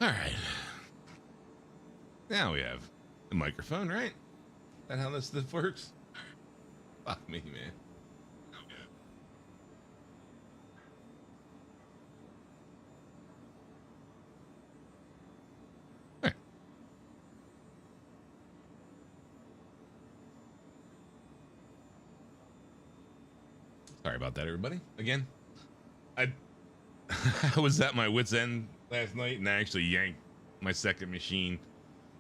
All right. Now we have the microphone, right? Is that how this stuff works? Fuck me, man. All right. Sorry about that, everybody. Again, I I was at my wit's end last night, and I actually yanked my second machine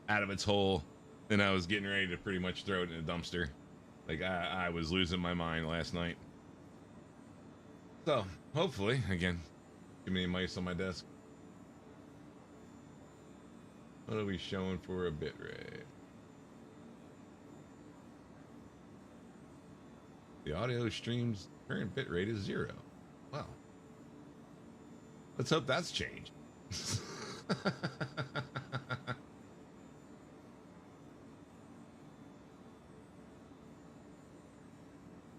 out of its hole, and I was getting ready to pretty much throw it in a dumpster. Like I was losing my mind last night. So hopefully, again, too many mice on my desk. What are we showing for a bit rate? The audio stream's current bit rate is 0. Wow. Let's hope that's changed.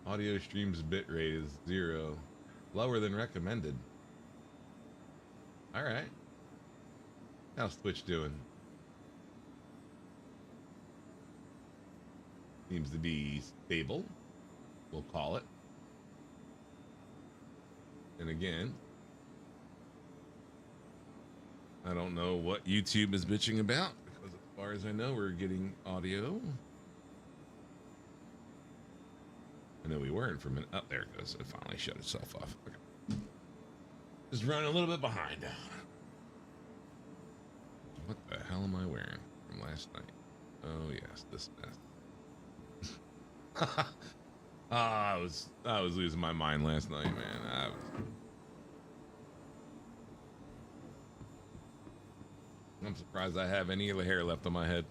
Audio stream's bit rate is 0. Lower than recommended. Alright. How's Twitch doing? Seems to be stable. We'll call it. And again, I don't know what YouTube is bitching about, because as far as I know, we're getting audio. I know we weren't for a minute. Oh, there it goes. It finally shut itself off. Okay. Just running a little bit behind. What the hell am I wearing from last night? Oh yes, this mess. I was losing my mind last night, man. I'm surprised I have any of the hair left on my head.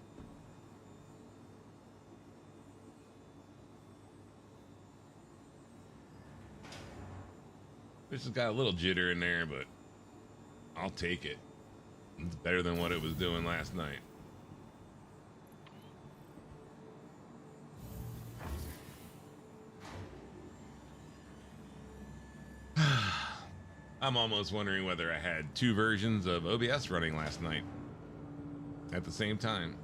This has got a little jitter in there, but I'll take it. It's better than what it was doing last night. I'm almost wondering whether I had 2 versions of OBS running last night at the same time.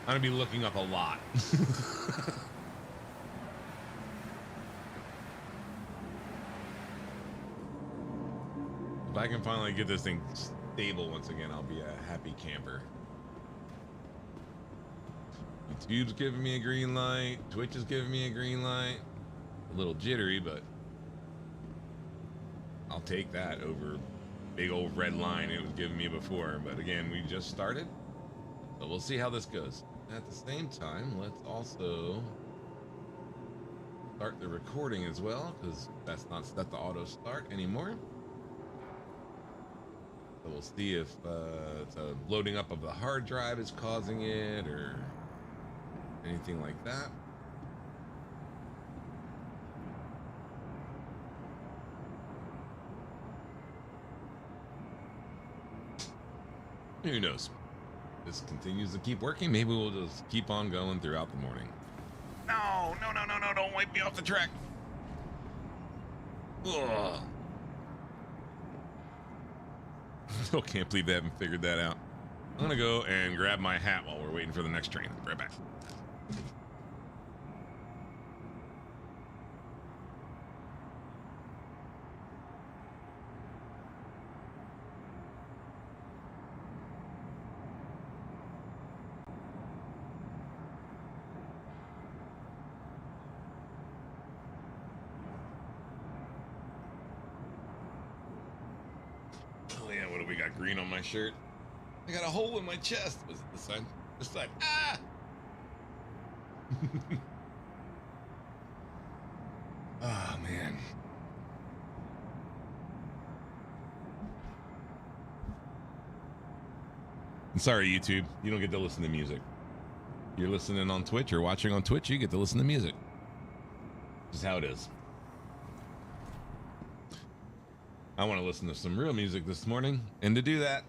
I'm gonna be looking up a lot. If I can finally get this thing stable once again, I'll be a happy camper. YouTube's giving me a green light. Twitch is giving me a green light. A little jittery, but I'll take that over big old red line it was giving me before. But again, we just started, so we'll see how this goes. At the same time, let's also start the recording as well, because that's not set to auto start anymore. So we'll see if it's a loading up of the hard drive is causing it or anything like that. Who knows? This continues to keep working. Maybe we'll just keep on going throughout the morning. No, no, no, no, no, don't wipe me off the track. Ugh. Still can't believe they haven't figured that out. I'm gonna go and grab my hat while we're waiting for the next train. Right back. Green on my shirt. I got a hole in my chest. Was it this side? This side. Ah! Oh, man. I'm sorry, YouTube. You don't get to listen to music. You're listening on Twitch or watching on Twitch, you get to listen to music. This is how it is. I want to listen to some real music this morning, and to do that,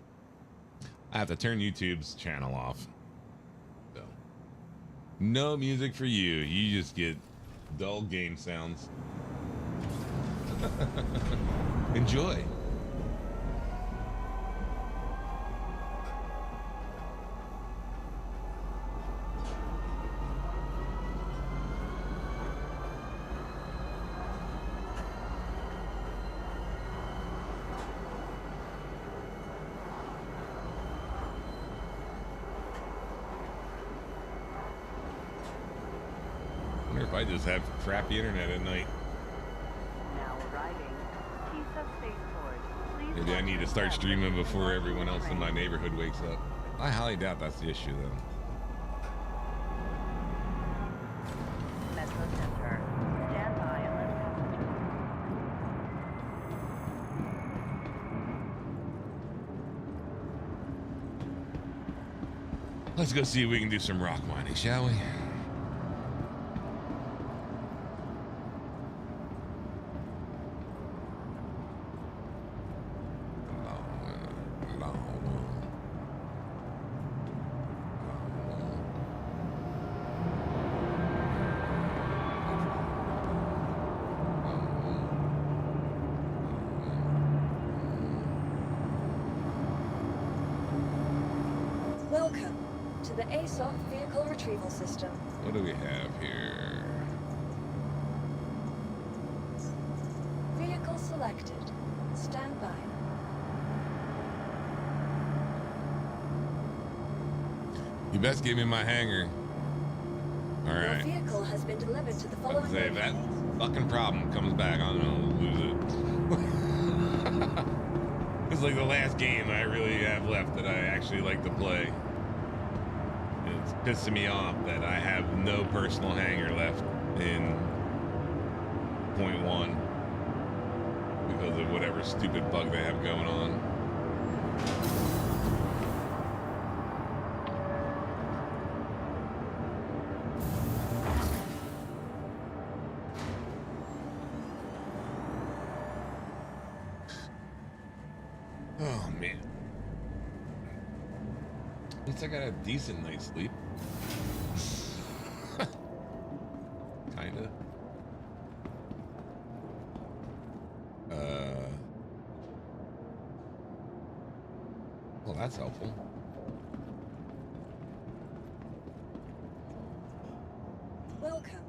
I have to turn YouTube's channel off. So No music for you. You just get dull game sounds. Enjoy. I just have crappy internet at night. Now arriving. Pizza Spaceport. Please Maybe I need to start streaming before everyone else in my neighborhood wakes up. I highly doubt that's the issue, though. Metro Center. Stand by and Let's go see if we can do some rock mining, shall we? Welcome to the ASOP Vehicle Retrieval System. What do we have here? Vehicle selected. Stand by. You best give me my hangar. All Your right. vehicle has been delivered to the I'd following say that location. fucking problem comes back, I'm gonna lose it. It's like the last game I really have left that I actually like to play. It's pissing me off that I have no personal hangar left in .1 because of whatever stupid bug they have going on. Oh man. At least I got a decent night's sleep. Kinda. Well, that's helpful. Welcome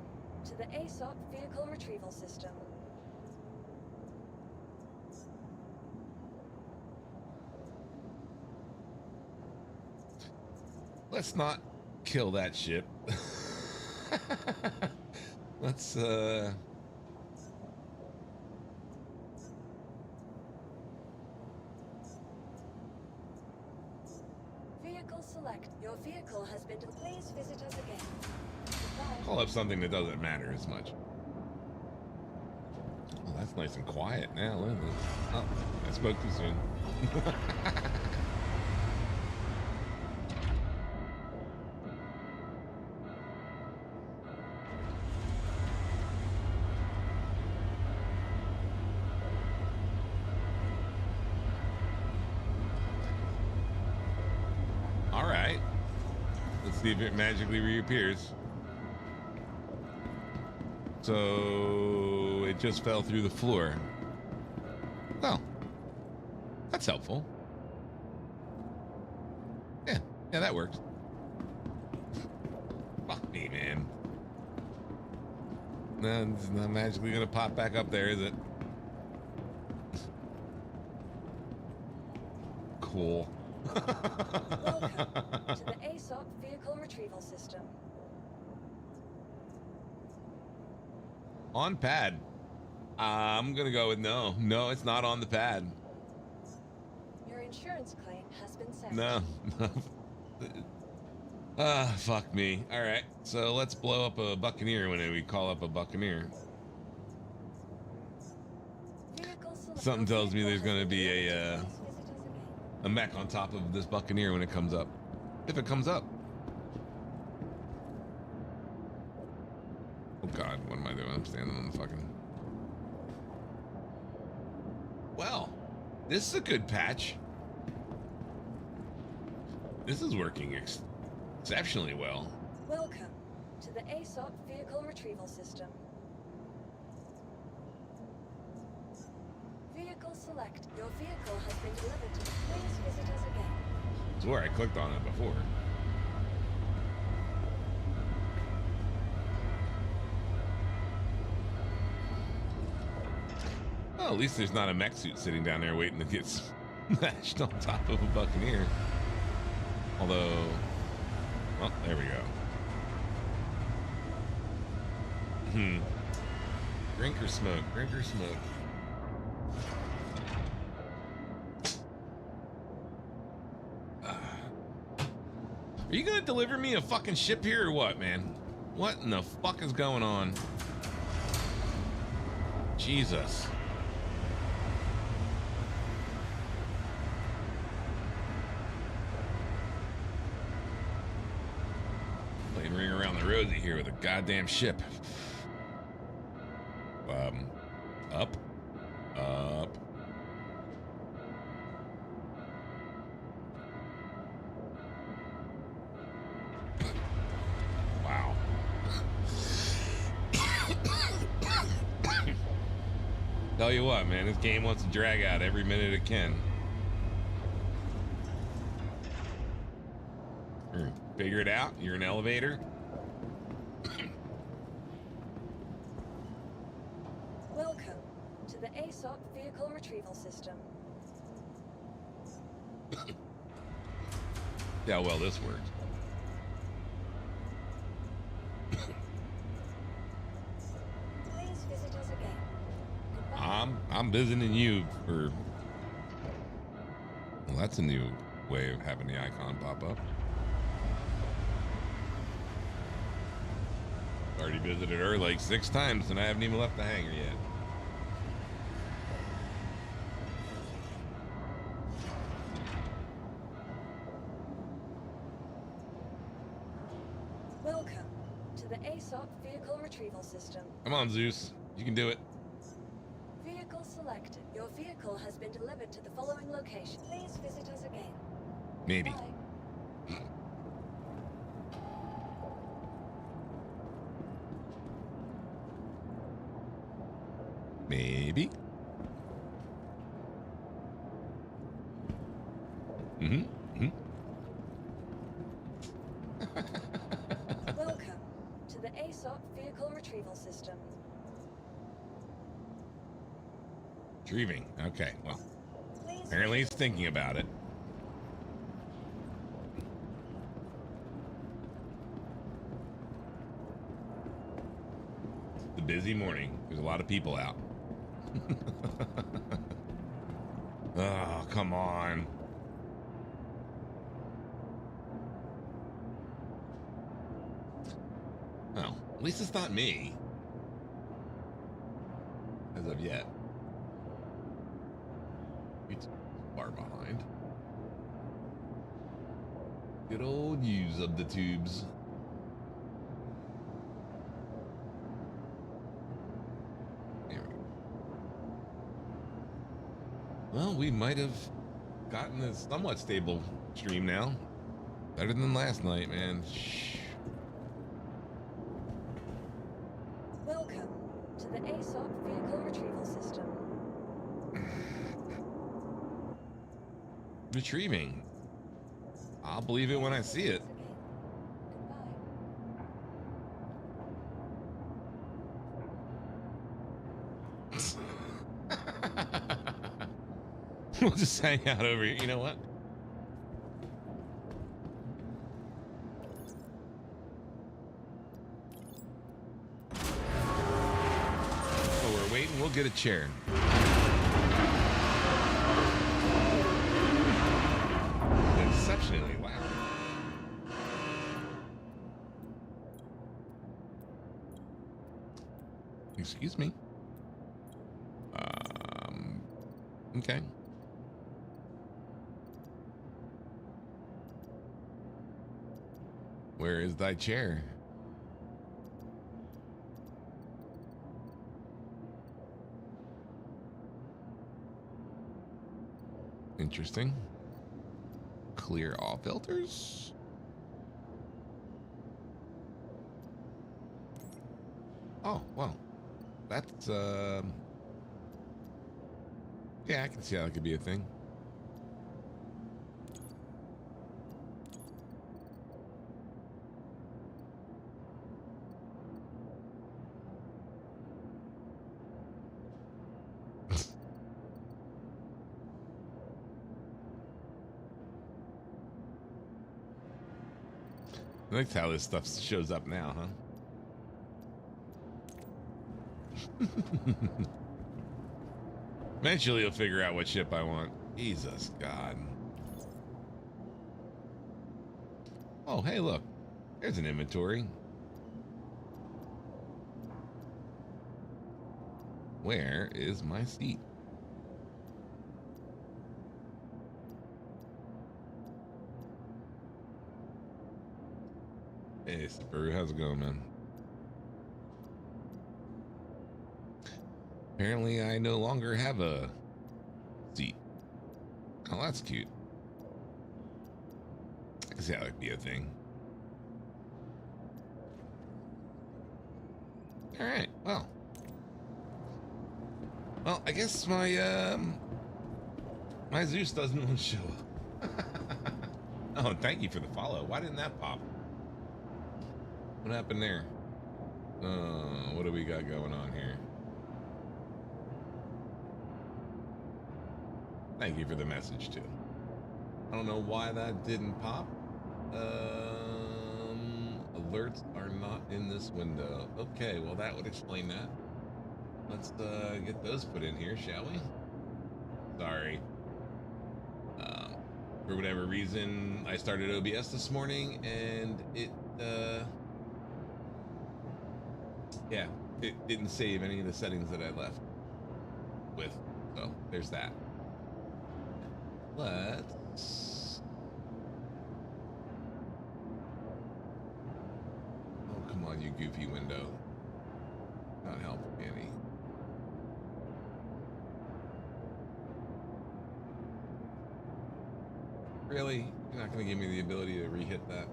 to the ASOP Vehicle Retrieval System. Let's not kill that ship. Let's Vehicle select. Your vehicle has been delivered. Please visit us again. Goodbye. call up something that doesn't matter as much. Oh, that's nice and quiet now. Look at this. Oh, I spoke too soon. All right. Let's see if it magically reappears. So it just fell through the floor. Well, that's helpful. Yeah, that works. Fuck me, man. No, it's not magically gonna pop back up there, is it? Cool. Welcome to the ASOP Vehicle Retrieval System. On pad. I'm gonna go with no. No, it's not on the pad. Your insurance claim has been sent. No. Fuck me. All right, so let's blow up a Buccaneer when we call up a Buccaneer. Something tells me there's gonna be a mech on top of this Buccaneer when it comes up. If it comes up. Oh God, what am I doing? I'm standing on the fucking... Well, this is a good patch. This is working exceptionally well. Welcome ASOP vehicle retrieval system. Vehicle select. Your vehicle has been delivered to. Please visit us again. It's where I clicked on it before. Well, at least there's not a mech suit sitting down there waiting to get smashed on top of a Buccaneer. Although, well, there we go. Drink or smoke? Drink or smoke? Are you gonna deliver me a fucking ship here or what, man? What in the fuck is going on? Jesus. Playing ring around the rosy here with a goddamn ship. Up. Up. Wow. Tell you what, man, this game wants to drag out every minute it can. Figure it out. You're an elevator. Welcome to the ASOP vehicle retrieval system. See how well this works. Please visit us again. Goodbye. I'm visiting you for. Well, that's a new way of having the icon pop up. Already visited her like 6 times and I haven't even left the hangar yet. Welcome to the ASOP vehicle retrieval system. Come on, Zeus. You can do it. Vehicle selected. Your vehicle has been delivered to the following location. Please visit us again. Maybe. Bye. Maybe. Welcome to the ASOP vehicle retrieval system. Retrieving. Okay, well, Please apparently he's thinking about it. It's a busy morning. There's a lot of people out. Oh, come on. Oh, at least it's not me. As of yet. It's far behind. Good old use of the tubes. There we go. Well, we might have gotten a somewhat stable stream now. Better than last night, man. Shh. Welcome to the ASOP vehicle retrieval system. Retrieving. I'll believe it when I see it. We'll just hang out over here. You know what? Oh, we're waiting. We'll get a chair. Exceptionally loud. Excuse me. Okay. Where is thy chair? Interesting. Clear all filters. Oh, well, that's, yeah, I can see how that could be a thing. I like how this stuff shows up now, huh? Eventually you'll figure out what ship I want. Jesus, God. Oh, hey, look. There's an inventory. Where is my seat? Hey, Subaru, how's it going, man? Apparently, I no longer have a seat. Oh, that's cute. I can see how that would be a thing. All right, well. Well, I guess my my Zeus doesn't want to show up. Oh, thank you for the follow. Why didn't that pop? What happened there? What do we got going on here? Thank you for the message too. I don't know why that didn't pop. Alerts are not in this window. Okay, well that would explain that. Let's get those put in here, shall we? Sorry. For whatever reason, I started OBS this morning and it yeah, it didn't save any of the settings that I left with. So there's that. Let's. Oh, come on, you goofy window. Not helping me any. Really? You're not going to give me the ability to re-hit that?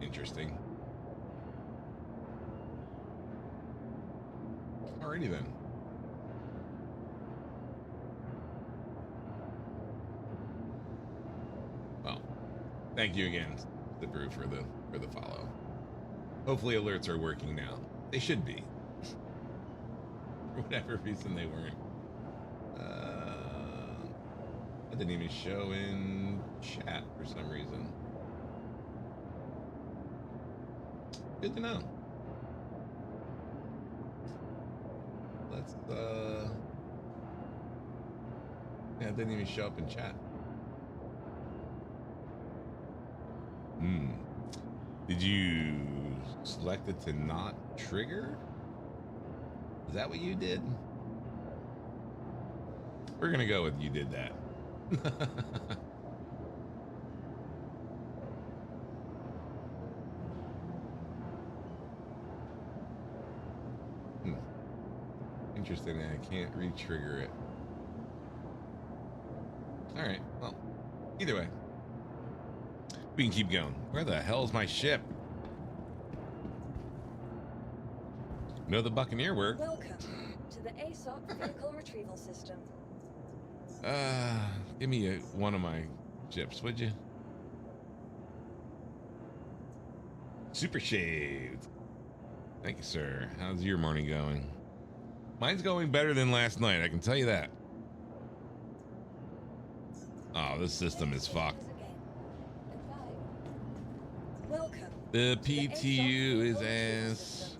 Interesting. Alrighty then. Well, thank you again, the brew, for the follow. Hopefully alerts are working now. They should be. For whatever reason they weren't. That didn't even show in chat for some reason. Good to know. Let's yeah, it didn't even show up in chat. Did you select it to not trigger? Is that what you did? We're gonna go with you did that. Interesting, I can't re-trigger it. Alright, well, either way. We can keep going. Where the hell's my ship? No, the Buccaneer worked. Welcome to the ASOC vehicle retrieval system. Give me one of my ships, would you? Super shaved. Thank you, sir. How's your morning going? Mine's going better than last night, I can tell you that. Oh, this system is fucked. Welcome. The PTU is ass.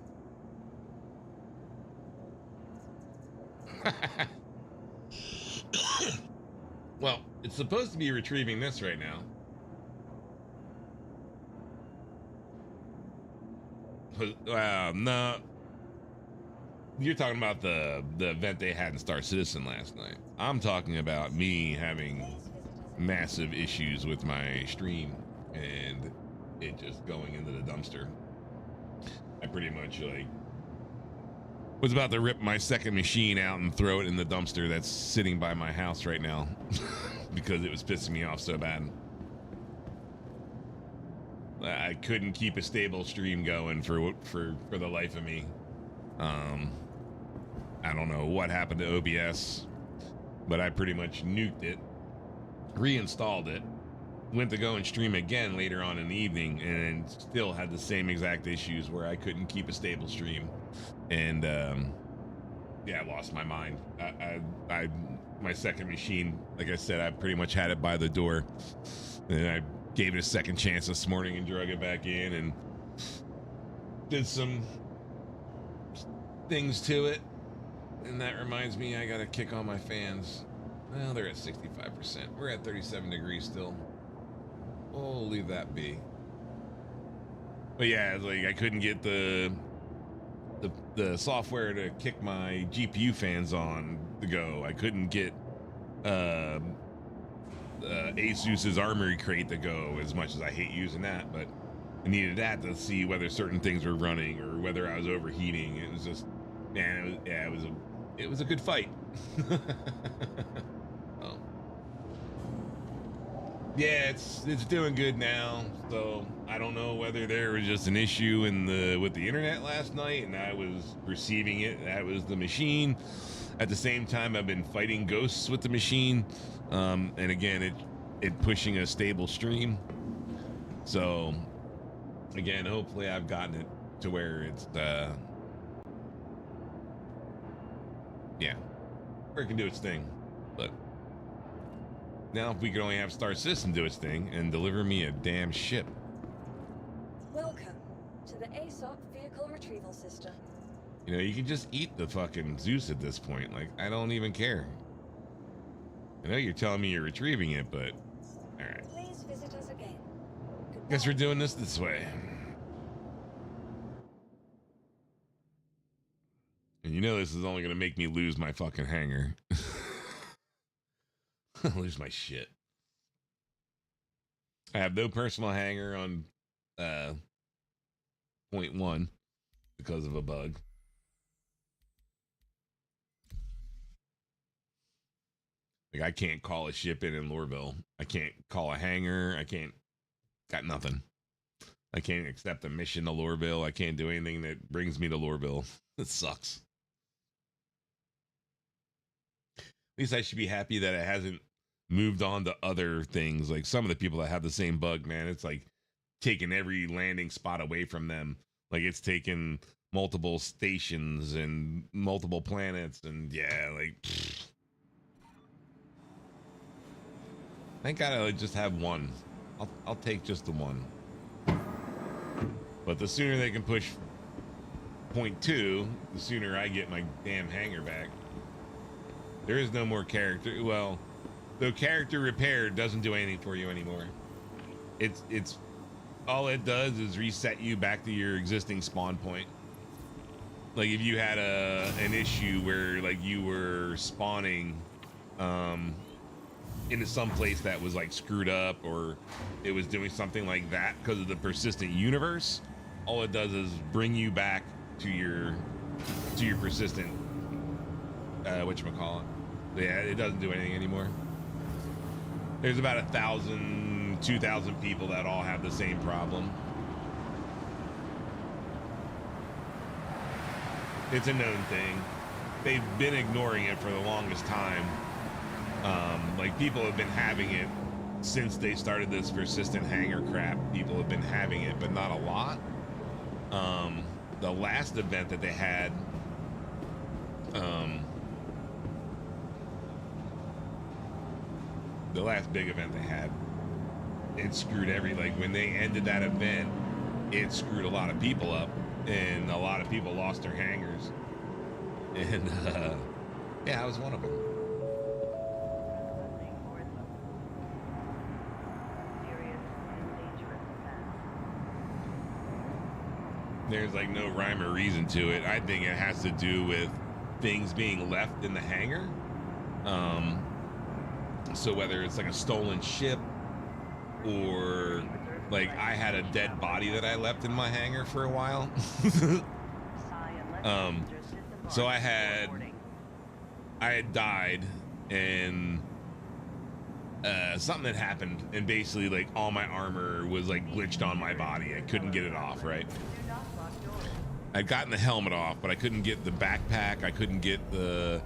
Well, it's supposed to be retrieving this right now. No. You're talking about the event they had in Star Citizen last night. I'm talking about me having massive issues with my stream and it just going into the dumpster. I pretty much was about to rip my second machine out and throw it in the dumpster that's sitting by my house right now because it was pissing me off so bad. I couldn't keep a stable stream going for the life of me. I don't know what happened to OBS, but I pretty much nuked it, reinstalled it, went to go and stream again later on in the evening, and still had the same exact issues where I couldn't keep a stable stream. And yeah, I lost my mind. I my second machine, like I said, I pretty much had it by the door, and I gave it a second chance this morning and drug it back in and did some things to it. And that reminds me, I gotta kick on my fans. Well, they're at 65%. We're at 37 degrees still. We'll leave that be. But yeah, like I couldn't get the software to kick my GPU fans on the go. I couldn't get Asus's Armory Crate to go, as much as I hate using that, but I needed that to see whether certain things were running or whether I was overheating. It was just, man, it was a good fight. Oh. Yeah, it's doing good now. So I don't know whether there was just an issue with the internet last night, and I was receiving it. That was the machine. At the same time, I've been fighting ghosts with the machine, and again, it pushing a stable stream. So again, hopefully, I've gotten it to where it's yeah, where it can do its thing. But now, if we could only have Star System do its thing and deliver me a damn ship. Welcome to the ASOP Vehicle Retrieval System. You know, you can just eat the fucking Zeus at this point. Like, I don't even care. I know you're telling me you're retrieving it, but all right. Please visit us again. Goodbye. Guess we're doing this way. And you know this is only going to make me lose my fucking hangar. Lose my shit. I have no personal hangar on 0.1 because of a bug. Like, I can't call a ship in Lorville. I can't call a hangar. I can't, got nothing. I can't accept a mission to Lorville. I can't do anything that brings me to Lorville. It sucks. At least I should be happy that it hasn't moved on to other things. Like some of the people that have the same bug, man, it's like taking every landing spot away from them. Like it's taken multiple stations and multiple planets, and yeah, like pfft. Thank God I just have one. I'll take just the one. But the sooner they can push 0.2, the sooner I get my damn hangar back. There is no more character. Well, the character repair doesn't do anything for you anymore. It's all it does is reset you back to your existing spawn point. Like if you had an issue where like you were spawning into some place that was like screwed up, or it was doing something like that because of the persistent universe, all it does is bring you back to your persistent whatchamacallit. Yeah, it doesn't do anything anymore. There's about 1,000, 2,000 people that all have the same problem. It's a known thing. They've been ignoring it for the longest time. Like people have been having it since they started this persistent hangar crap. People have been having it, but not a lot. The last event that they had, the last big event they had, it screwed like when they ended that event, it screwed a lot of people up, and a lot of people lost their hangars. And yeah, I was one of them. There's like no rhyme or reason to it. I think it has to do with things being left in the hangar. So whether it's like a stolen ship, or like I had a dead body that I left in my hangar for a while. So I had died, and something had happened, and basically like all my armor was like glitched on my body. I couldn't get it off, right? Do not lock doors. I'd gotten the helmet off, but I couldn't get the backpack. I couldn't get the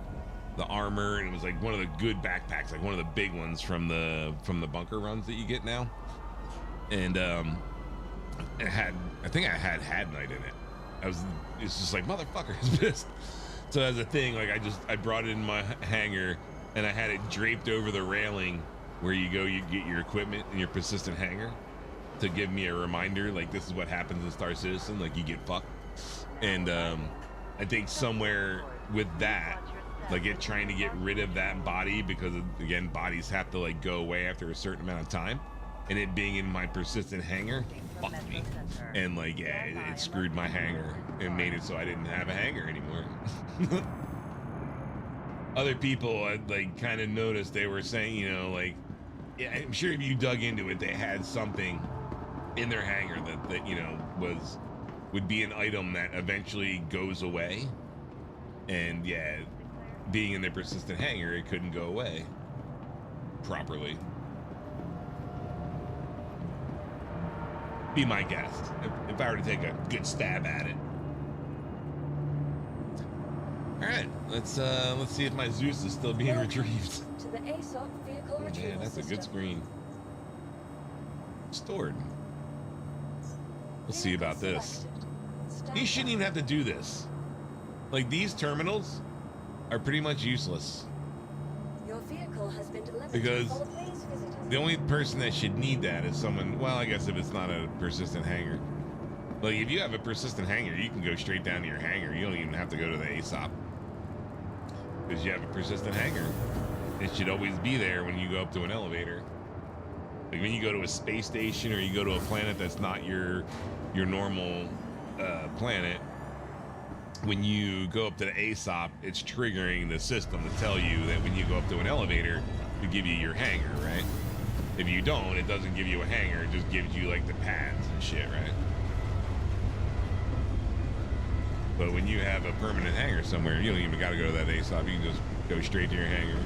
armor, and it was like one of the good backpacks, like one of the big ones from the bunker runs that you get now. And I think I had night in it. It's just like, motherfucker, it's pissed. So as a thing, like I brought it in my hangar, and I had it draped over the railing where you get your equipment in your persistent hangar, to give me a reminder, like, this is what happens in Star Citizen, like you get fucked. And I think somewhere with that, like it trying to get rid of that body, because again, bodies have to like go away after a certain amount of time, and it being in my persistent hangar fucked me. And like, yeah, it screwed my hangar and made it so I didn't have a hangar anymore. Other people I like kind of noticed, they were saying, you know, like, yeah, I'm sure if you dug into it, they had something in their hangar that you know would be an item that eventually goes away. And yeah, being in their persistent hangar, it couldn't go away properly. Be my guest if I were to take a good stab at it. All right, let's see if my Zeus is still being retrieved. To the ASOC vehicle Yeah, retrieval that's a good system. screen. Stored. We'll see about this. You shouldn't even have to do this. Like, these terminals are pretty much useless. Your vehicle has been delivered Because to please visit us. the only person that should need that is someone, well, I guess if it's not a persistent hangar. Like, if you have a persistent hangar, you can go straight down to your hangar. You don't even have to go to the ASOP. Because you have a persistent hangar. It should always be there when you go up to an elevator. Like when you go to a space station, or you go to a planet that's not your normal planet, when you go up to the ASOP, it's triggering the system to tell you that when you go up to an elevator, to give you your hangar, right? If you don't, it doesn't give you a hangar, it just gives you like the pads and shit, right? But when you have a permanent hangar somewhere, you don't even got to go to that ASOP. You can just go straight to your hangar.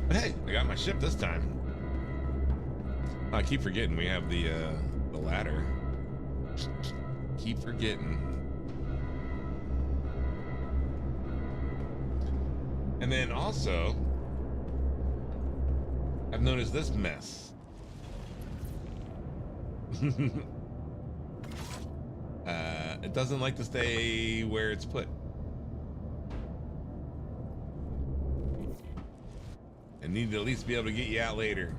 But hey, I got my ship this time. I keep forgetting we have the ladder. Keep forgetting. And then also, I've noticed this mess. It doesn't like to stay where it's put. I need to at least be able to get you out later.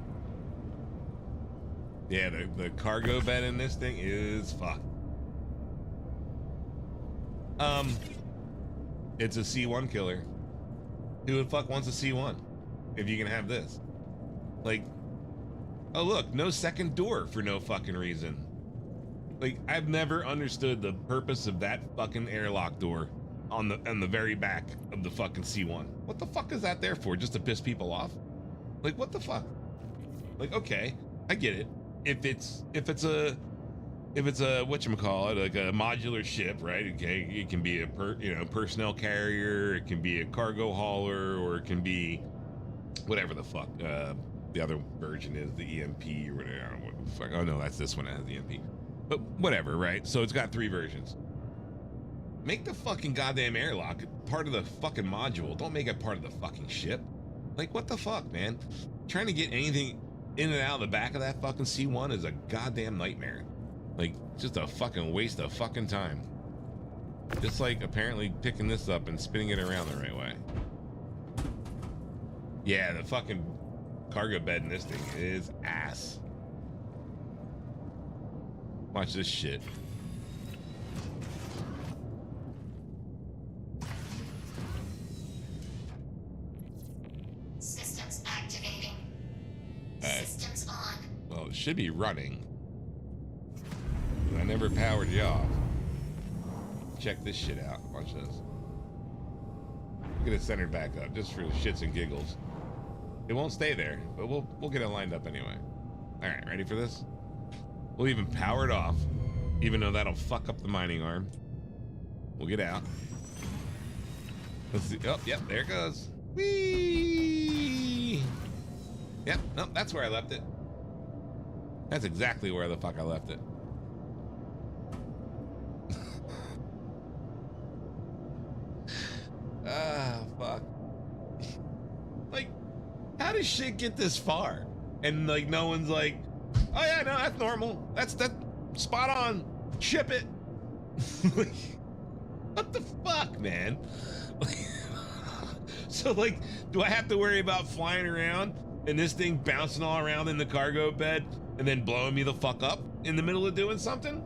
Yeah, the cargo bed in this thing is fucked. It's a C1 killer. Who the fuck wants a C1 if you can have this? Like, oh look, no second door for no fucking reason. Like, I've never understood the purpose of that fucking airlock door on the very back of the fucking C1. What the fuck is that there for? Just to piss people off? Like, what the fuck? Like, okay, I get it. If it's a whatchamacallit, like a modular ship, right? Okay, it can be a personnel carrier, it can be a cargo hauler, or it can be whatever the fuck the other version is, the EMP or whatever. I don't know what the fuck. Oh no, that's this one that has the EMP. But whatever, right? So it's got 3 versions. Make the fucking goddamn airlock part of the fucking module. Don't make it part of the fucking ship. Like, what the fuck, man? Trying to get anything in and out of the back of that fucking C1 is a goddamn nightmare. Like, just a fucking waste of fucking time. Just like apparently picking this up and spinning it around the right way. Yeah, the fucking cargo bed in this thing is ass. Watch this shit. Systems activating. Alright. Systems on. Well, it should be running. I never powered you off. Check this shit out. Watch this. Get it centered back up, just for shits and giggles. It won't stay there, but we'll get it lined up anyway. All right, ready for this? We'll even power it off, even though that'll fuck up the mining arm. We'll get out. Let's see. Oh, yep, there it goes. Whee! Yep, nope, that's where I left it. That's exactly where the fuck I left it. Ah, fuck. Like, how does shit get this far? And like, no one's like, oh yeah, no, that's normal. That's spot on. Ship it. Like, what the fuck, man? So like, do I have to worry about flying around and this thing bouncing all around in the cargo bed and then blowing me the fuck up in the middle of doing something?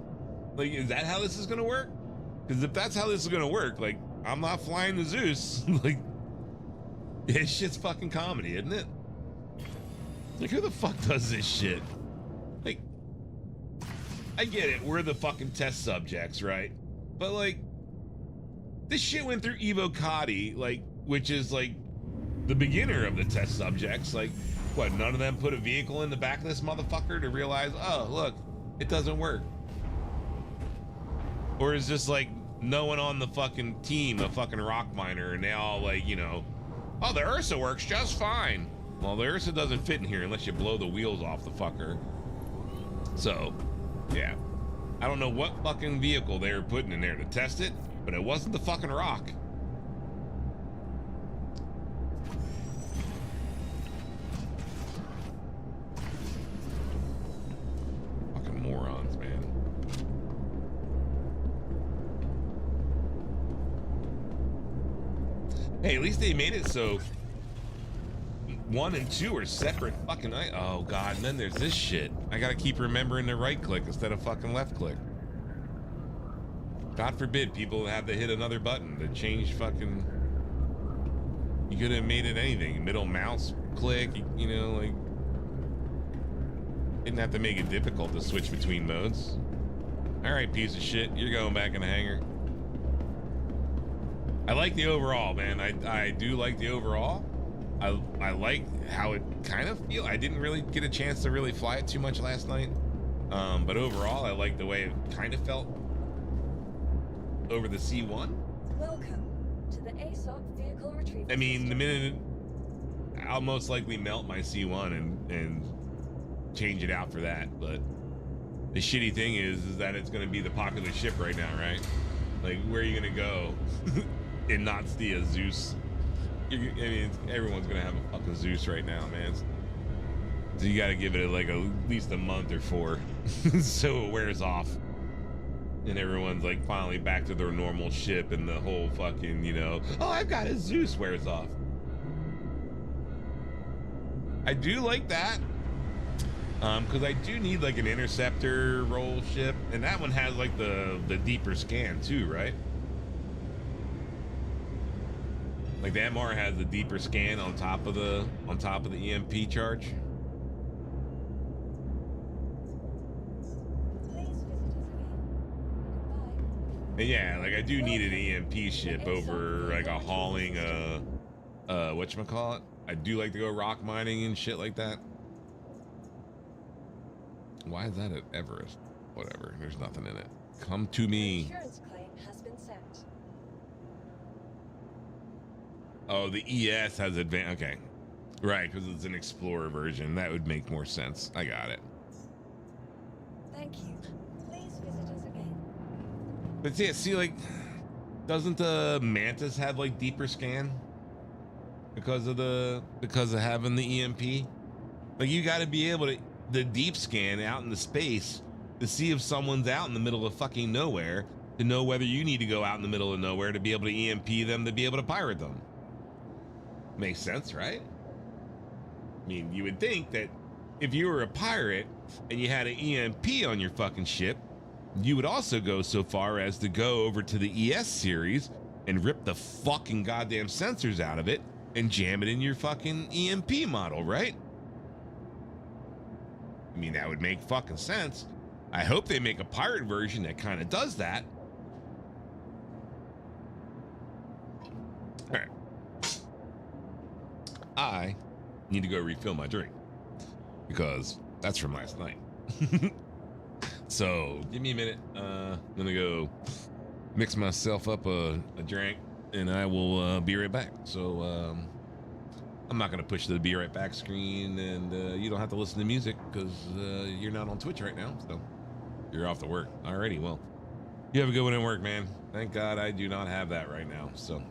Like, is that how this is gonna work? Because if that's how this is gonna work, like, I'm not flying the Zeus. Like, this shit's fucking comedy, isn't it? Like, who the fuck does this shit? Like, I get it, we're the fucking test subjects, right? But like, this shit went through Evocati, like, which is like the beginner of the test subjects. Like, what, none of them put a vehicle in the back of this motherfucker to realize, oh, look, it doesn't work? Or is this like no one on the fucking team a fucking rock miner and they all like, you know, oh, the Ursa works just fine. Well, the Ursa doesn't fit in here unless you blow the wheels off the fucker. So, yeah. I don't know what fucking vehicle they were putting in there to test it, but it wasn't the fucking rock. Fucking morons, man. Hey, at least they made it so 1 and 2 are separate fucking oh god, and then there's this shit. I gotta keep remembering to right click instead of fucking left click. God forbid people have to hit another button to change fucking. You could have made it anything. Middle mouse click, you know, like. Didn't have to make it difficult to switch between modes. Alright, piece of shit, you're going back in the hangar. I like the overall, man. I do like the overall. I like how it kind of feels. I didn't really get a chance to really fly it too much last night. But overall, I like the way it kind of felt over the C1. Welcome to the ASOC vehicle retrieval. I mean, system. the minute I'll most likely melt my C1 and change it out for that. But the shitty thing is that it's going to be the popular ship right now, right? Like, where are you going to go and not see a Zeus? I mean, everyone's gonna have a fucking Zeus right now, man. So you gotta give it like at least a month or 4 so it wears off and everyone's like finally back to their normal ship and the whole fucking, you know, oh, I've got a Zeus wears off. I do like that because I do need like an interceptor role ship, and that one has like the deeper scan too, right? Like the MR has the deeper scan on top of the EMP charge. Please visit us again. Goodbye. And yeah, like I do need an EMP ship over like a hauling whatchamacallit. I do like to go rock mining and shit like that. Why is that at Everest? Whatever, there's nothing in it. Come to Your me. insurance claim has been sent. Oh, the ES has advanced. Okay, right, because it's an Explorer version. That would make more sense. I got it. Thank you. Please visit us again. But yeah, see, like, doesn't the Mantis have like deeper scan because of having the EMP? Like, you got to be able to the deep scan out in the space to see if someone's out in the middle of fucking nowhere, to know whether you need to go out in the middle of nowhere to be able to EMP them, to be able to pirate them. Makes sense, right? I mean, you would think that if you were a pirate and you had an EMP on your fucking ship, you would also go so far as to go over to the ES series and rip the fucking goddamn sensors out of it and jam it in your fucking EMP model, right? I mean, that would make fucking sense. I hope they make a pirate version that kind of does that. All right. I need to go refill my drink because that's from last night. So give me a minute. I'm gonna go mix myself up a drink and I will be right back. So I'm not going to push the be right back screen, and you don't have to listen to music because you're not on Twitch right now. So you're off to work. Alrighty, well, you have a good one at work, man. Thank God I do not have that right now. So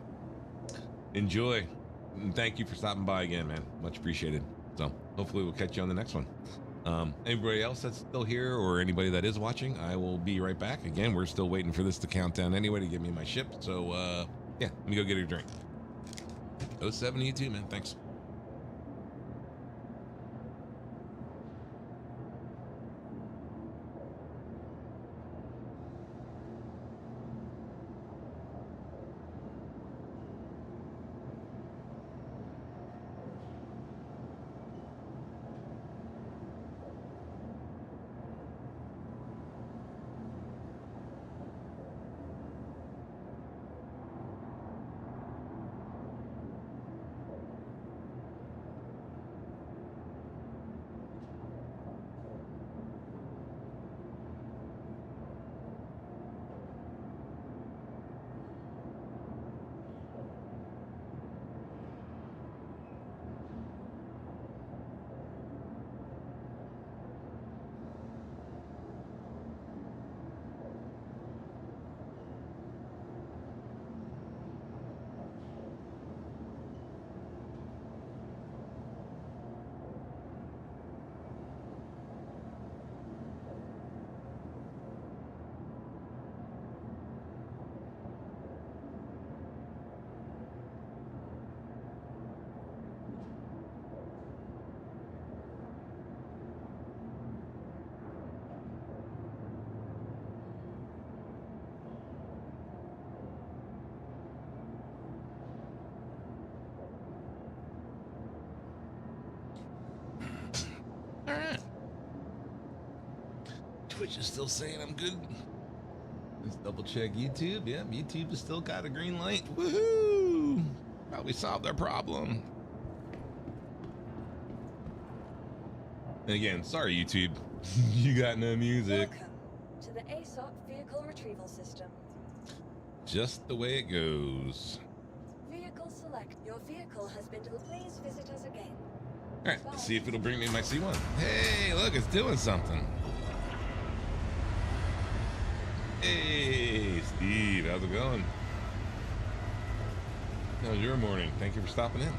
enjoy. And thank you for stopping by again, man. Much appreciated. So hopefully we'll catch you on the next one. Anybody else that's still here or anybody that is watching, I will be right back. Again, we're still waiting for this to count down anyway to give me my ship. So yeah, let me go get a drink. 07 to you too, man. Thanks. All right. Twitch is still saying I'm good. Let's double check YouTube. Yeah, YouTube has still got a green light. Woohoo! Probably solved their problem. And again, sorry YouTube, you got no music. Welcome to the ASOP vehicle retrieval system. Just the way it goes. Vehicle select. Your vehicle has been delivered. Please visit us again. All right, let's see if it'll bring me my C1. Hey, look, it's doing something. Hey, Steve, how's it going? How's your morning? Thank you for stopping in.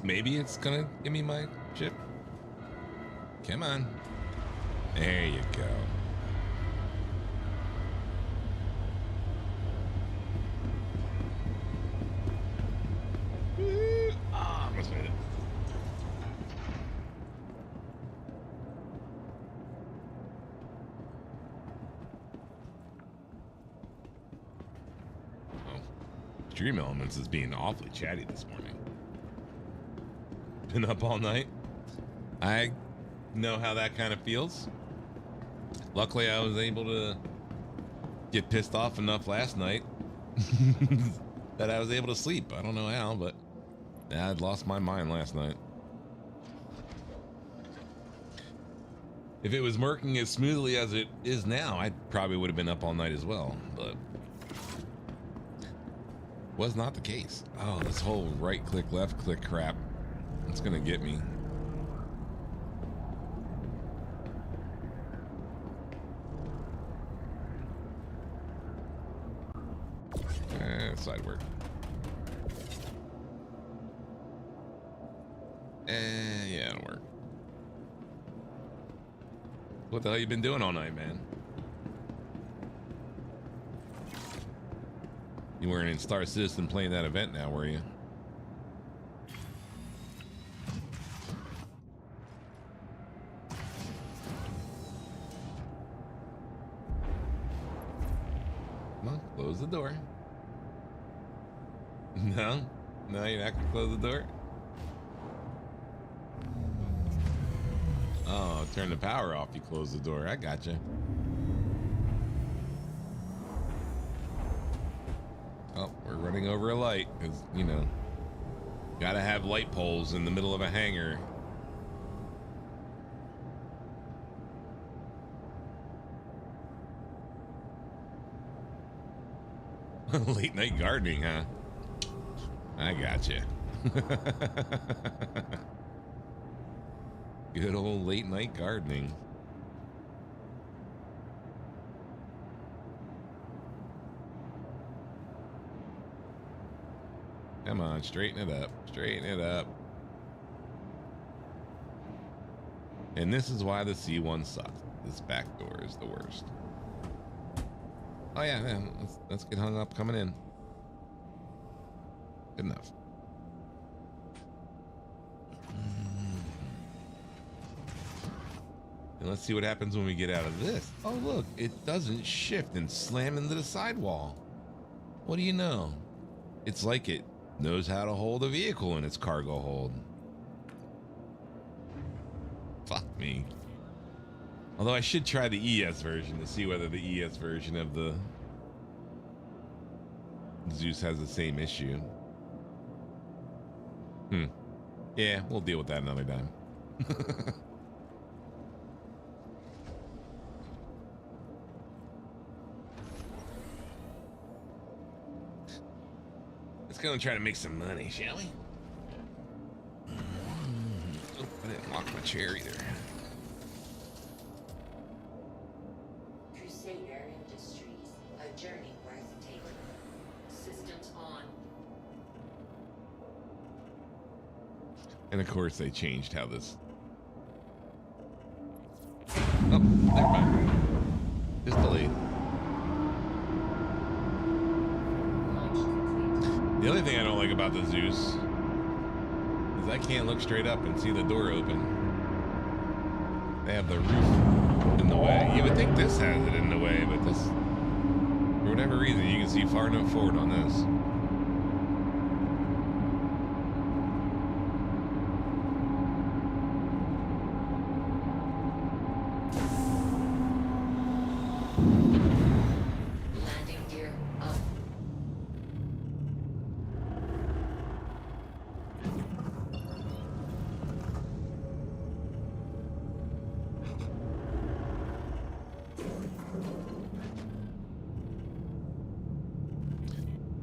Maybe it's gonna give me my chip. Come on. There you go. Ah, almost made it. Oh, Stream Elements is being awfully chatty this morning. Been up all night. I know how that kind of feels. Luckily, I was able to get pissed off enough last night that I was able to sleep. I don't know how, but I'd lost my mind last night. If it was working as smoothly as it is now, I probably would have been up all night as well, but was not the case. Oh, this whole right click, left click crap. It's gonna get me. Side work. Yeah, it'll work. What the hell you been doing all night, man? You weren't in Star Citizen playing that event now, were you? Come on, close the door. No? No, you're not gonna close the door? Oh, turn the power off, you close the door. I gotcha. Oh, we're running over a light, because, you know, gotta have light poles in the middle of a hangar. Late night gardening, huh? I gotcha. Good old late night gardening. Come on, straighten it up. Straighten it up. And this is why the C1 sucks. This back door is the worst. Oh yeah, man. Let's get hung up coming in. Good enough. And let's see what happens when we get out of this. Oh look, it doesn't shift and slam into the sidewall. What do you know? It's like it knows how to hold a vehicle in its cargo hold. Fuck me. Although I should try the ES version to see whether the ES version of the Zeus has the same issue. Yeah, we'll deal with that another time. Let's go and try to make some money, shall we? Oh, I didn't lock my chair either. Crusader Industries, a journey worth taking. Systems on. And of course they changed how this... Oh, never mind. Just delayed. The only thing I don't like about the Zeus is I can't look straight up and see the door open. They have the roof in the way. You would think this has it in the way, but this, for whatever reason, you can see far enough forward on this. Landing gear up.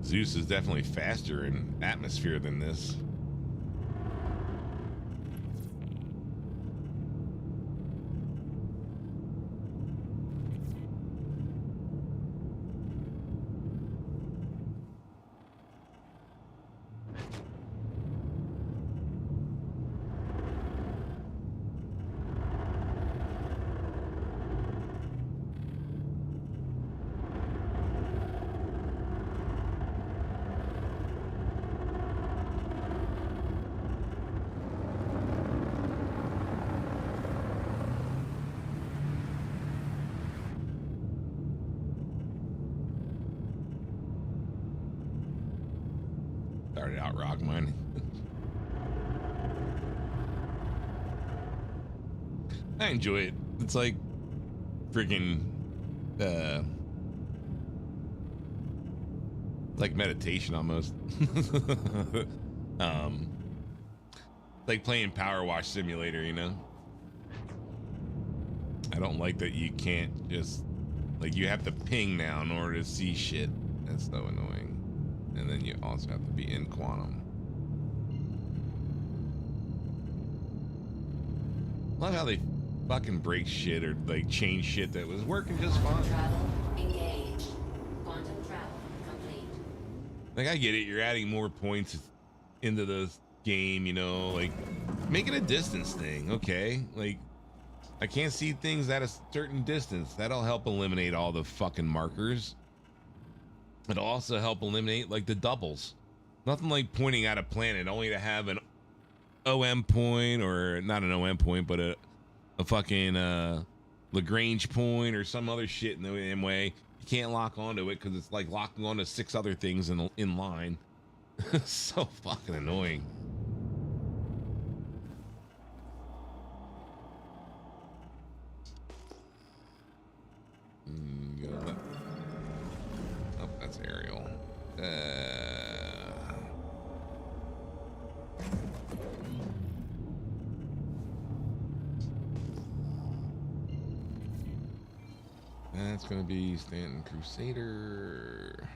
Zeus is definitely faster in atmosphere than this. Started out rock mining. I enjoy it. It's like freaking like meditation almost. Like playing Power Wash Simulator, you know? I don't like that you can't just, like, you have to ping now in order to see shit. That's so annoying. And then you also have to be in quantum. Love how they fucking break shit or like change shit that was working just fine. Travel engaged. Quantum travel complete. Like, I get it, you're adding more points into the game, you know, like, make it a distance thing, okay? Like, I can't see things at a certain distance. That'll help eliminate all the fucking markers. It'll also help eliminate, like, the doubles. Nothing like pointing at a planet only to have an OM point, or not an OM point, but a fucking Lagrange point or some other shit in the same way. You can't lock onto it because it's like locking onto 6 other things in line. So fucking annoying. Oh, that's aerial. That's gonna be Stanton Crusader.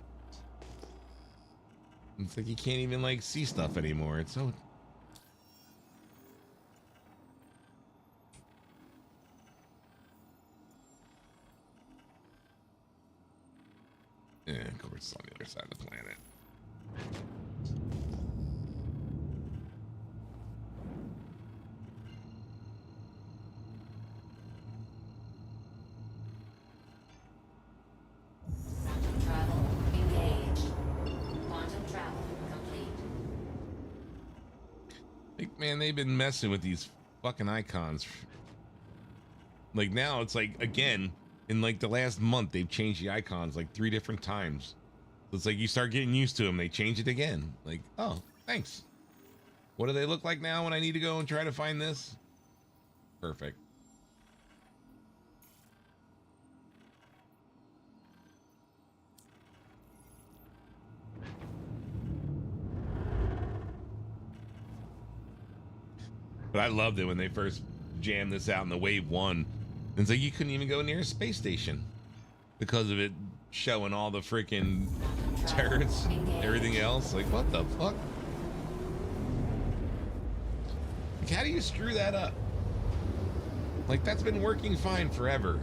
It's like you can't even like see stuff anymore. It's so. Yeah, of course, it's on the other side of the planet. Travel engaged. Quantum travel complete. Like, man, they've been messing with these fucking icons. Like now, it's like again in like the last month they've changed the icons like 3 different times. So it's like you start getting used to them. They change it again. Like, oh, thanks. What do they look like now when I need to go and try to find this? Perfect. But I loved it when they first jammed this out in the wave 1. It's like you couldn't even go near a space station because of it showing all the freaking turrets, everything else. Like, what the fuck? Like, how do you screw that up? Like, that's been working fine forever.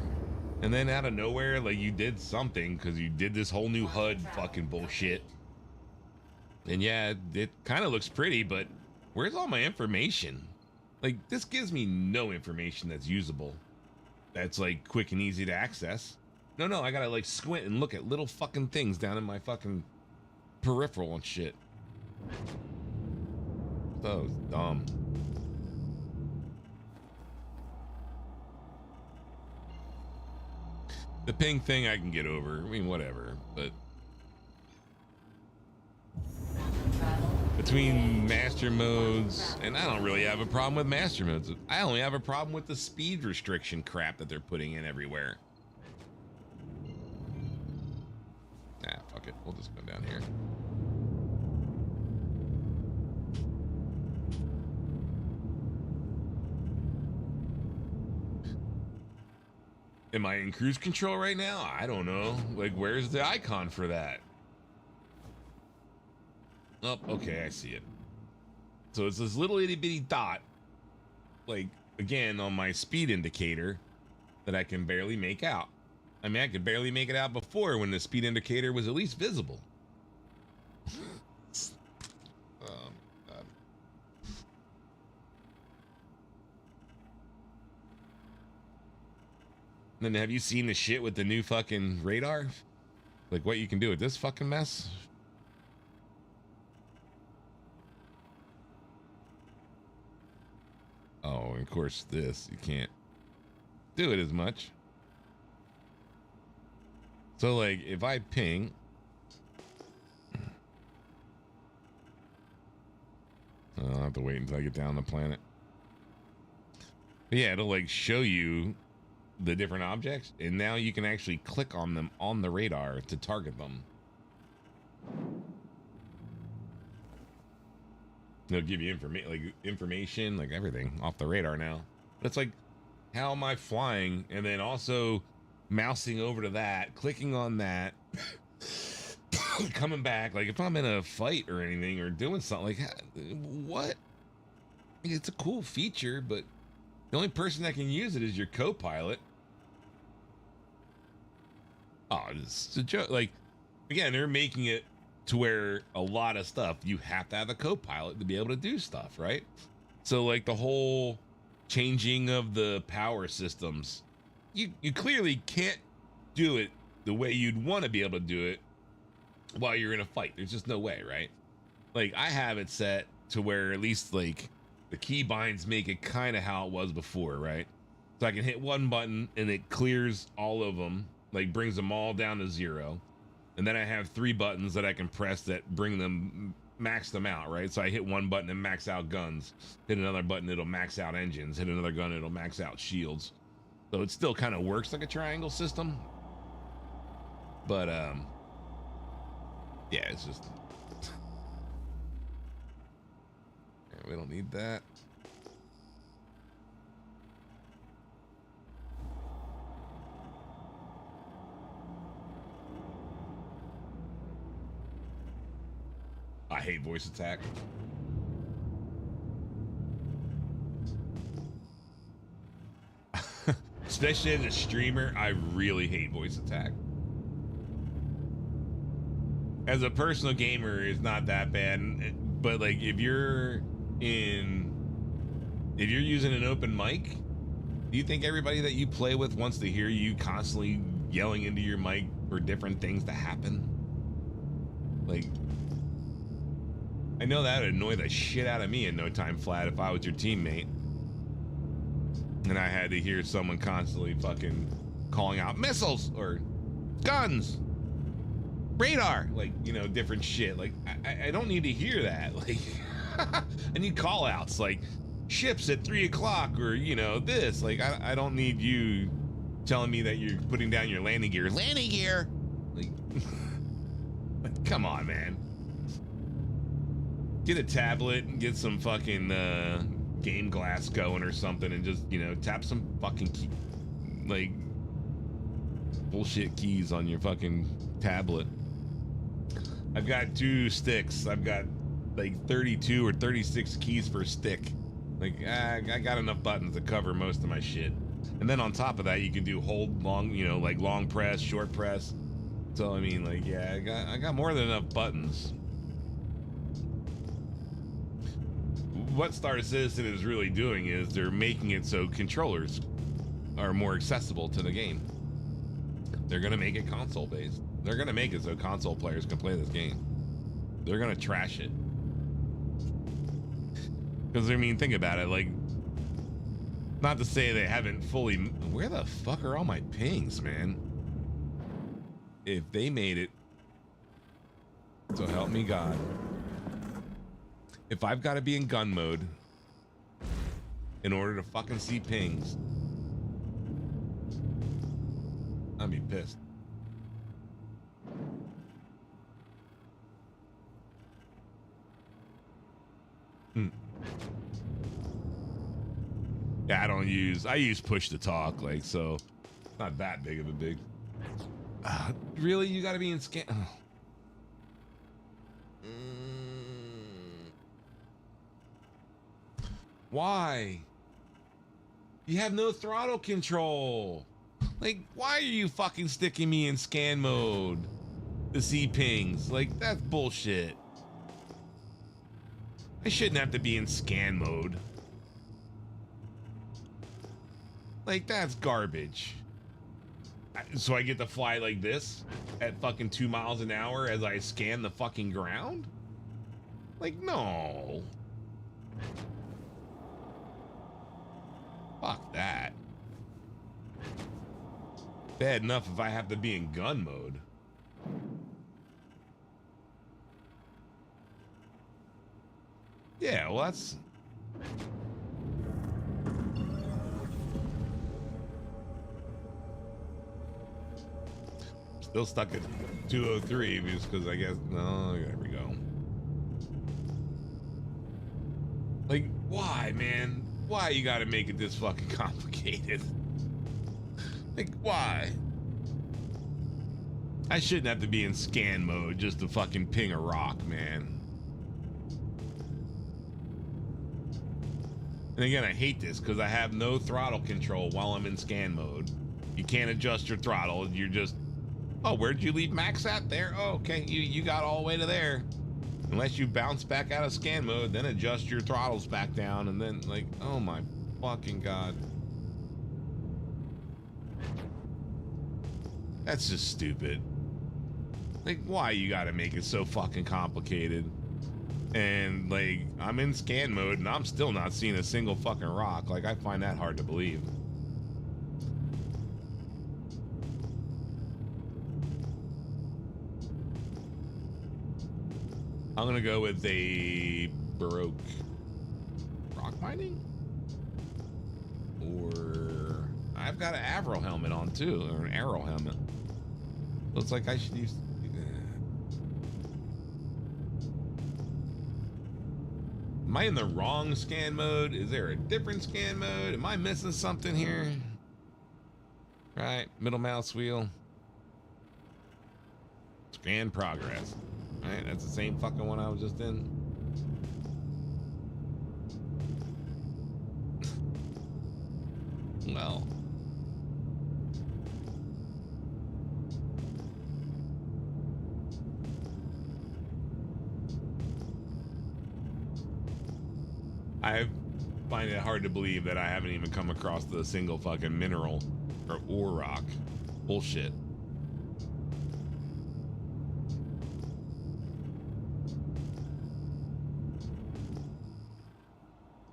And then out of nowhere, like, you did something because you did this whole new HUD fucking bullshit. And yeah, it kind of looks pretty, but where's all my information? Like, this gives me no information that's usable. That's, like, quick and easy to access. No, I gotta, like, squint and look at little fucking things down in my fucking peripheral and shit. So dumb. The ping thing I can get over. I mean, whatever, but between master modes, and I don't really have a problem with master modes. I only have a problem with the speed restriction crap that they're putting in everywhere. Nah, fuck it. We'll just go down here. Am I in cruise control right now? I don't know. Like, where's the icon for that? Oh, okay, I see it. So it's this little itty bitty dot, like, again, on my speed indicator that I can barely make out. I mean, I could barely make it out before when the speed indicator was at least visible. Oh, God. Then have you seen the shit with the new fucking radar? Like what you can do with this fucking mess? Oh, and of course this, you can't do it as much. So like if I ping, I'll have to wait until I get down the planet. But yeah, it'll like show you the different objects, and now you can actually click on them on the radar to target them. They'll give you information, like everything off the radar now. But it's like, how am I flying? And then also mousing over to that, clicking on that, coming back. Like if I'm in a fight or anything or doing something, like what? It's a cool feature, but the only person that can use it is your co-pilot. Oh, it's a joke. Like, again, they're making it to where a lot of stuff you have to have a co-pilot to be able to do stuff, right? So, like the whole changing of the power systems, you clearly can't do it the way you'd want to be able to do it while you're in a fight. There's just no way, right? Like, I have it set to where at least like the key binds make it kind of how it was before, right? So I can hit one button and it clears all of them, like brings them all down to 0. And then I have 3 buttons that I can press that bring them, max them out, right? So I hit one button and max out guns. Hit another button, it'll max out engines. Hit another gun, it'll max out shields. So it still kind of works like a triangle system. But, yeah, it's just... We don't need that. I hate voice attack. Especially as a streamer, I really hate voice attack. As a personal gamer, it's not that bad, but like if you're using an open mic, do you think everybody that you play with wants to hear you constantly yelling into your mic for different things to happen? Like, I know that would annoy the shit out of me in no time flat if I was your teammate. And I had to hear someone constantly fucking calling out missiles or guns, radar, like, you know, different shit. Like, I don't need to hear that. Like, I need call outs like ships at 3 o'clock or, you know, this. Like, I don't need you telling me that you're putting down your landing gear. Landing gear! Like, come on, man. Get a tablet and get some fucking game glass going or something and just, you know, tap some fucking key, like bullshit keys on your fucking tablet. I've got 2 sticks. I've got like 32 or 36 keys per stick. Like, I got enough buttons to cover most of my shit. And then on top of that, you can do hold, long, you know, like long press, short press. So I mean, like, yeah, I got more than enough buttons. What Star Citizen is really doing is they're making it so controllers are more accessible to the game. They're gonna make it console based. They're gonna make it so console players can play this game. They're gonna trash it. Because I mean, think about it. Like, not to say they haven't fully. Where the fuck are all my pings, man? If they made it, so help me God. If I've got to be in gun mode in order to fucking see pings, I'd be pissed. Yeah, I use push to talk, like, so not that big of a big. Really? You got to be in scan. Oh. Why? You have no throttle control. Like, why are you fucking sticking me in scan mode to see pings? Like, that's bullshit. I shouldn't have to be in scan mode. Like, that's garbage. So I get to fly like this at fucking 2 miles an hour as I scan the fucking ground? Like, no. Fuck that. Bad enough if I have to be in gun mode. Yeah, well, that's... Still stuck at 203 just because I guess... No, there we go. Like, why, man? Why you gotta make it this fucking complicated? Like, why? I shouldn't have to be in scan mode just to fucking ping a rock, man. And again, I hate this because I have no throttle control while I'm in scan mode. You can't adjust your throttle. You're just, oh, where'd you leave max at? There? Oh, okay, you got all the way to there. Unless you bounce back out of scan mode, then adjust your throttles back down, and then, like, oh my fucking God. That's just stupid. Like, why you gotta make it so fucking complicated? And, like, I'm in scan mode, and I'm still not seeing a single fucking rock. Like, I find that hard to believe. I'm gonna go with a Baroque rock mining, or I've got an Avro helmet on too, or an Arrow helmet. Looks like I should use. Am I in the wrong scan mode? Is there a different scan mode? Am I missing something here? Right, middle mouse wheel. Scan progress. Right, that's the same fucking one I was just in. Well. I find it hard to believe that I haven't even come across the single fucking mineral or ore rock. Bullshit.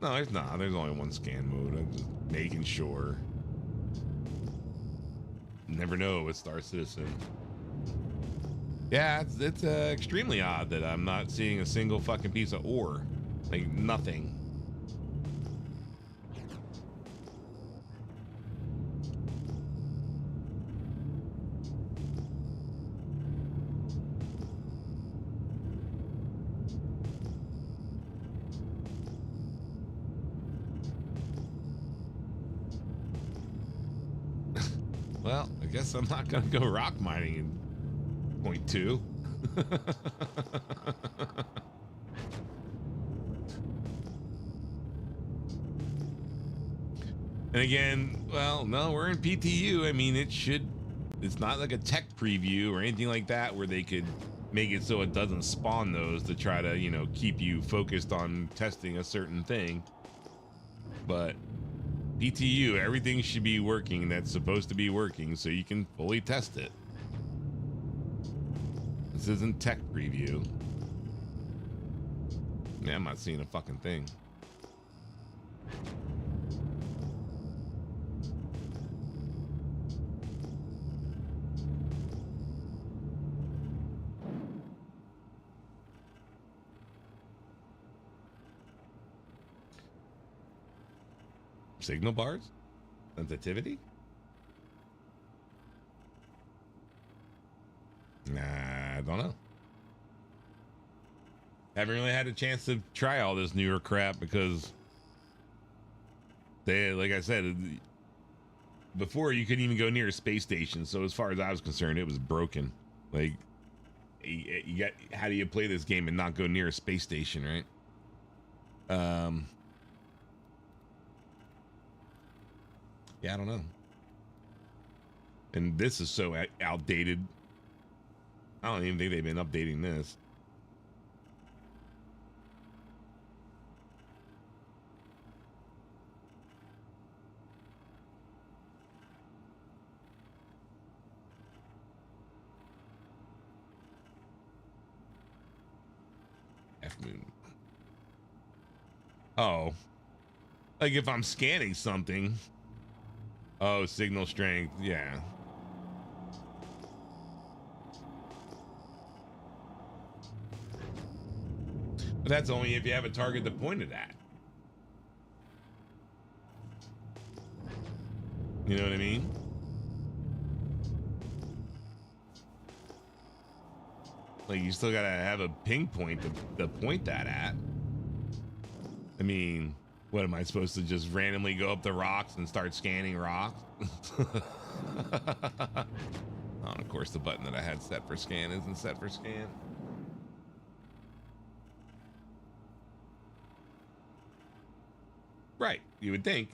No, there's not. There's only one scan mode. I'm just making sure. Never know with Star Citizen. Yeah, it's extremely odd that I'm not seeing a single fucking piece of ore. Like, nothing. Well, I guess I'm not gonna go rock mining in point 2. And again, well, no, we're in PTU. I mean, it's not like a tech preview or anything like that where they could make it so it doesn't spawn those to try to, you know, keep you focused on testing a certain thing. But PTU, everything should be working that's supposed to be working so you can fully test it. This isn't tech preview. Yeah, I'm not seeing a fucking thing. Signal bars? Sensitivity? Nah, I don't know. Haven't really had a chance to try all this newer crap because they, like I said, before you couldn't even go near a space station. So as far as I was concerned, it was broken. Like, you got, how do you play this game and not go near a space station, right? Yeah, I don't know. And this is so outdated. I don't even think they've been updating this. F-moon. Oh. Like if I'm scanning something. Oh, signal strength. Yeah. But that's only if you have a target to point it at. You know what I mean? Like you still gotta have a ping point to point that at. I mean, what am I supposed to just randomly go up the rocks and start scanning rocks? Oh, and of course the button that I had set for scan isn't set for scan. Right, you would think.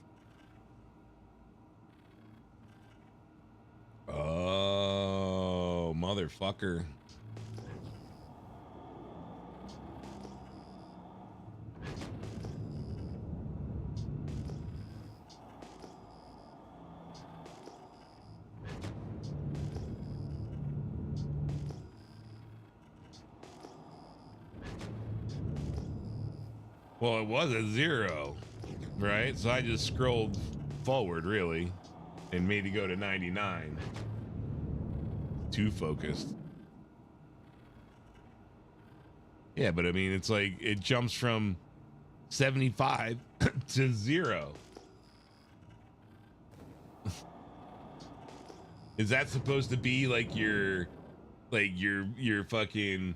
Oh, motherfucker. Well, it was a 0, right? So I just scrolled forward, really, and made it go to 99. Too focused. Yeah, but I mean, it's like it jumps from 75 to 0. Is that supposed to be like your fucking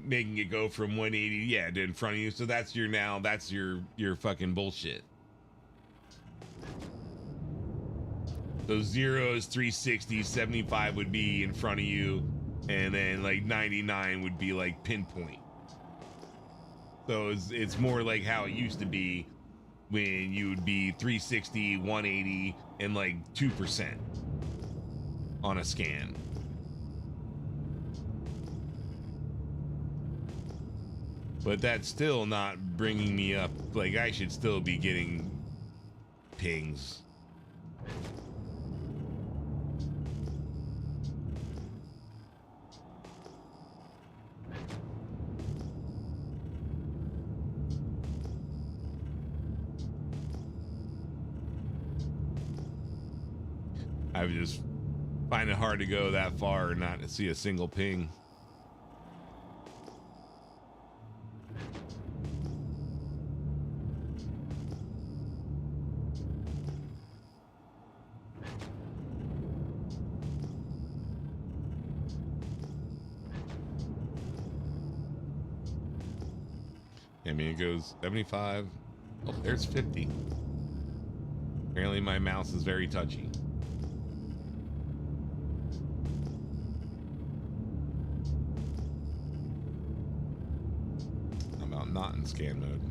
making it go from 180 yeah to in front of you? So that's your fucking bullshit. So 0 is 360, 75 would be in front of you, and then like 99 would be like pinpoint. So it's more like how it used to be when you would be 360, 180, and like 2% on a scan. But that's still not bringing me up. Like, I should still be getting pings. I would just find it hard to go that far and not see a single ping. I mean, it goes 75. Oh, there's 50. Apparently my mouse is very touchy. How about not in scan mode?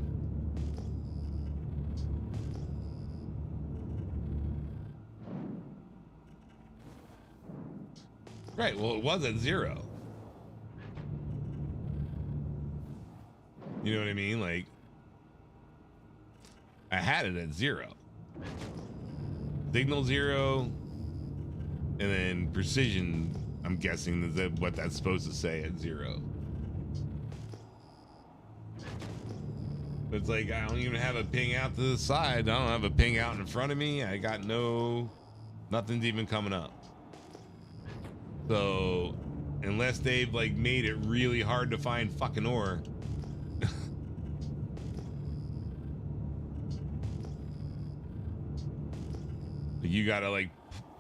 Right, well, it was at 0. You know what I mean? Like, I had it at 0. Signal 0, and then precision, I'm guessing is that what that's supposed to say at 0. But it's like, I don't even have a ping out to the side. I don't have a ping out in front of me. I got nothing's even coming up. So, unless they've like made it really hard to find fucking ore, you gotta like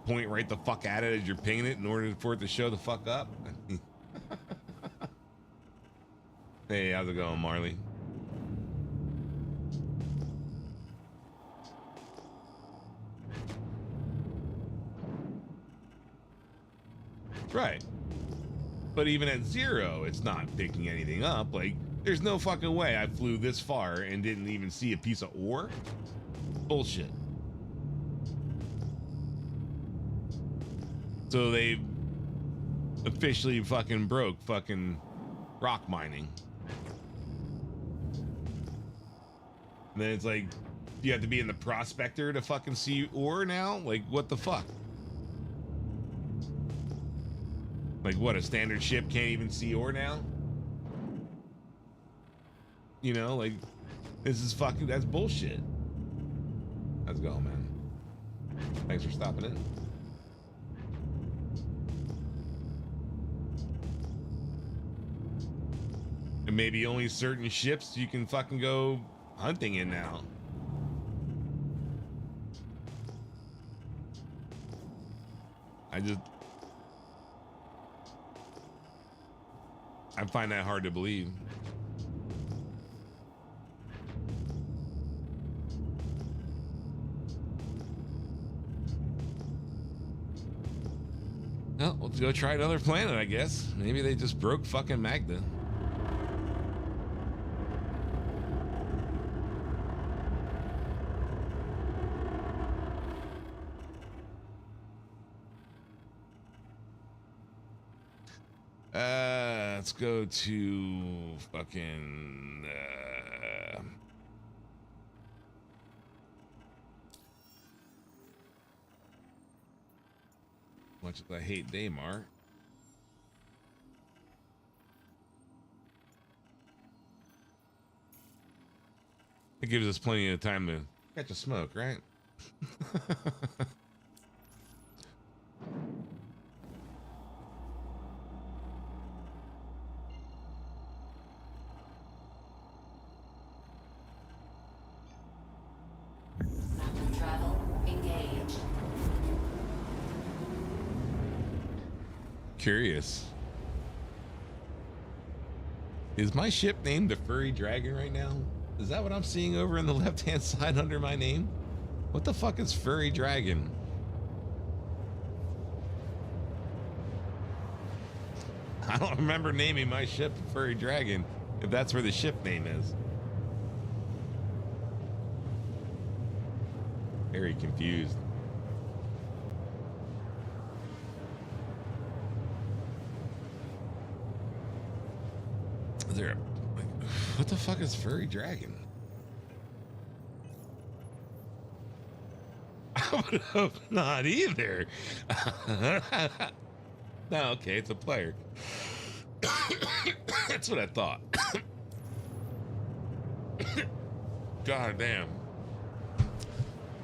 point right the fuck at it as you're pinging it in order for it to show the fuck up. Hey, how's it going, Marley? Right. But even at 0, it's not picking anything up. Like, there's no fucking way I flew this far and didn't even see a piece of ore. Bullshit. So they officially fucking broke fucking rock mining. And then it's like, you have to be in the prospector to fucking see ore now? Like, what the fuck? Like, what, a standard ship can't even see ore now? You know, like, this is fucking, that's bullshit. How's it going, man? Thanks for stopping in. And maybe only certain ships you can fucking go hunting in now. I find that hard to believe. Well, let's go try another planet, I guess. Maybe they just broke fucking Magda. Let's go to fucking much as I hate Daymar. It gives us plenty of time to catch a smoke, right? Curious. Is my ship named the Furry Dragon right now? Is that what I'm seeing over in the left-hand side under my name? What the fuck is Furry Dragon? I don't remember naming my ship Furry Dragon, if that's where the ship name is. Very confused. Is there a, like, what the fuck is Furry Dragon? I would hope not either. No, okay, it's a player. That's what I thought. God damn.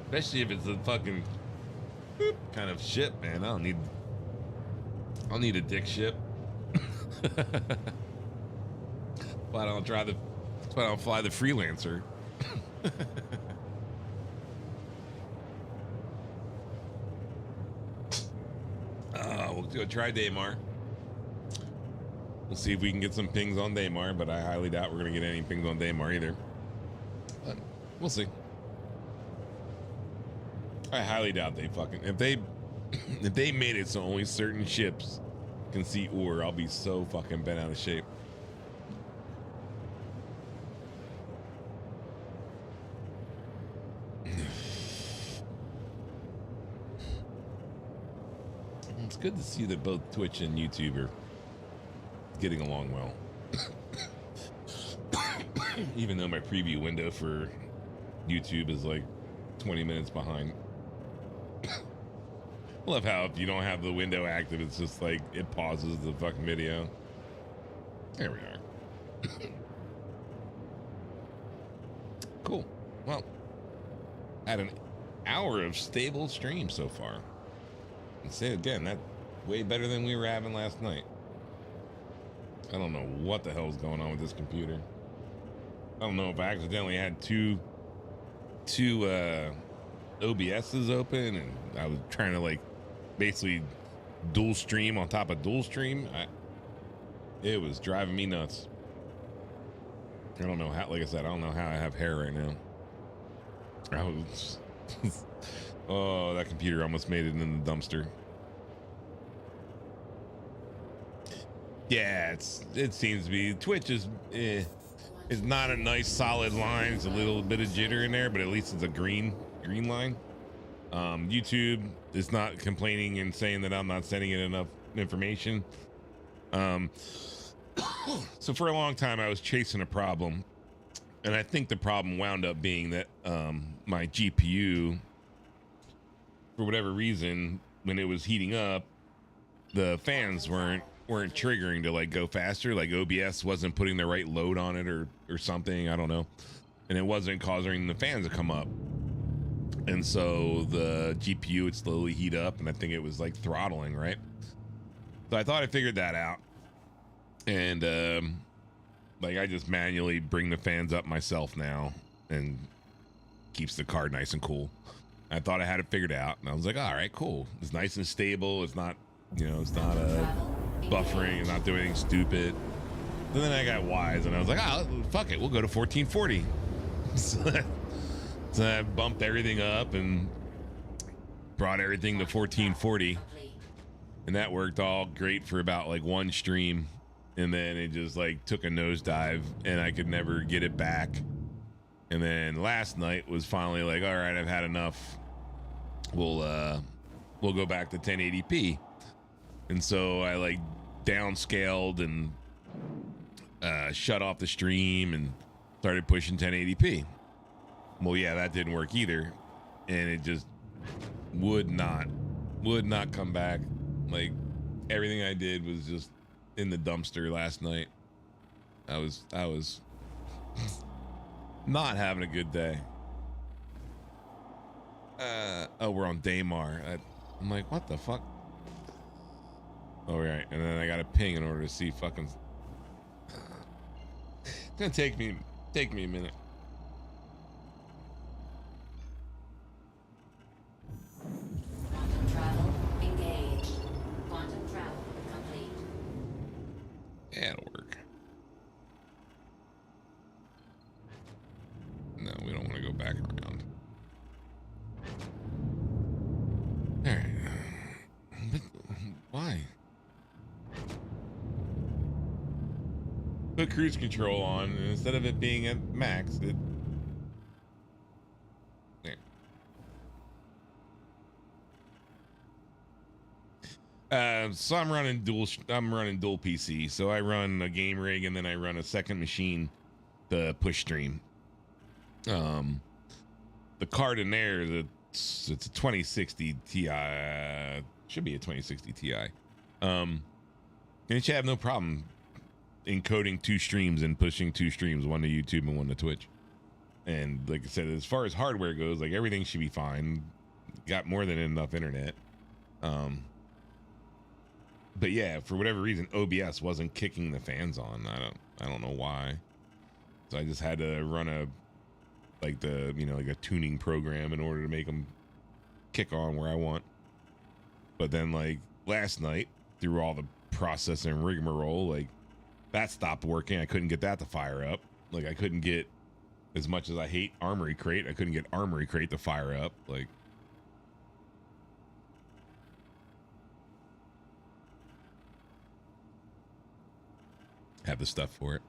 Especially if it's a fucking kind of ship, man. I'll need a dick ship. Why don't fly the freelancer? We'll go try Daymar. We'll see if we can get some pings on Daymar, but I highly doubt we're gonna get any pings on Daymar either. But we'll see. I highly doubt they fucking if they made it so only certain ships can see ore, I'll be so fucking bent out of shape. It's good to see that both Twitch and YouTube are getting along well. Even though my preview window for YouTube is like 20 minutes behind. I love how if you don't have the window active, it's just like it pauses the fucking video. There we are. Cool. Well, had an hour of stable stream so far. And say it again, that's way better than we were having last night. I don't know what the hell's going on with this computer. I don't know if I accidentally had two OBSs open and I was trying to like basically dual stream on top of dual stream. It was driving me nuts. I don't know how, like I said, I don't know how I have hair right now. I was oh, that computer almost made it in the dumpster. Yeah, it seems to be. Twitch is not a nice solid line. It's a little bit of jitter in there, but at least it's a green line. YouTube is not complaining and saying that I'm not sending it enough information. So for a long time I was chasing a problem, and I think the problem wound up being that my GPU, for whatever reason, when it was heating up, the fans weren't triggering to like go faster. Like OBS wasn't putting the right load on it or something, I don't know, and it wasn't causing the fans to come up, and so the GPU would slowly heat up, and I think it was like throttling, right? So I thought I figured that out, and like I just manually bring the fans up myself now, and keeps the card nice and cool. I thought I had it figured out, and I was like, all right, cool. It's nice and stable. It's not, you know, it's not buffering. It's not doing anything stupid. And then I got wise, and I was like, oh, fuck it. We'll go to 1440. So I bumped everything up and brought everything to 1440. And that worked all great for about like one stream. And then it just like took a nosedive, and I could never get it back. And then last night was finally like, all right, I've had enough. We'll go back to 1080p. And so I like downscaled and shut off the stream and started pushing 1080p. Well, yeah, that didn't work either, and it just would not come back. Like everything I did was just in the dumpster last night. I was not having a good day. Oh, we're on Daymar. I'm like, what the fuck? Oh, right. And then I got a ping in order to see fucking. It's gonna take me a minute. Quantum travel engaged. Quantum travel complete. Yeah, it'll work. No, we don't want to go back around. All right. But why? put cruise control on, and instead of it being at max, it. So I'm running dual PC. So I run a game rig and then I run a second machine to push stream. The card in there is it's a 2060 Ti. Should be a 2060 Ti. And it should have no problem encoding 2 streams and pushing 2 streams, one to YouTube and one to Twitch. And like I said, as far as hardware goes, like everything should be fine. Got more than enough internet. But yeah, for whatever reason, OBS wasn't kicking the fans on. I don't know why. So I just had to run a tuning program in order to make them kick on where I want. But then like last night, through all the process and rigmarole, like that stopped working. I couldn't get that to fire up. Like I couldn't get, as much as I hate Armory Crate, I couldn't get Armory Crate to fire up. Like, have the stuff for it.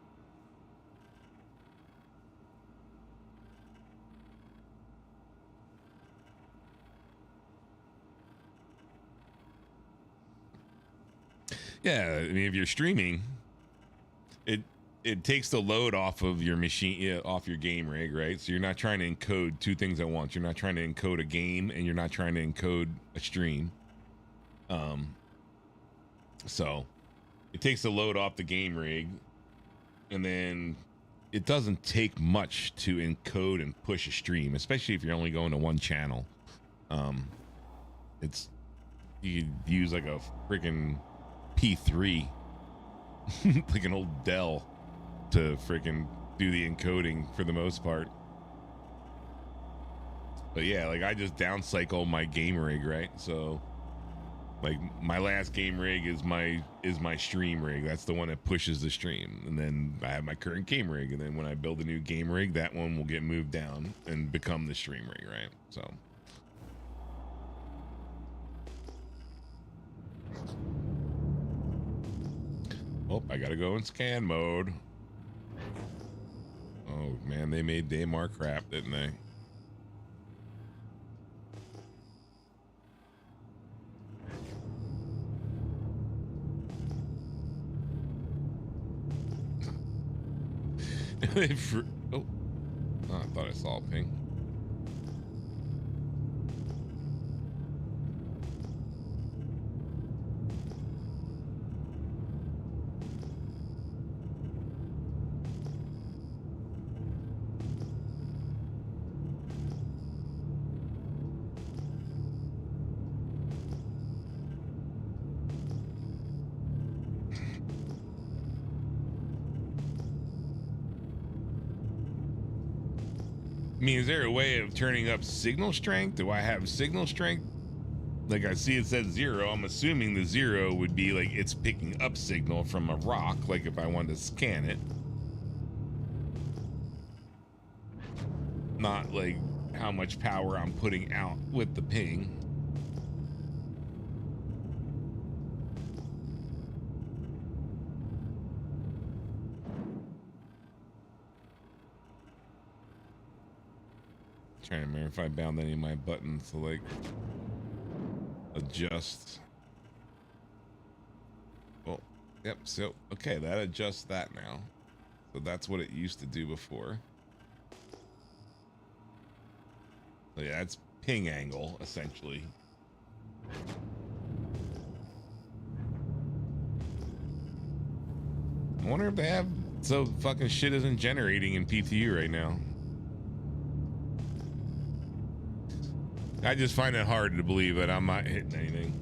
Yeah, I mean, if you're streaming, it takes the load off of your machine, off your game rig, right? So you're not trying to encode 2 things at once. You're not trying to encode a game, and you're not trying to encode a stream. So it takes the load off the game rig, and then it doesn't take much to encode and push a stream, especially if you're only going to one channel. It's, you could use like a freaking P3, like an old Dell, to freaking do the encoding for the most part. But yeah, like I just downcycle my game rig, right? So like my last game rig is my stream rig. That's the one that pushes the stream. And then I have my current game rig, and then when I build a new game rig, that one will get moved down and become the stream rig, right? So oh, I gotta go in scan mode. Oh man, they made Daymar crap, didn't they? Oh, I thought I saw a ping. I mean, is there a way of turning up signal strength? Do I have signal strength? Like I see it says 0. I'm assuming the 0 would be like it's picking up signal from a rock, like if I wanted to scan it. Not like how much power I'm putting out with the ping. Trying to remember if I bound any of my buttons to like adjust. Oh, yep. So, okay, that adjusts that now. So that's what it used to do before. So yeah, it's ping angle essentially. I wonder if they have, so fucking shit isn't generating in PTU right now. I just find it hard to believe that I'm not hitting anything.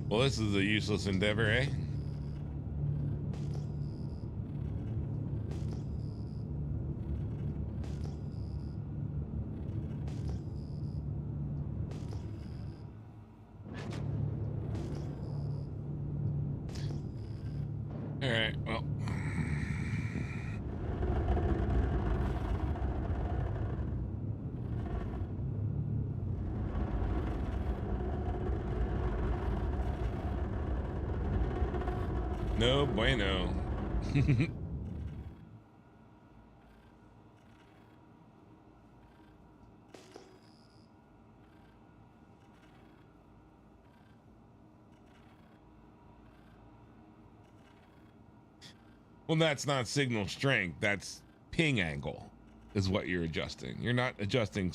Well, this is a useless endeavor, eh? All right, well. No bueno. Well, that's not signal strength. That's ping angle is what you're adjusting. You're not adjusting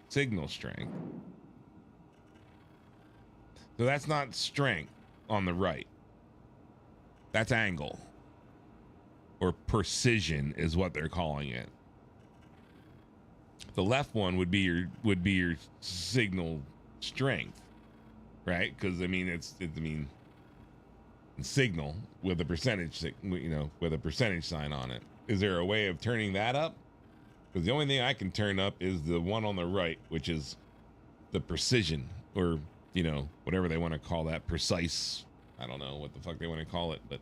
signal strength. So that's not strength on the right. That's angle. Or precision is what they're calling it. The left one would be your signal strength, right? Because I mean signal with a percentage, with a percentage sign on it. Is there a way of turning that up? Because the only thing I can turn up is the one on the right, which is the precision, or whatever they want to call that, precise. I don't know what the fuck they want to call it, but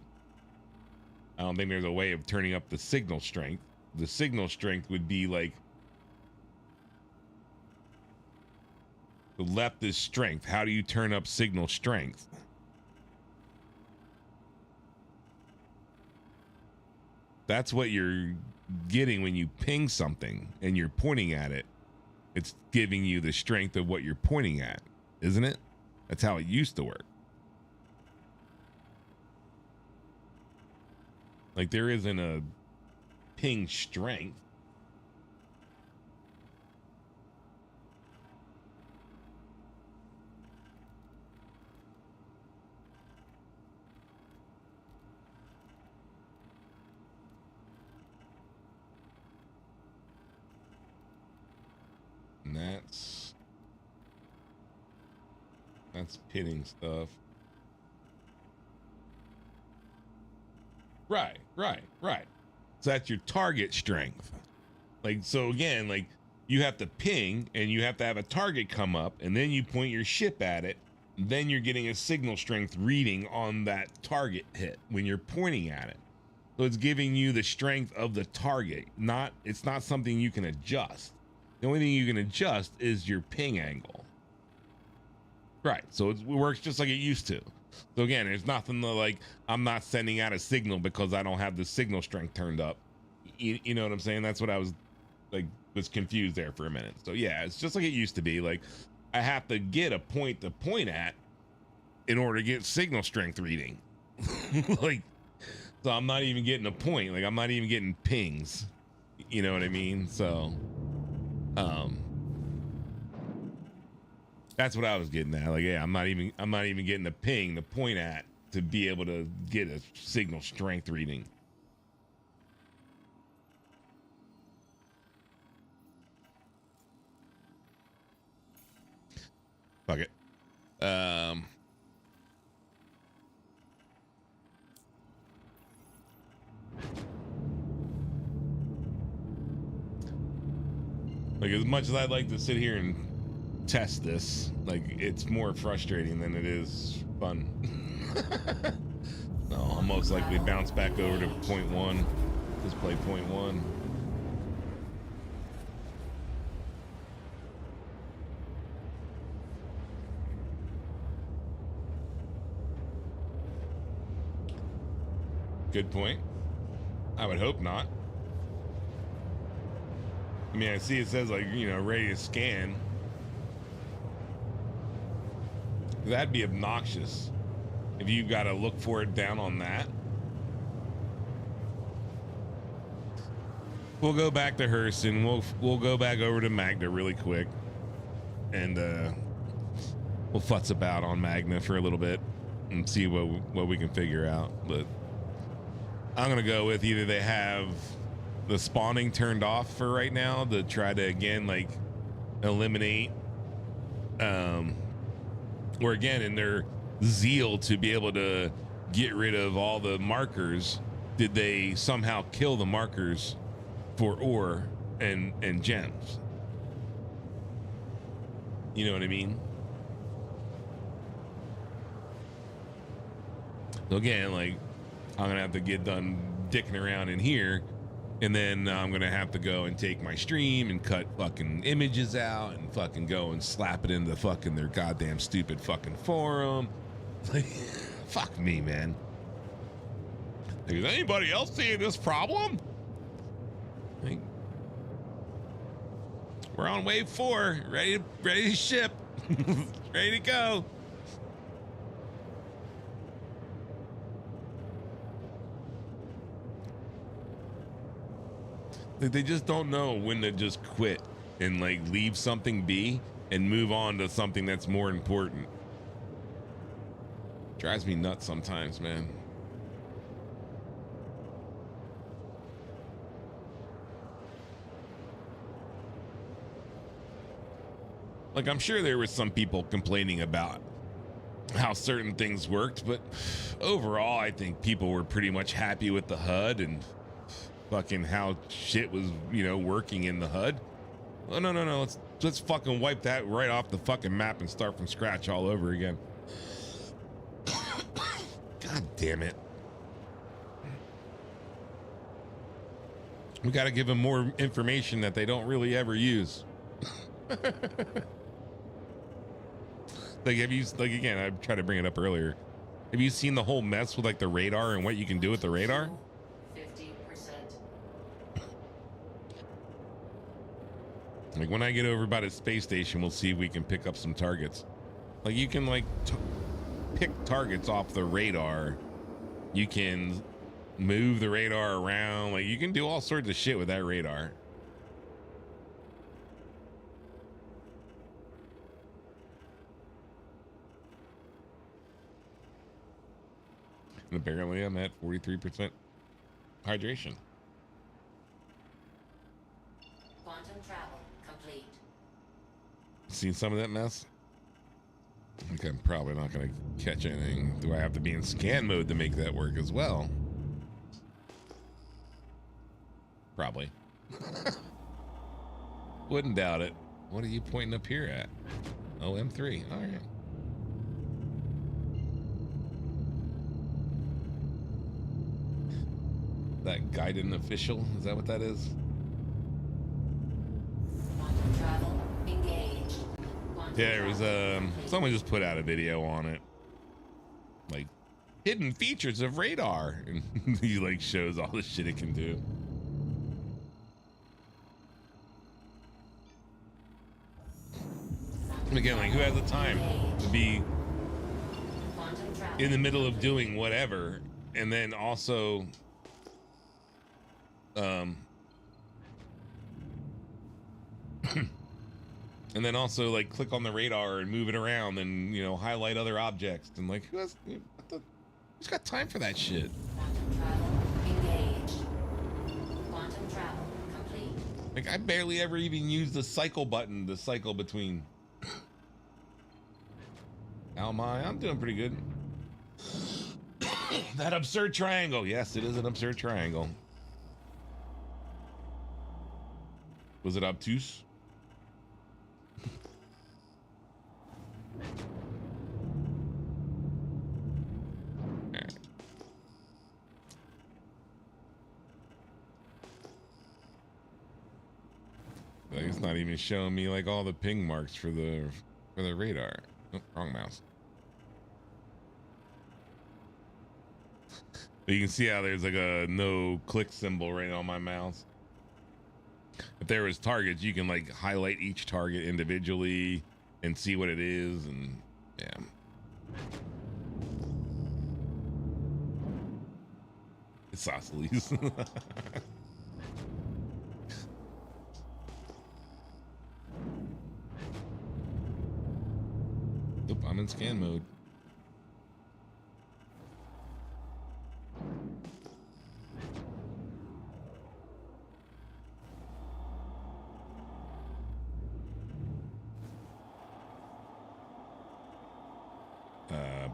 I don't think there's a way of turning up the signal strength. The signal strength would be like the left is strength. How do you turn up signal strength? That's what you're getting when you ping something and you're pointing at it. It's giving you the strength of what you're pointing at, isn't it? That's how it used to work. Like there isn't a ping strength. And that's pitting stuff. Right. So that's your target strength. Like, so again, like you have to ping and you have to have a target come up and then you point your ship at it. Then you're getting a signal strength reading on that target hit when you're pointing at it. So it's giving you the strength of the target. It's not something you can adjust. The only thing you can adjust is your ping angle. Right. So it works just like it used to. So again, there's nothing like I'm not sending out a signal because I don't have the signal strength turned up. You know what I'm saying? That's what I was confused there for a minute. So yeah, it's just like it used to be. Like I have to get a point to point at in order to get signal strength reading. Like, so I'm not even getting a point. Like I'm not even getting pings. You know what I mean? So, that's what I was getting at. Like, yeah, I'm not even getting a ping to point at to be able to get a signal strength reading. Fuck it. Like as much as I'd like to sit here and test this, like it's more frustrating than it is fun. No, I'll most likely bounce back over to point one. Just play point one. Good point. I would hope not. I mean, I see it says like, ready to scan. That'd be obnoxious if you've got to look for it down on that. We'll go back to Hurston. We'll go back over to Magna really quick, and we'll futz about on Magna for a little bit and see what we can figure out. But I'm gonna go with either they have the spawning turned off for right now to try to again like eliminate, or again in their zeal to be able to get rid of all the markers, did they somehow kill the markers for ore and gems? You know what I mean? So again, like I'm gonna have to get done dicking around in here, and then I'm gonna have to go and take my stream and cut fucking images out and fucking go and slap it into fucking their goddamn stupid fucking forum. Like, fuck me, man. Like, is anybody else seeing this problem? Like, we're on wave 4, ready to ship, ready to go. Like, they just don't know when to just quit and like leave something be and move on to something that's more important. Drives me nuts sometimes, man. Like, I'm sure there were some people complaining about how certain things worked, but overall, I think people were pretty much happy with the HUD and fucking how shit was, you know, working in the HUD. Oh, no. Let's fucking wipe that right off the fucking map and start from scratch all over again. God damn it. We got to give them more information that they don't really ever use. Like, have you, like, again, I tried to bring it up earlier. Have you seen the whole mess with like the radar and what you can do with the radar? 50%. Like, when I get over by the space station, we'll see if we can pick up some targets. Like, you can like pick targets off the radar. You can move the radar around. Like, you can do all sorts of shit with that radar. And apparently I'm at 43% hydration. Quantum travel complete. Seen some of that mess? I think I'm probably not going to catch anything. Do I have to be in scan mode to make that work as well? Probably. Wouldn't doubt it. What are you pointing up here at? Oh, M3. All right. That guided official, is that what that is? Quantum travel engaged. Yeah, there was someone just put out a video on it, like hidden features of radar, and he like shows all the shit it can do. And again, like, who has the time to be in the middle of doing whatever, and then also and then also like click on the radar and move it around and, you know, highlight other objects, and like, who's got time for that shit? Quantum travel engaged. Quantum travel complete. Like, I barely ever even use the cycle button to cycle between. How am I? I'm doing pretty good. That absurd triangle. Yes, it is an absurd triangle. Was it obtuse? Alright. Like, it's not even showing me like all the ping marks for the radar. Oh, wrong mouse. But you can see how there's like a no click symbol right on my mouse. If there was targets, you can like highlight each target individually and see what it is, and yeah. It's Isosceles. Nope, I'm in scan mode.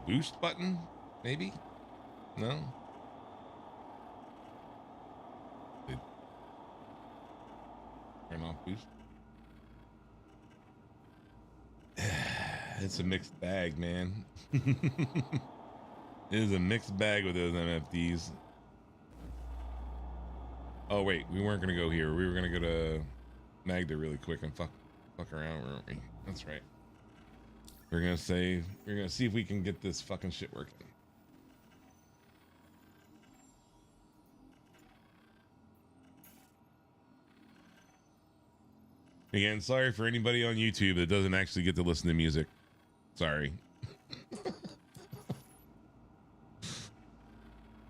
Boost button, maybe? No? Turn off boost. It's a mixed bag, man. It is a mixed bag with those MFDs. Oh wait, we weren't gonna go here. We were gonna go to Magda really quick and fuck around, weren't we? That's right. We're gonna see if we can get this fucking shit working. Again, sorry for anybody on YouTube that doesn't actually get to listen to music. Sorry.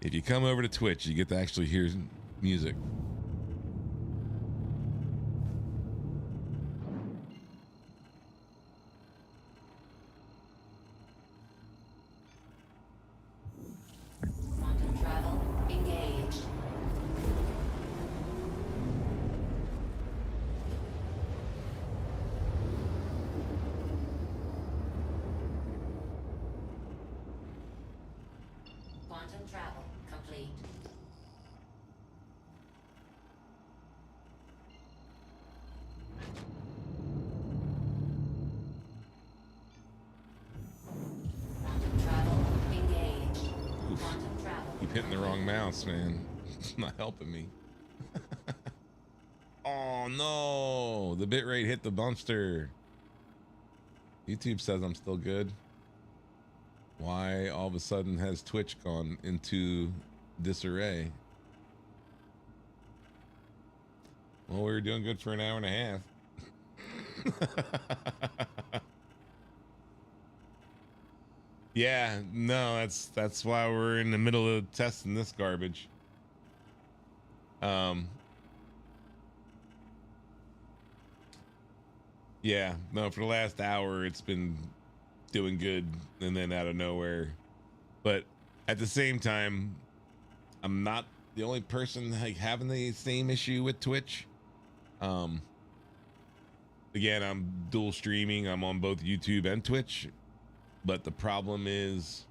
If you come over to Twitch, you get to actually hear music. Quantum travel engaged. Quantum travel complete. Quantum travel engaged. Quantum travel. Keep hitting the wrong mouse, man. It's not helping me. Oh no, the bitrate hit the bumster. YouTube says I'm still good. Why all of a sudden has Twitch gone into disarray? Well, we were doing good for an hour and a half. Yeah, no, that's why we're in the middle of testing this garbage. Yeah, no, for the last hour it's been doing good, and then out of nowhere. But at the same time, I'm not the only person like having the same issue with Twitch. Again, I'm dual streaming. I'm on both YouTube and Twitch, but the problem is,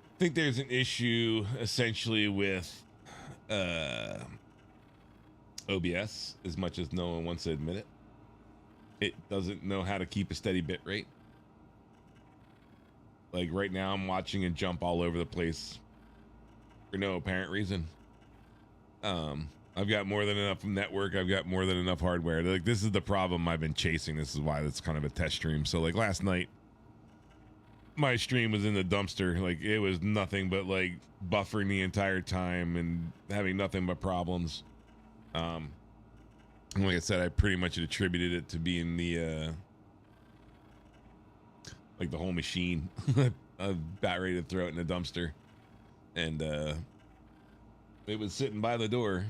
I think there's an issue essentially with OBS. As much as no one wants to admit it, it doesn't know how to keep a steady bit rate. Like right now, I'm watching it jump all over the place for no apparent reason. I've got more than enough network. I've got more than enough hardware. Like, this is the problem I've been chasing. This is why it's kind of a test stream. So like last night, my stream was in the dumpster. Like, it was nothing but like buffering the entire time and having nothing but problems. And like I said, I pretty much attributed it to being the like the whole machine. I'm about ready to throw it in the dumpster. And it was sitting by the door.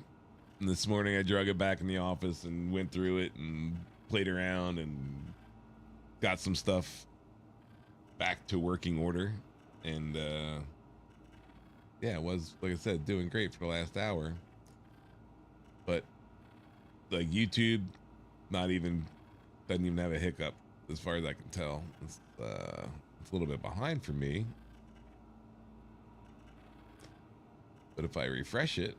And this morning I drug it back in the office and went through it and played around and got some stuff back to working order. And yeah, it was, like I said, doing great for the last hour. But like YouTube, doesn't even have a hiccup as far as I can tell. It's a little bit behind for me. But if I refresh it,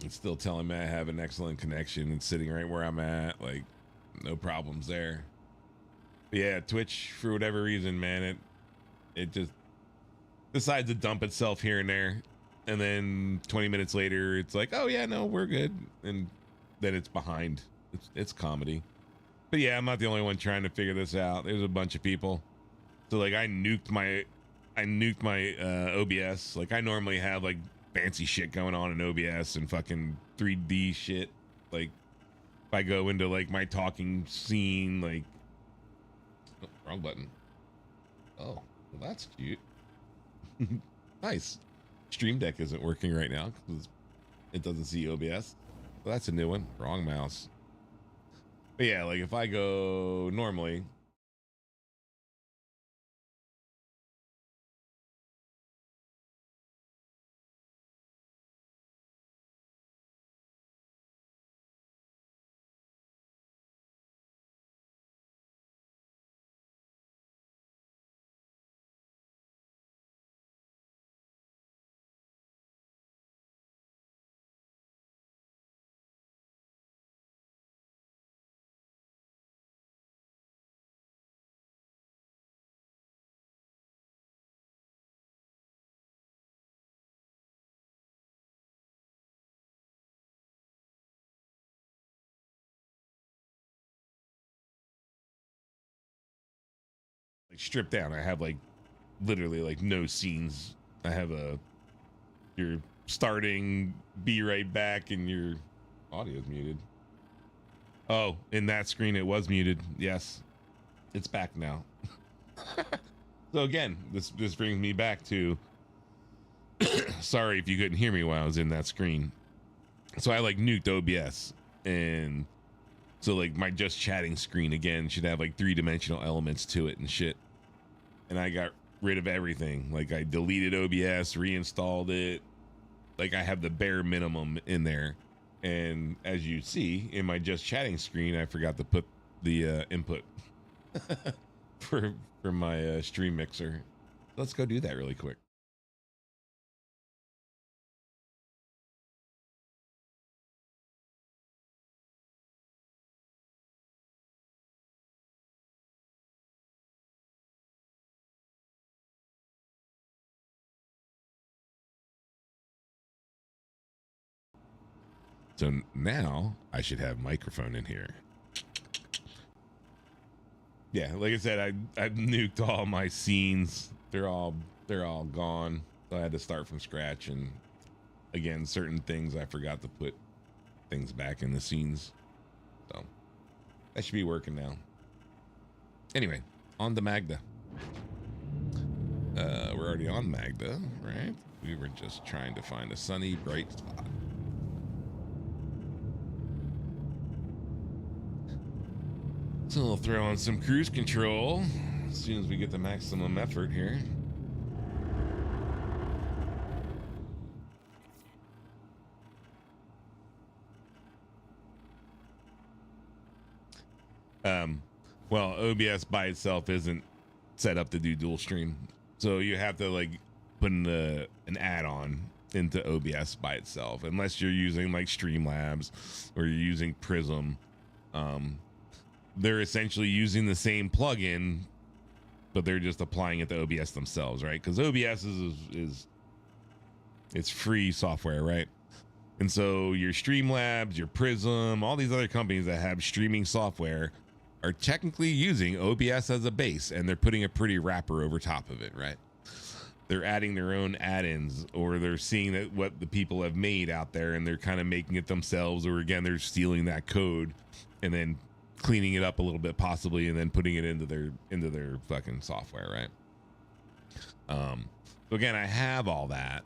it's still telling me I have an excellent connection and sitting right where I'm at. Like, no problems there. But yeah, Twitch, for whatever reason, man, it just decides to dump itself here and there. And then 20 minutes later, it's like, oh yeah, no, we're good. And then it's behind. It's comedy. But yeah, I'm not the only one trying to figure this out. There's a bunch of people. So like I nuked my OBS. Like, I normally have like fancy shit going on in OBS and fucking 3D shit. Like, if I go into like my talking scene, like, oh, wrong button. Oh, well, that's cute. Nice. Stream Deck isn't working right now because it doesn't see OBS. Well, that's a new one. Wrong mouse. But yeah, like if I go normally, stripped down. I have like literally like no scenes. I have you're starting, be right back, and your audio's muted. Oh, in that screen it was muted. Yes, it's back now. So again, this brings me back to sorry if you couldn't hear me while I was in that screen. So I like nuked OBS, and so like my just chatting screen again should have like 3-dimensional elements to it and shit. And I got rid of everything. Like I deleted OBS, reinstalled it. Like I have the bare minimum in there. And as you see in my just chatting screen, I forgot to put the input for my stream mixer. Let's go do that really quick. So now I should have microphone in here. Yeah, like I said, I nuked all my scenes. They're all gone. So I had to start from scratch, and again, certain things I forgot to put things back in the scenes. So that should be working now. Anyway, on to Magda. We're already on Magda, right? We were just trying to find a sunny, bright spot. So we'll throw on some cruise control as soon as we get the maximum effort here. Well, OBS by itself isn't set up to do dual stream, so you have to like put in an add-on into OBS by itself, unless you're using like Streamlabs or you're using Prism. They're essentially using the same plugin, but they're just applying it to OBS themselves, right? Because OBS is it's free software, right? And so your Streamlabs, your Prism, all these other companies that have streaming software are technically using OBS as a base, and they're putting a pretty wrapper over top of it, right? They're adding their own add-ins, or they're seeing that what the people have made out there, and they're kind of making it themselves, or again, they're stealing that code and then cleaning it up a little bit possibly, and then putting it into their fucking software, right? So again, I have all that.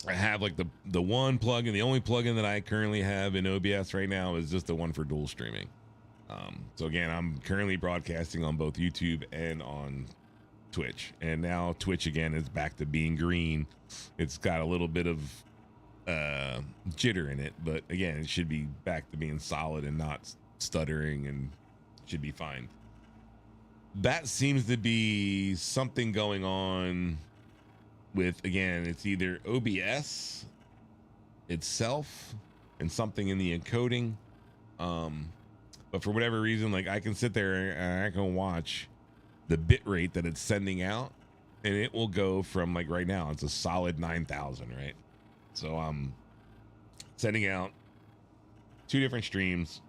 I have like the one plugin, the only plugin that I currently have in OBS right now is just the one for dual streaming. So again, I'm currently broadcasting on both YouTube and on Twitch, and now Twitch again is back to being green. It's got a little bit of jitter in it, but again, it should be back to being solid and not stuttering, and should be fine. That seems to be something going on with, again, it's either OBS itself and something in the encoding. But for whatever reason, like I can sit there and I can watch the bit rate that it's sending out, and it will go from, like right now, it's a solid 9,000, right? So I'm sending out 2 different streams.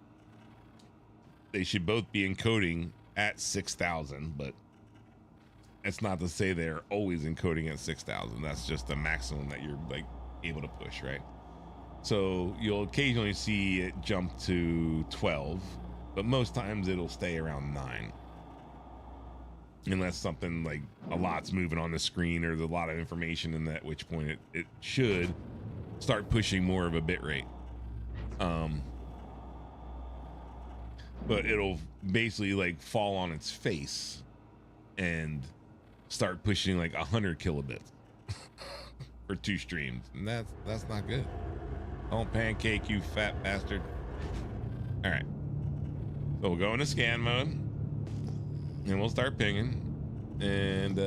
They should both be encoding at 6,000, but that's not to say they're always encoding at 6,000. That's just the maximum that you're like able to push, right? So you'll occasionally see it jump to 12, but most times it'll stay around 9. Unless something like a lot's moving on the screen or there's a lot of information in that, at which point it should start pushing more of a bit rate. But it'll basically like fall on its face and start pushing like 100 kilobits for 2 streams, and that's not good. Don't pancake, you fat bastard. All right, so we'll go into scan mode and we'll start pinging, and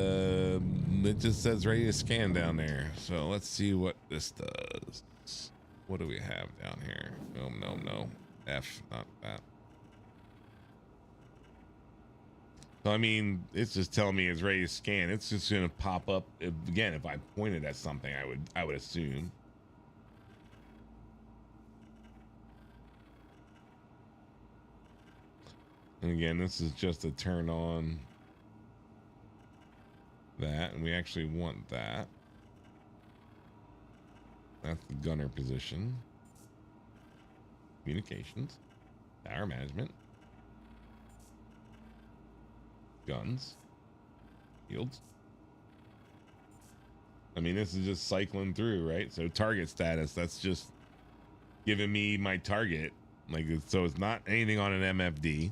it just says ready to scan down there. So let's see what this does. What do we have down here? No, F, not that. So I mean, it's just telling me it's ready to scan. It's just gonna pop up again if I pointed at something. I would assume. And again, this is just a turn on that, and we actually want that. That's the gunner position. Communications. Tower management. Guns. Shields. I mean, this is just cycling through, right? So target status, that's just giving me my target. Like, so it's not anything on an MFD.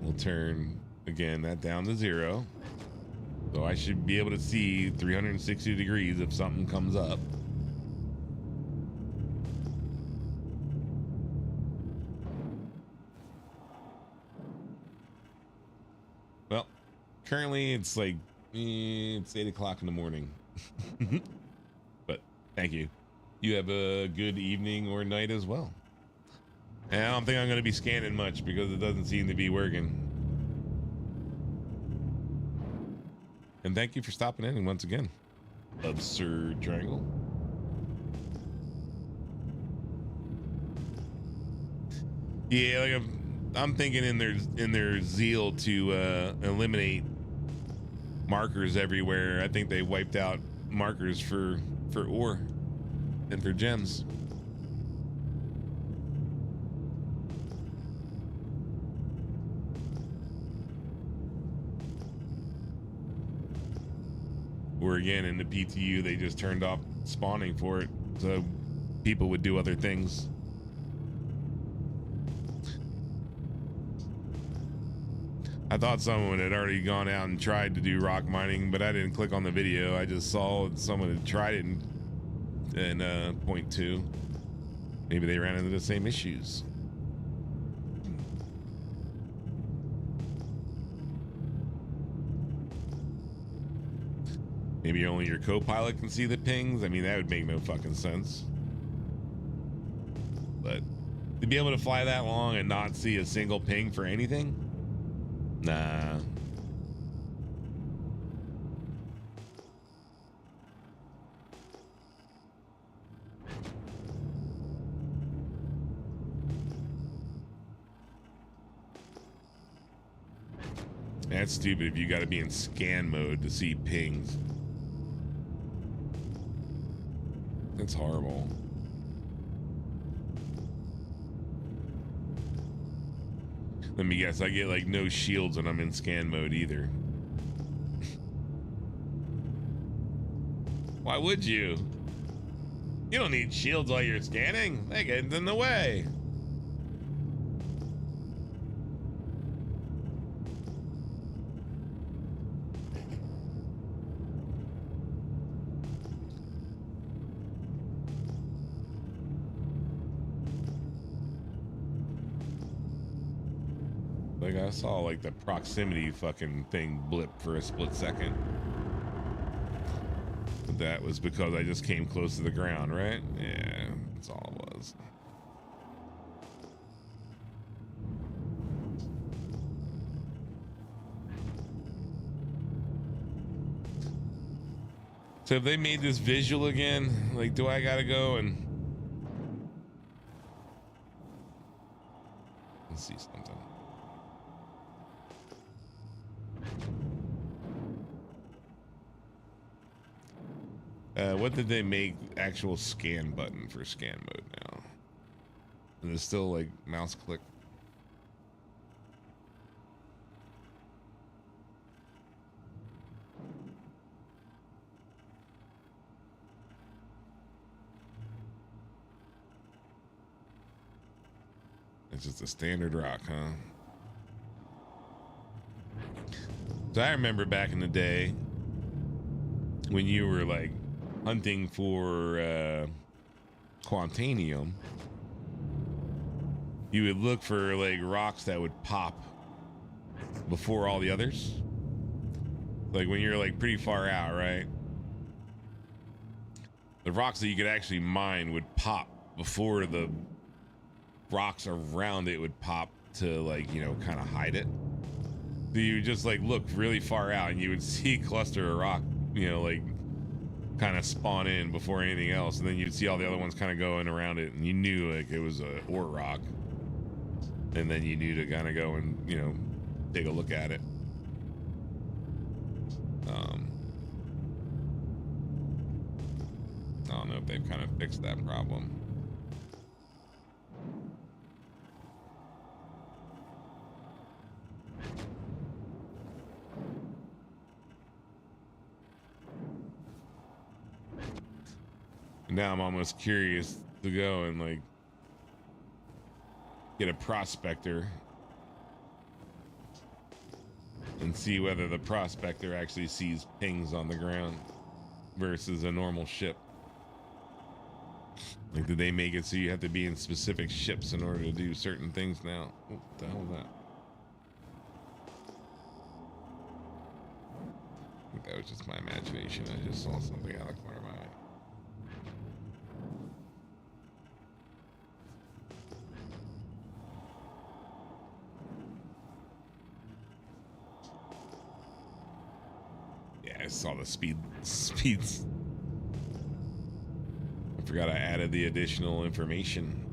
We'll turn, again, that down to 0. So I should be able to see 360 degrees if something comes up. Well, currently it's like, it's 8 o'clock in the morning. But thank you. You have a good evening or night as well. And I don't think I'm going to be scanning much because it doesn't seem to be working. And thank you for stopping in once again. Absurd Triangle. Yeah, like I'm thinking in their zeal to eliminate markers everywhere, I think they wiped out markers for ore and for gems. Or again, in the PTU, they just turned off spawning for it, so people would do other things. I thought someone had already gone out and tried to do rock mining, but I didn't click on the video. I just saw someone had tried it in point 2. Maybe they ran into the same issues. Maybe only your co-pilot can see the pings. I mean, that would make no fucking sense. But to be able to fly that long and not see a single ping for anything? Nah. That's stupid if you got to be in scan mode to see pings. That's horrible. Let me guess, I get like no shields when I'm in scan mode either. Why would you? You don't need shields while you're scanning. They get in the way. Like I saw like the proximity fucking thing blip for a split second. But that was because I just came close to the ground, right? Yeah, that's all it was. So if they made this visual again, like do I gotta go and let's see something. What did they make actual scan button for scan mode now? Is it still like mouse click? It's just a standard rock, huh? So I remember back in the day when you were like hunting for quantanium, you would look for like rocks that would pop before all the others. Like when you're like pretty far out, right? The rocks that you could actually mine would pop before the rocks around it would pop to like, you know, kind of hide it. So you would just like look really far out and you would see a cluster of rock, you know, like kind of spawn in before anything else, and then you'd see all the other ones kind of going around it, and you knew like it was a ore rock. and then you knew to kind of go and, you know, take a look at it. I don't know if they've kind of fixed that problem. Now I'm almost curious to go and like get a prospector and see whether the prospector actually sees pings on the ground versus a normal ship. Like, did they make it so you have to be in specific ships in order to do certain things now? What the hell is that? I think that was just my imagination. I just saw something out of the corner of my eye. I saw the speeds. I forgot I added the additional information.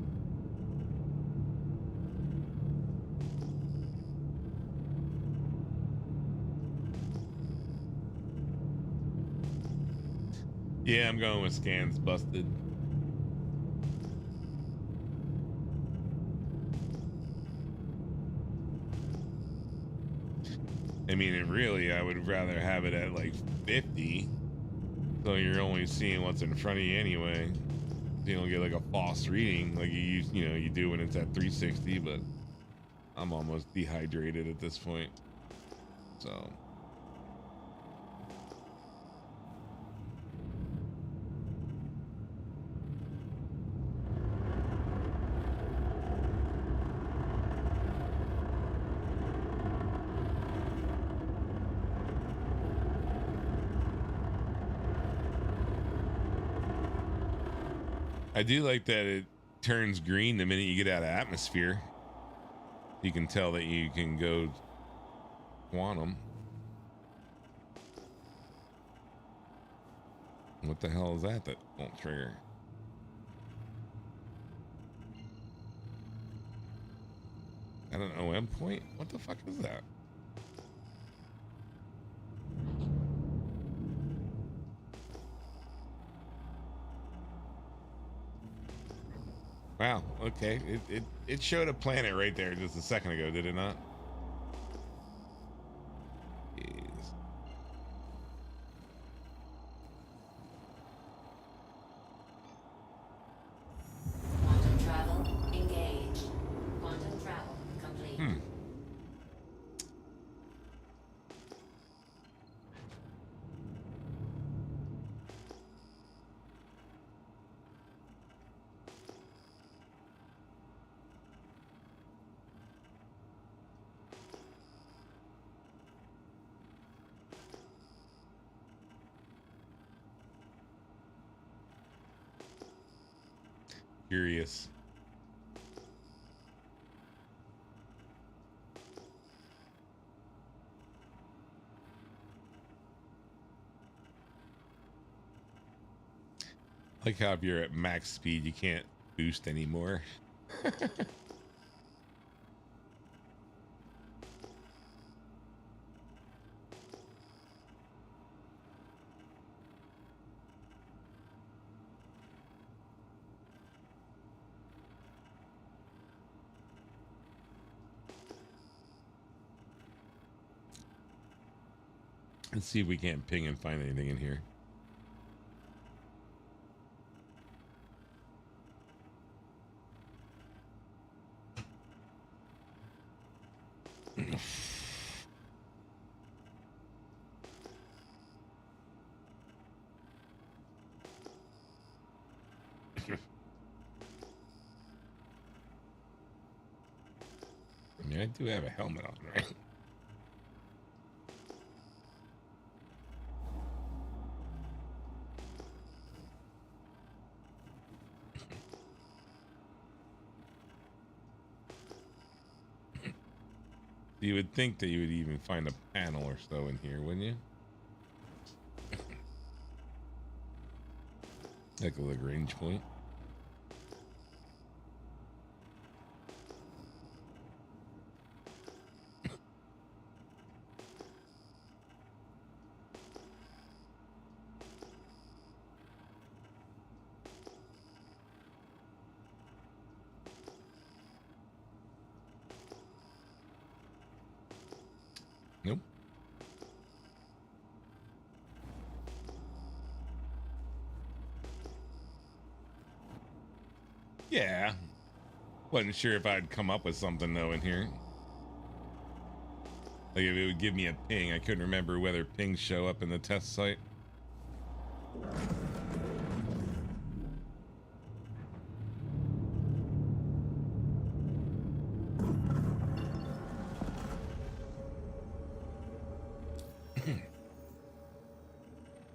Yeah, I'm going with scans busted. I mean, it really, I would rather have it at like 50. So you're only seeing what's in front of you anyway. You don't get like a false reading like you know, you do when it's at 360, but I'm almost dehydrated at this point. So I do like that it turns green the minute you get out of atmosphere. You can tell that you can go quantum. What the hell is that won't trigger? At an OM point? What the fuck is that? Wow, okay. It showed a planet right there just a second ago, did it not? Jeez. Quantum travel engaged. Quantum travel complete. Curious. Like how if you're at max speed, you can't boost anymore. Let's see if we can't ping and find anything in here. I mean, I do have a helmet on, right? You would think that you would even find a panel or so in here, wouldn't you? Like a Lagrange point. Nope. Yeah. Wasn't sure if I'd come up with something though in here. Like if it would give me a ping. I couldn't remember whether pings show up in the test site.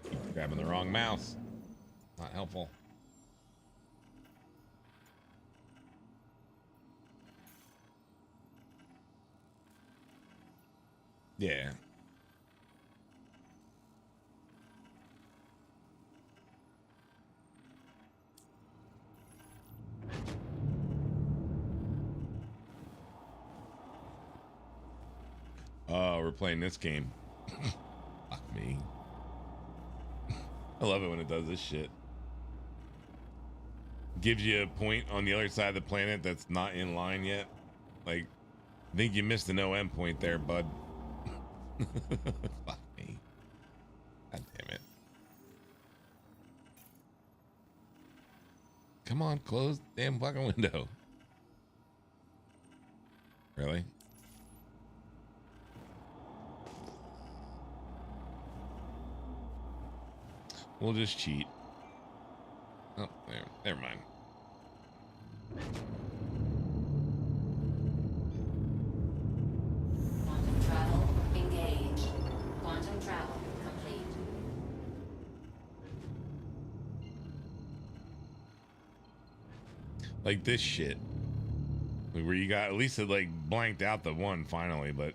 Keep grabbing the wrong mouse. Not helpful. Yeah. Oh, we're playing this game. Fuck me. I love it when it does this shit. Gives you a point on the other side of the planet that's not in line yet. Like, I think you missed an OM point there, bud. Fuck me. God damn it. Come on, close the damn fucking window. Really? We'll just cheat. Oh, there. Never mind. Quantum travel engaged. Quantum travel complete. Like this shit. Where you got, at least it like blanked out the one finally, but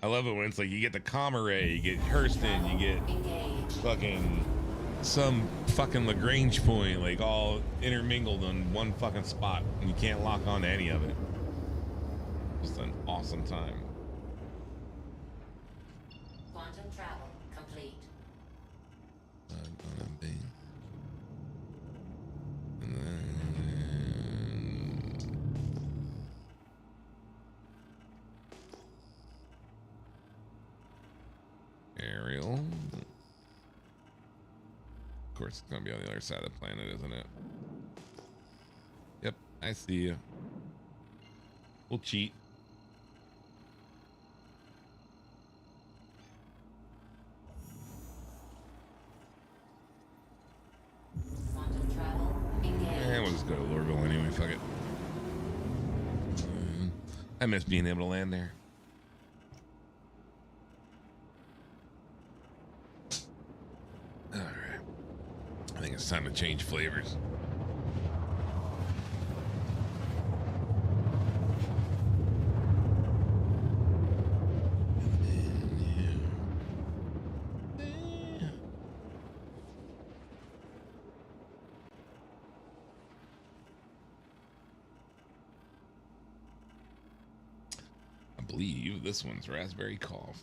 I love it when it's like you get the Comaray, you get Hurston, you get Engaged. fucking some fucking Lagrange point, like all intermingled in one fucking spot, and you can't lock on to any of it. Just an awesome time. Quantum travel complete. And then aerial. Of course, it's gonna be on the other side of the planet, isn't it? Yep, I see you. We'll cheat. Quantum travel engaged. And we'll just go to Lorville anyway. Fuck it. I miss being able to land there. All right. I think it's time to change flavors. I believe this one's raspberry cough.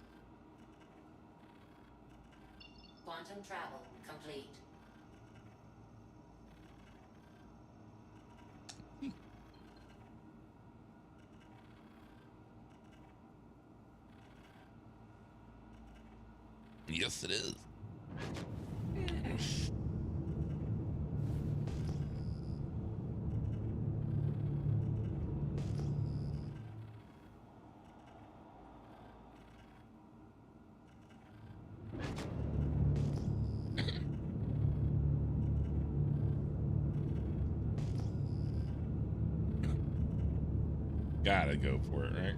Quantum travel complete. Yes, it is. Gotta go for it, right?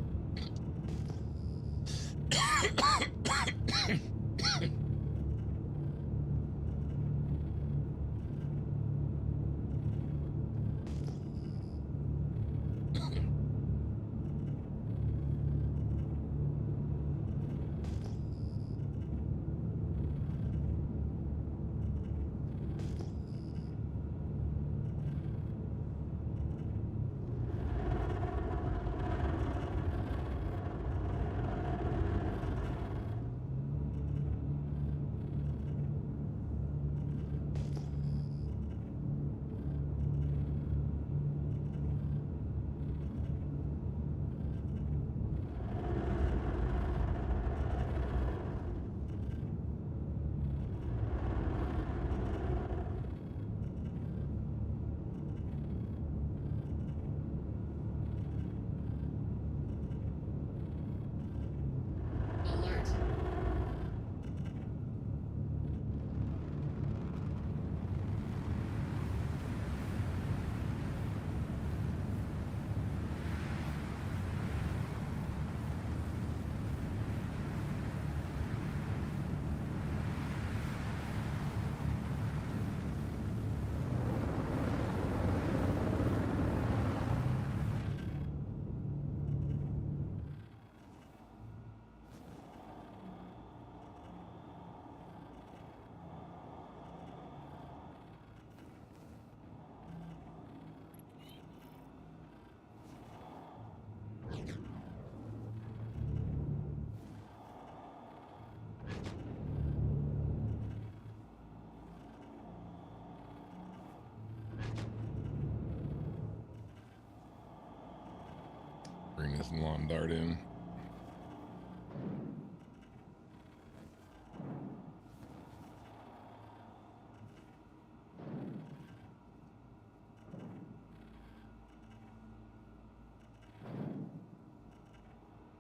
Some lawn dart in.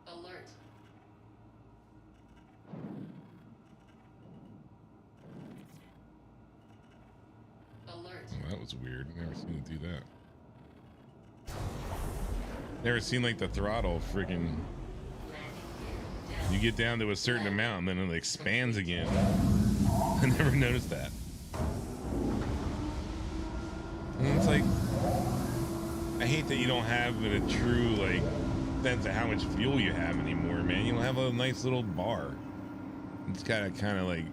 Alert. Alert. Oh, that was weird. Never seen it do that. Never seen like the throttle freaking. You get down to a certain amount and then it expands again. I never noticed that. And it's like, I hate that you don't have a true like sense of how much fuel you have anymore, man. You don't have a nice little bar. It's gotta kind of like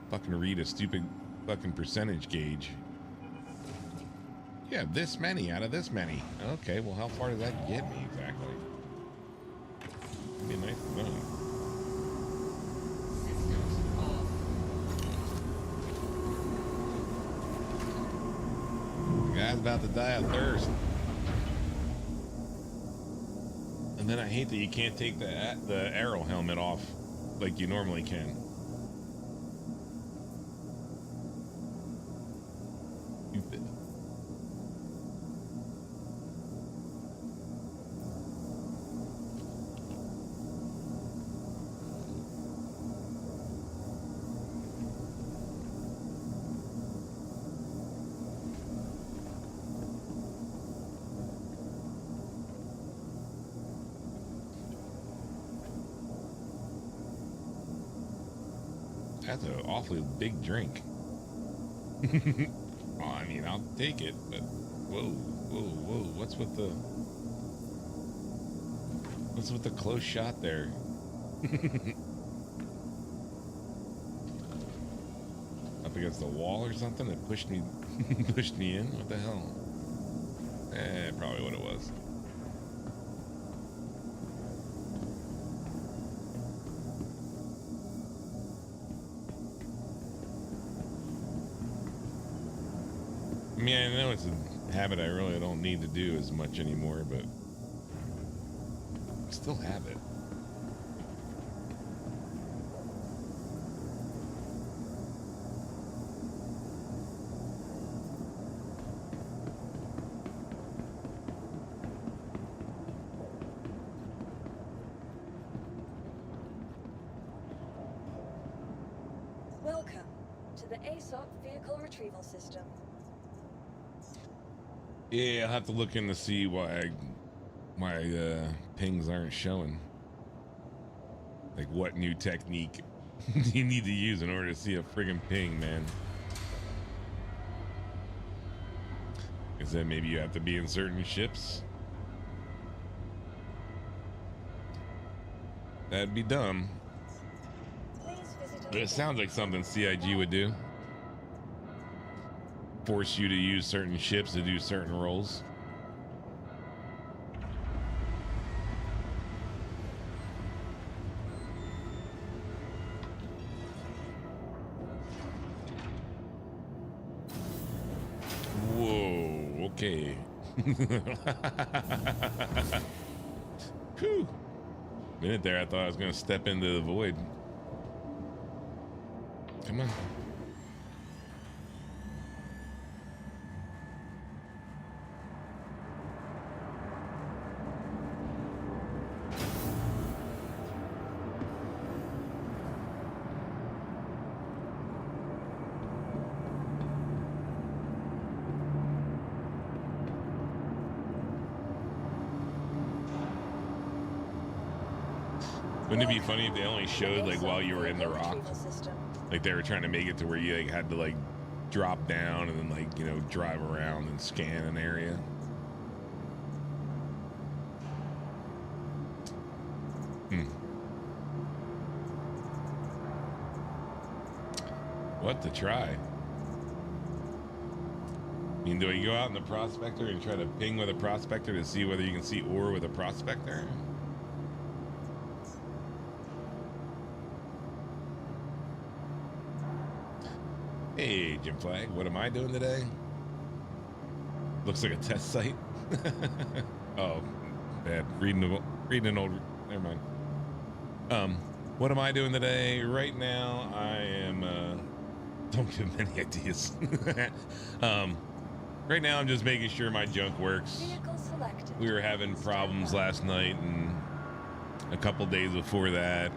fucking read a stupid fucking percentage gauge. Yeah, this many out of this many. Okay, well, how far does that get me exactly? It'd be nice to know. Systems off. The guy's about to die of thirst. And then I hate that you can't take the aero helmet off like you normally can. Stupid. That's an awfully big drink. Well, I mean, I'll take it, but whoa, whoa, whoa! What's with the close shot there? Up against the wall or something that pushed me pushed me in? What the hell? Probably what it was. I mean, I know it's a habit I really don't need to do as much anymore, but I still have it. Welcome to the ASOP Vehicle Retrieval System. Yeah, I'll have to look in to see why my pings aren't showing. Like, what new technique do you need to use in order to see a friggin' ping, man? Is that maybe you have to be in certain ships? That'd be dumb. Please visit But it sounds like something CIG would do. Force you to use certain ships to do certain roles. Whoa, okay. Whew. Minute there, I thought I was gonna step into the void. Come on. Wouldn't it be funny if they only showed like while you were in the rock? Like they were trying to make it to where you like had to like drop down and then like, you know, drive around and scan an area. What to try? I mean, do you go out in the prospector and try to ping with a prospector to see whether you can see ore with a prospector? Hey, Jim Flag, what am I doing today? Looks like a test site. Oh, bad. Reading an old. Never mind. What am I doing today? Right now, I am. Don't give many ideas. Right now, I'm just making sure my junk works. Vehicle selected. We were having problems last night and a couple days before that.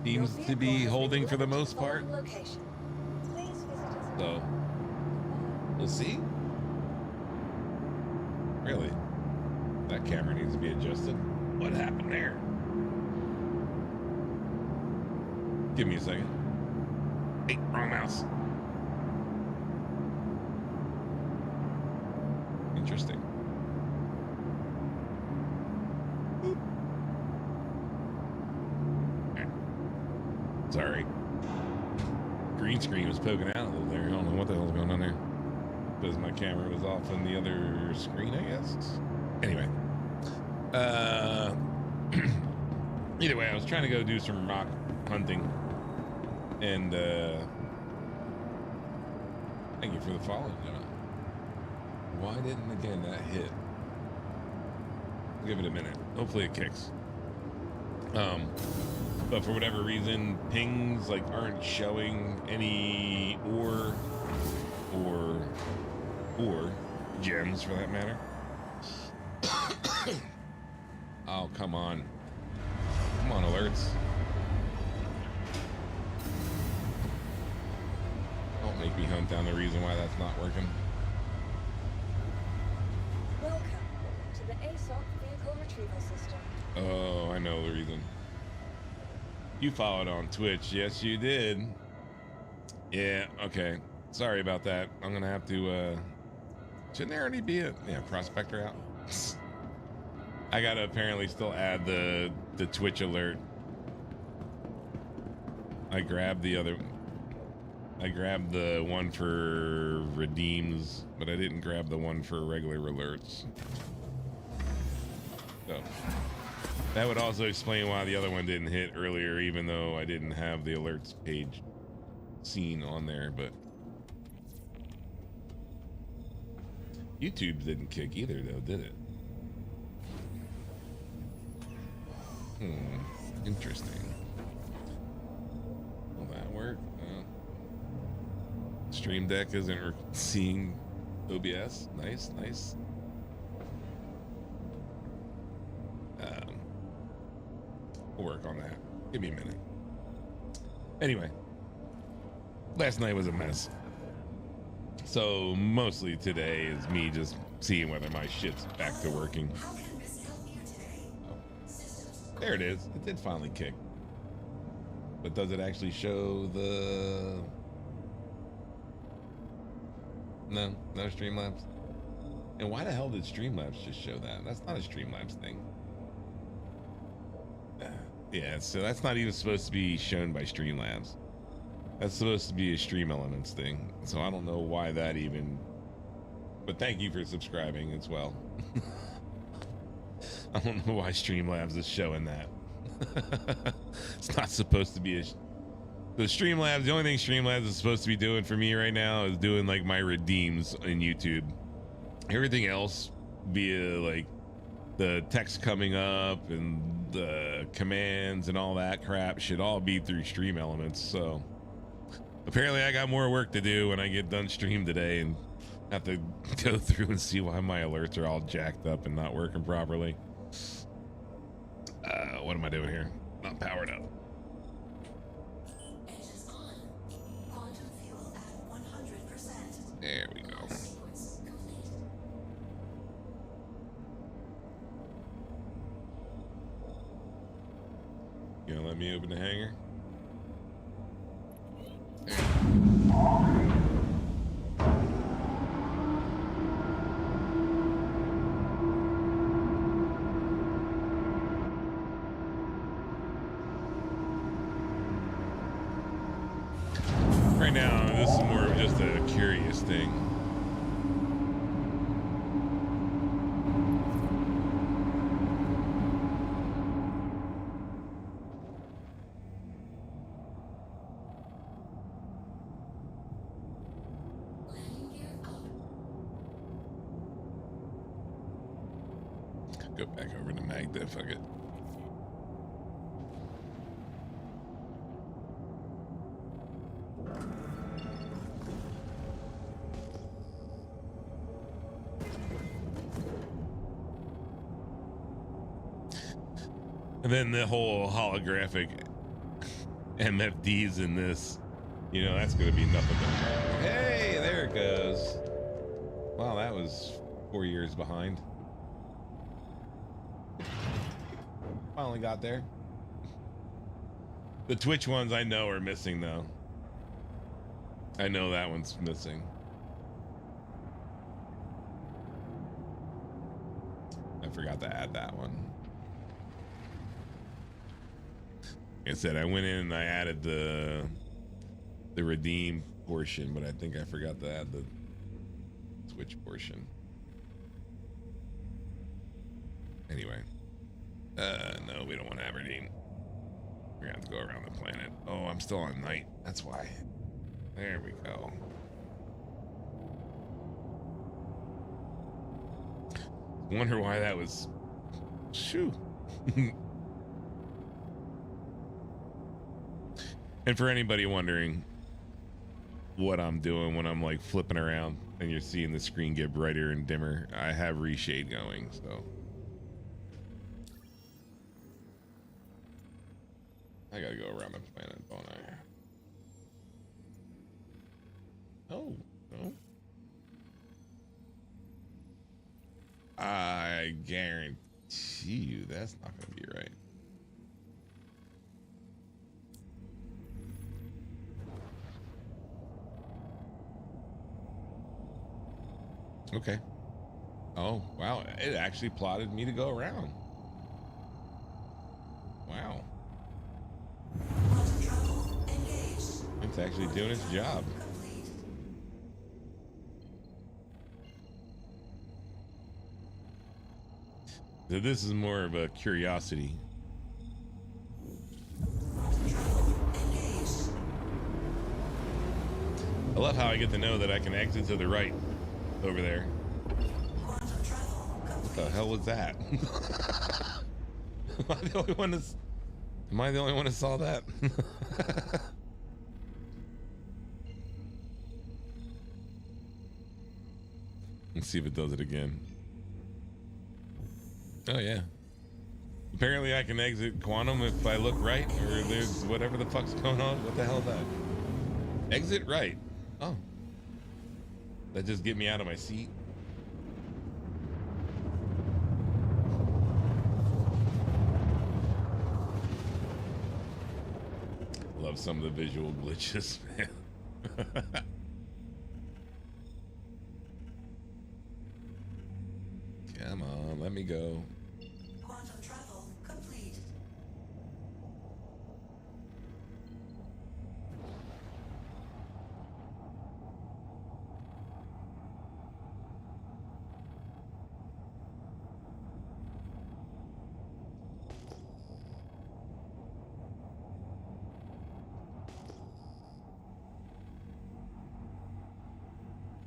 And Your seems to vehicle be has been holding for the delivered to most part. following location. Please visit us So we'll see. Really? That camera needs to be adjusted. What happened there? Give me a second. Hey, wrong mouse. Interesting. Boop. Okay. Sorry. Green screen was poking out a little there. I don't know what the hell's going on there. Because my camera was off on the other screen, I guess. Anyway. Either way, I was trying to go do some rock hunting. And thank you for the follow. Why didn't again that hit? I'll give it a minute. Hopefully it kicks. But for whatever reason, pings like aren't showing any ore or gems for that matter. Oh, come on. Come on, alerts. Don't make me hunt down the reason why that's not working. Welcome to the ASOC vehicle retrieval system. Oh, I know the reason. You followed on Twitch. Yes, you did. Yeah, okay. Sorry about that. I'm gonna have to shouldn't there already be a prospector out? I gotta apparently still add the Twitch alert. I grabbed the one for redeems, but I didn't grab the one for regular alerts. So that would also explain why the other one didn't hit earlier, even though I didn't have the alerts page seen on there. But YouTube didn't kick either, though, did it? Interesting. Will that work? Stream Deck isn't seeing OBS. Nice, nice. We'll work on that. Give me a minute. Anyway, last night was a mess. So mostly today is me just seeing whether my shit's back to working. There it is. It did finally kick. But does it actually show the... No Streamlabs. And why the hell did Streamlabs just show that? That's not a Streamlabs thing. Yeah, so that's not even supposed to be shown by Streamlabs. That's supposed to be a Stream Elements thing. So I don't know why that even... But thank you for subscribing as well. I don't know why Streamlabs is showing that. It's not supposed to be a... The Streamlabs, the only thing Streamlabs is supposed to be doing for me right now is doing like my redeems in YouTube. Everything else via like the text coming up and the commands and all that crap should all be through Stream Elements. So apparently I got more work to do when I get done stream today and have to go through and see why my alerts are all jacked up and not working properly. What am I doing here? Not powered up. Engines on. Quantum fuel at 100%. There we go. Sequence complete. You gonna let me open the hangar? Right now, this is more of just a curious thing. Landing gear up. go back over to Magda. Fuck it. And then the whole holographic MFDs in this, you know, that's going to be nothing but. Hey, there it goes. Wow, that was 4 years behind. Finally got there. The Twitch ones I know are missing, though. I know that one's missing. I forgot to add that one. Like I said, I went in and I added the redeem portion, but I think I forgot to add the Twitch portion. Anyway, no, we don't want to have redeem. We're gonna have to go around the planet. Oh, I'm still on night. That's why. There we go. Wonder why that was. Shoo. And for anybody wondering what I'm doing when I'm like flipping around and you're seeing the screen get brighter and dimmer, I have reshade going, so. I gotta go around the planet, don't I? Oh, no. I guarantee you that's not gonna be right. Okay. Oh, wow. It actually plotted me to go around. Wow. It's actually doing its job. So this is more of a curiosity. I love how I get to know that I can exit to the right over there. What the hell was that? Am I the only one that's... Am I the only one that saw that? Let's see if it does it again. Oh yeah. Apparently I can exit quantum if I look right, or there's whatever the fuck's going on. What the hell is that? Exit right. Oh. That just get me out of my seat. Love some of the visual glitches, man. Come on, let me go. Quantum travel complete.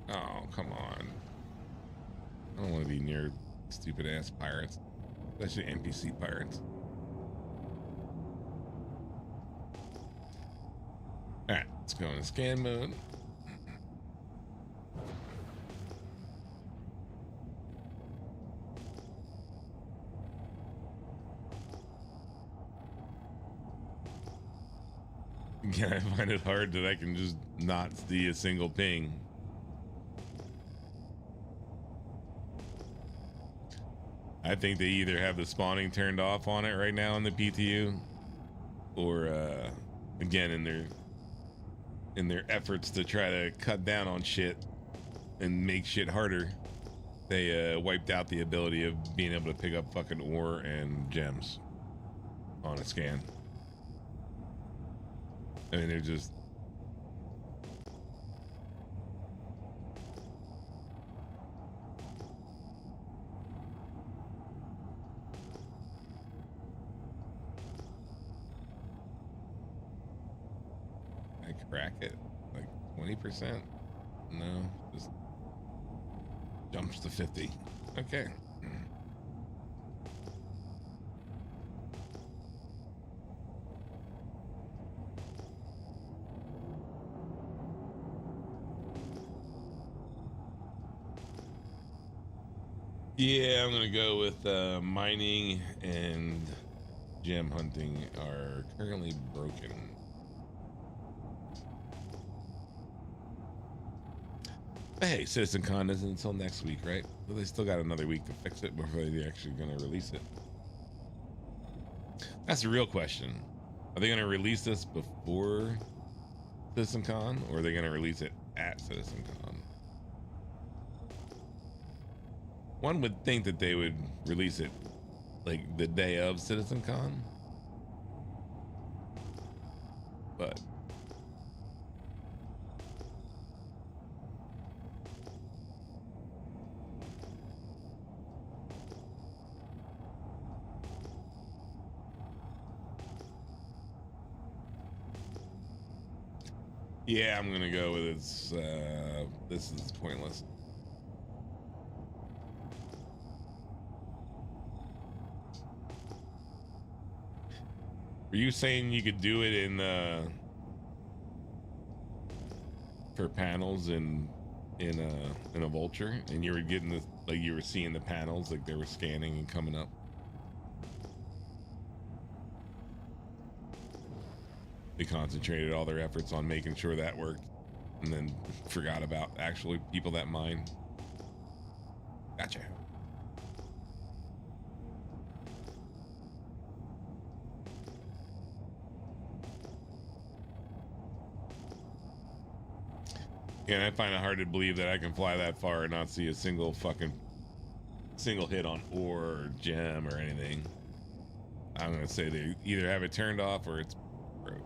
Oh, come on. I don't want to be near stupid ass pirates, especially NPC pirates. All right, let's go in scan mode. Again, I find it hard that I can just not see a single ping. I think they either have the spawning turned off on it right now on the PTU, or again in their efforts to try to cut down on shit and make shit harder, they wiped out the ability of being able to pick up fucking ore and gems on a scan. I mean, they're just... I crack it like 20%. No, just jumps to 50. Okay. Yeah, I'm gonna go with mining and gem hunting are currently broken. But hey, CitizenCon isn't until next week, right? Well, they still got another week to fix it before they're actually gonna release it. That's the real question. Are they gonna release this before CitizenCon, or are they gonna release it at CitizenCon? One would think that they would release it like the day of CitizenCon, but yeah, I'm gonna go with it's. This is pointless. Were you saying you could do it in for panels in a vulture, and you were getting this, like you were seeing the panels like they were scanning and coming up? They concentrated all their efforts on making sure that worked, and then forgot about actually people that mine. Gotcha. Yeah, and I find it hard to believe that I can fly that far and not see a single hit on ore or gem or anything. I'm gonna say they either have it turned off or it's broke.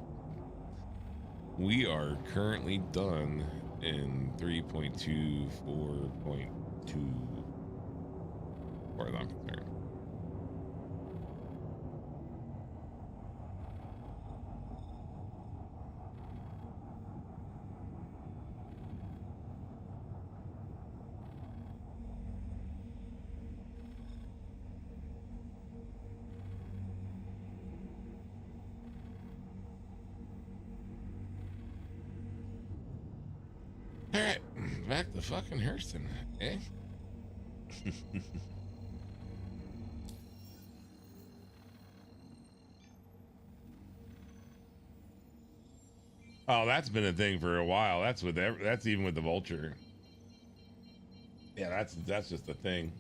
We are currently done in 3.2, 4.2, as far as I'm concerned. All right, back to fucking Hurston, eh? Oh, that's been a thing for a while. That's that's even with the vulture. Yeah, that's just a thing.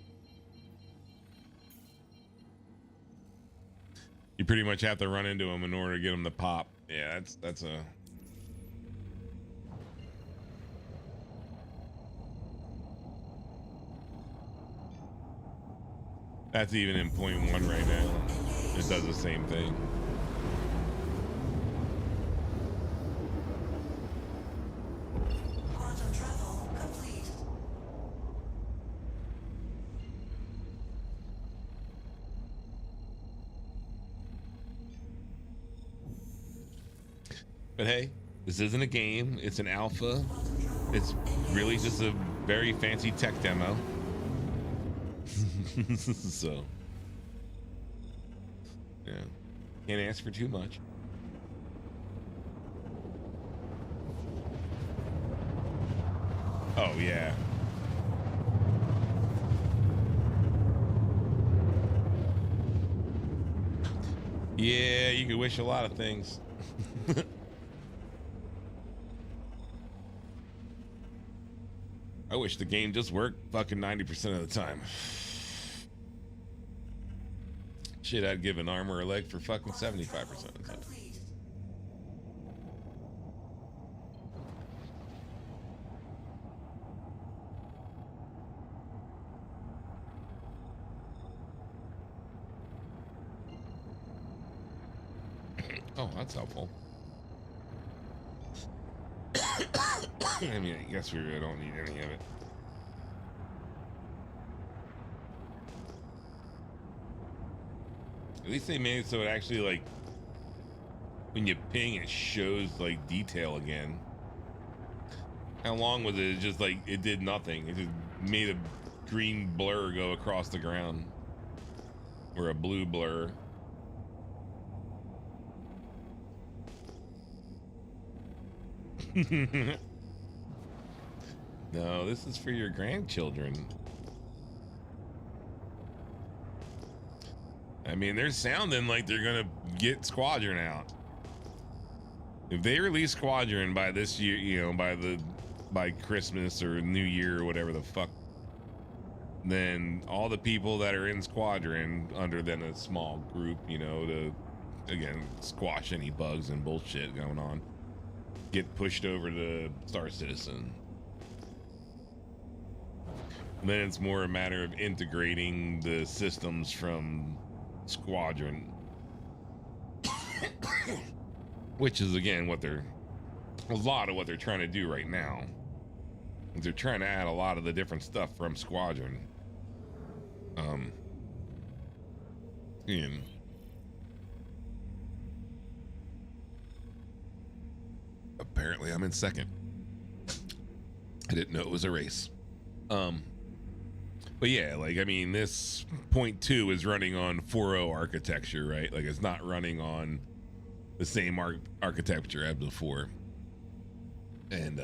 You pretty much have to run into them in order to get them to pop. Yeah, that's a. That's even in 0.1 right now. It does the same thing. Quantum travel complete. But hey, this isn't a game. It's an alpha. It's really just a very fancy tech demo. So, yeah, can't ask for too much. Oh yeah. Yeah, you could wish a lot of things. I wish the game just worked fucking 90% of the time. Shit, I'd give an arm or a leg for fucking 75% of the time. Complete. Oh, that's helpful. I mean, I guess we really don't need any of it. At least they made it so it actually, like, when you ping, it shows, like, detail again. How long was it? It just, like, it did nothing. It just made a green blur go across the ground. Or a blue blur. No, this is for your grandchildren. I mean, they're sounding like they're gonna get Squadron out. If they release Squadron by this year, you know, by Christmas or New Year or whatever the fuck, then all the people that are in Squadron, under then a small group, you know, to again squash any bugs and bullshit going on, get pushed over to Star Citizen. And then it's more a matter of integrating the systems from Squadron, which is again a lot of what they're trying to do right now. They're trying to add a lot of the different stuff from Squadron. In apparently I'm in second. I didn't know it was a race. But yeah, like, I mean, this 0.2 is running on 4.0 architecture, right? Like, it's not running on the same architecture as before. And,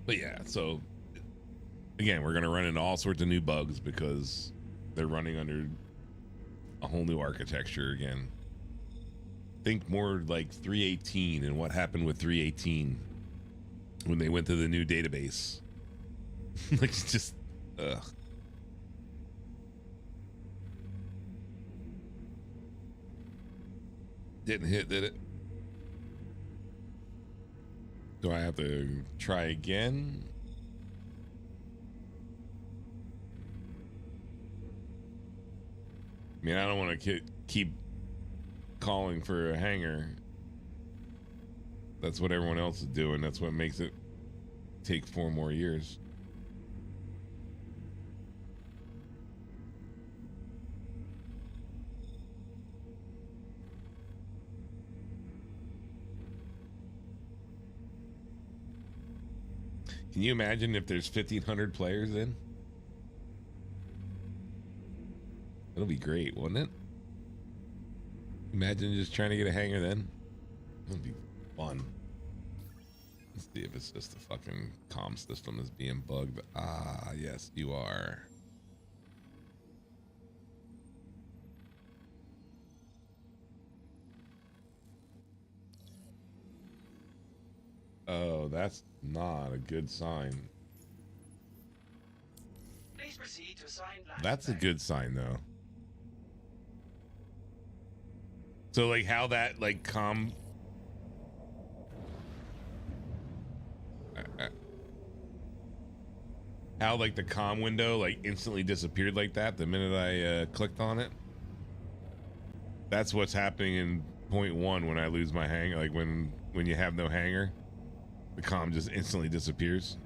but yeah, so again, we're going to run into all sorts of new bugs because they're running under a whole new architecture again. Think more like 3.18 and what happened with 3.18 when they went to the new database. Like, it's just, ugh. Didn't hit, did it? Do I have to try again? I mean, I don't want to keep calling for a hangar. That's what everyone else is doing. That's what makes it take 4 more years. Can you imagine if there's 1,500 players in? It'll be great, wouldn't it? Imagine just trying to get a hangar then. It'll be fun. Let's see if it's just the fucking comm system that's being bugged. Ah, yes, you are. Oh, that's not a good sign. Please proceed to assigned landing. That's a good sign, though. So, like, how that, like, how, like, the comm window, like, instantly disappeared like that the minute I clicked on it. That's what's happening in 0.1 when I lose my hangar. Like, when you have no hangar, the comm just instantly disappears.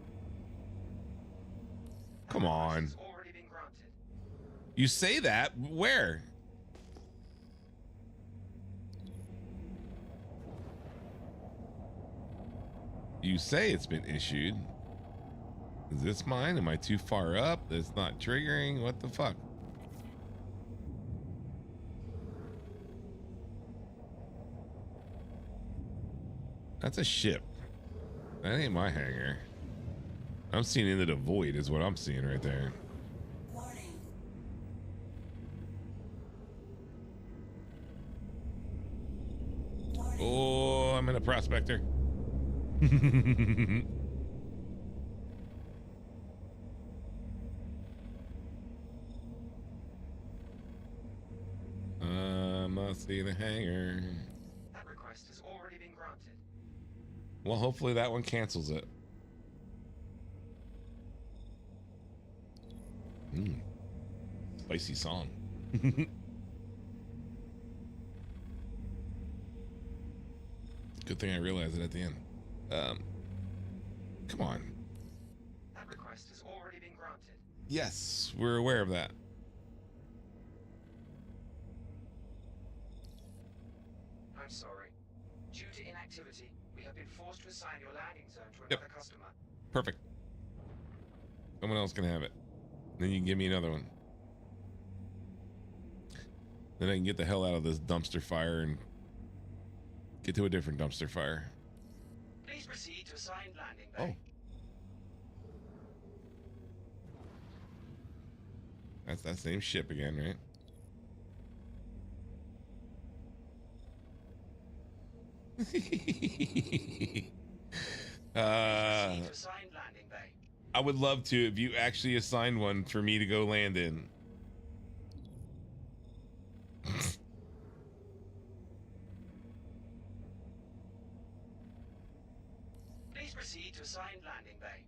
Come on. Already been granted. You say that? Where? You say it's been issued. Is this mine? Am I too far up? It's not triggering? What the fuck? That's a ship. That ain't my hangar. I'm seeing into the void is what I'm seeing right there. Warning. Warning. Oh, I'm in a prospector. I must see the hangar. That request has already been granted. Well, hopefully that one cancels it. Spicy song. Good thing I realized it at the end. Come on. That request has already been granted. Yes, we're aware of that. I'm sorry. Due to inactivity, we have been forced to assign your landing zone to Yep. another customer. Perfect. Someone else can have it. Then you can give me another one. Then I can get the hell out of this dumpster fire and get to a different dumpster fire. Please proceed to assigned landing Oh. bay. That's that same ship again, right? Please proceed to assigned landing bay. I would love to if you actually assigned one for me to go land in. Please proceed to assigned landing bay.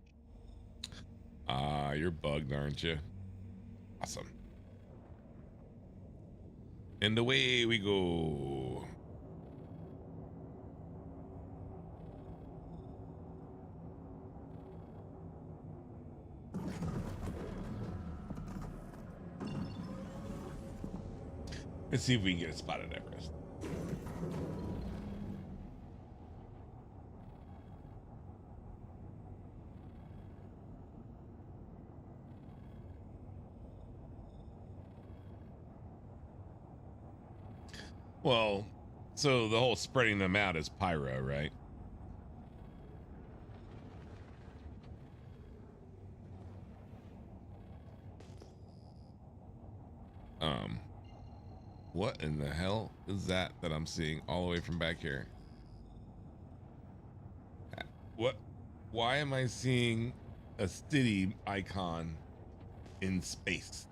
Ah, you're bugged, aren't you? Awesome. And away we go. Let's see if we can get a spot at Everest. Well, so the whole spreading them out is pyro, right? What in the hell is that I'm seeing all the way from back here? What? Why am I seeing a city icon in space?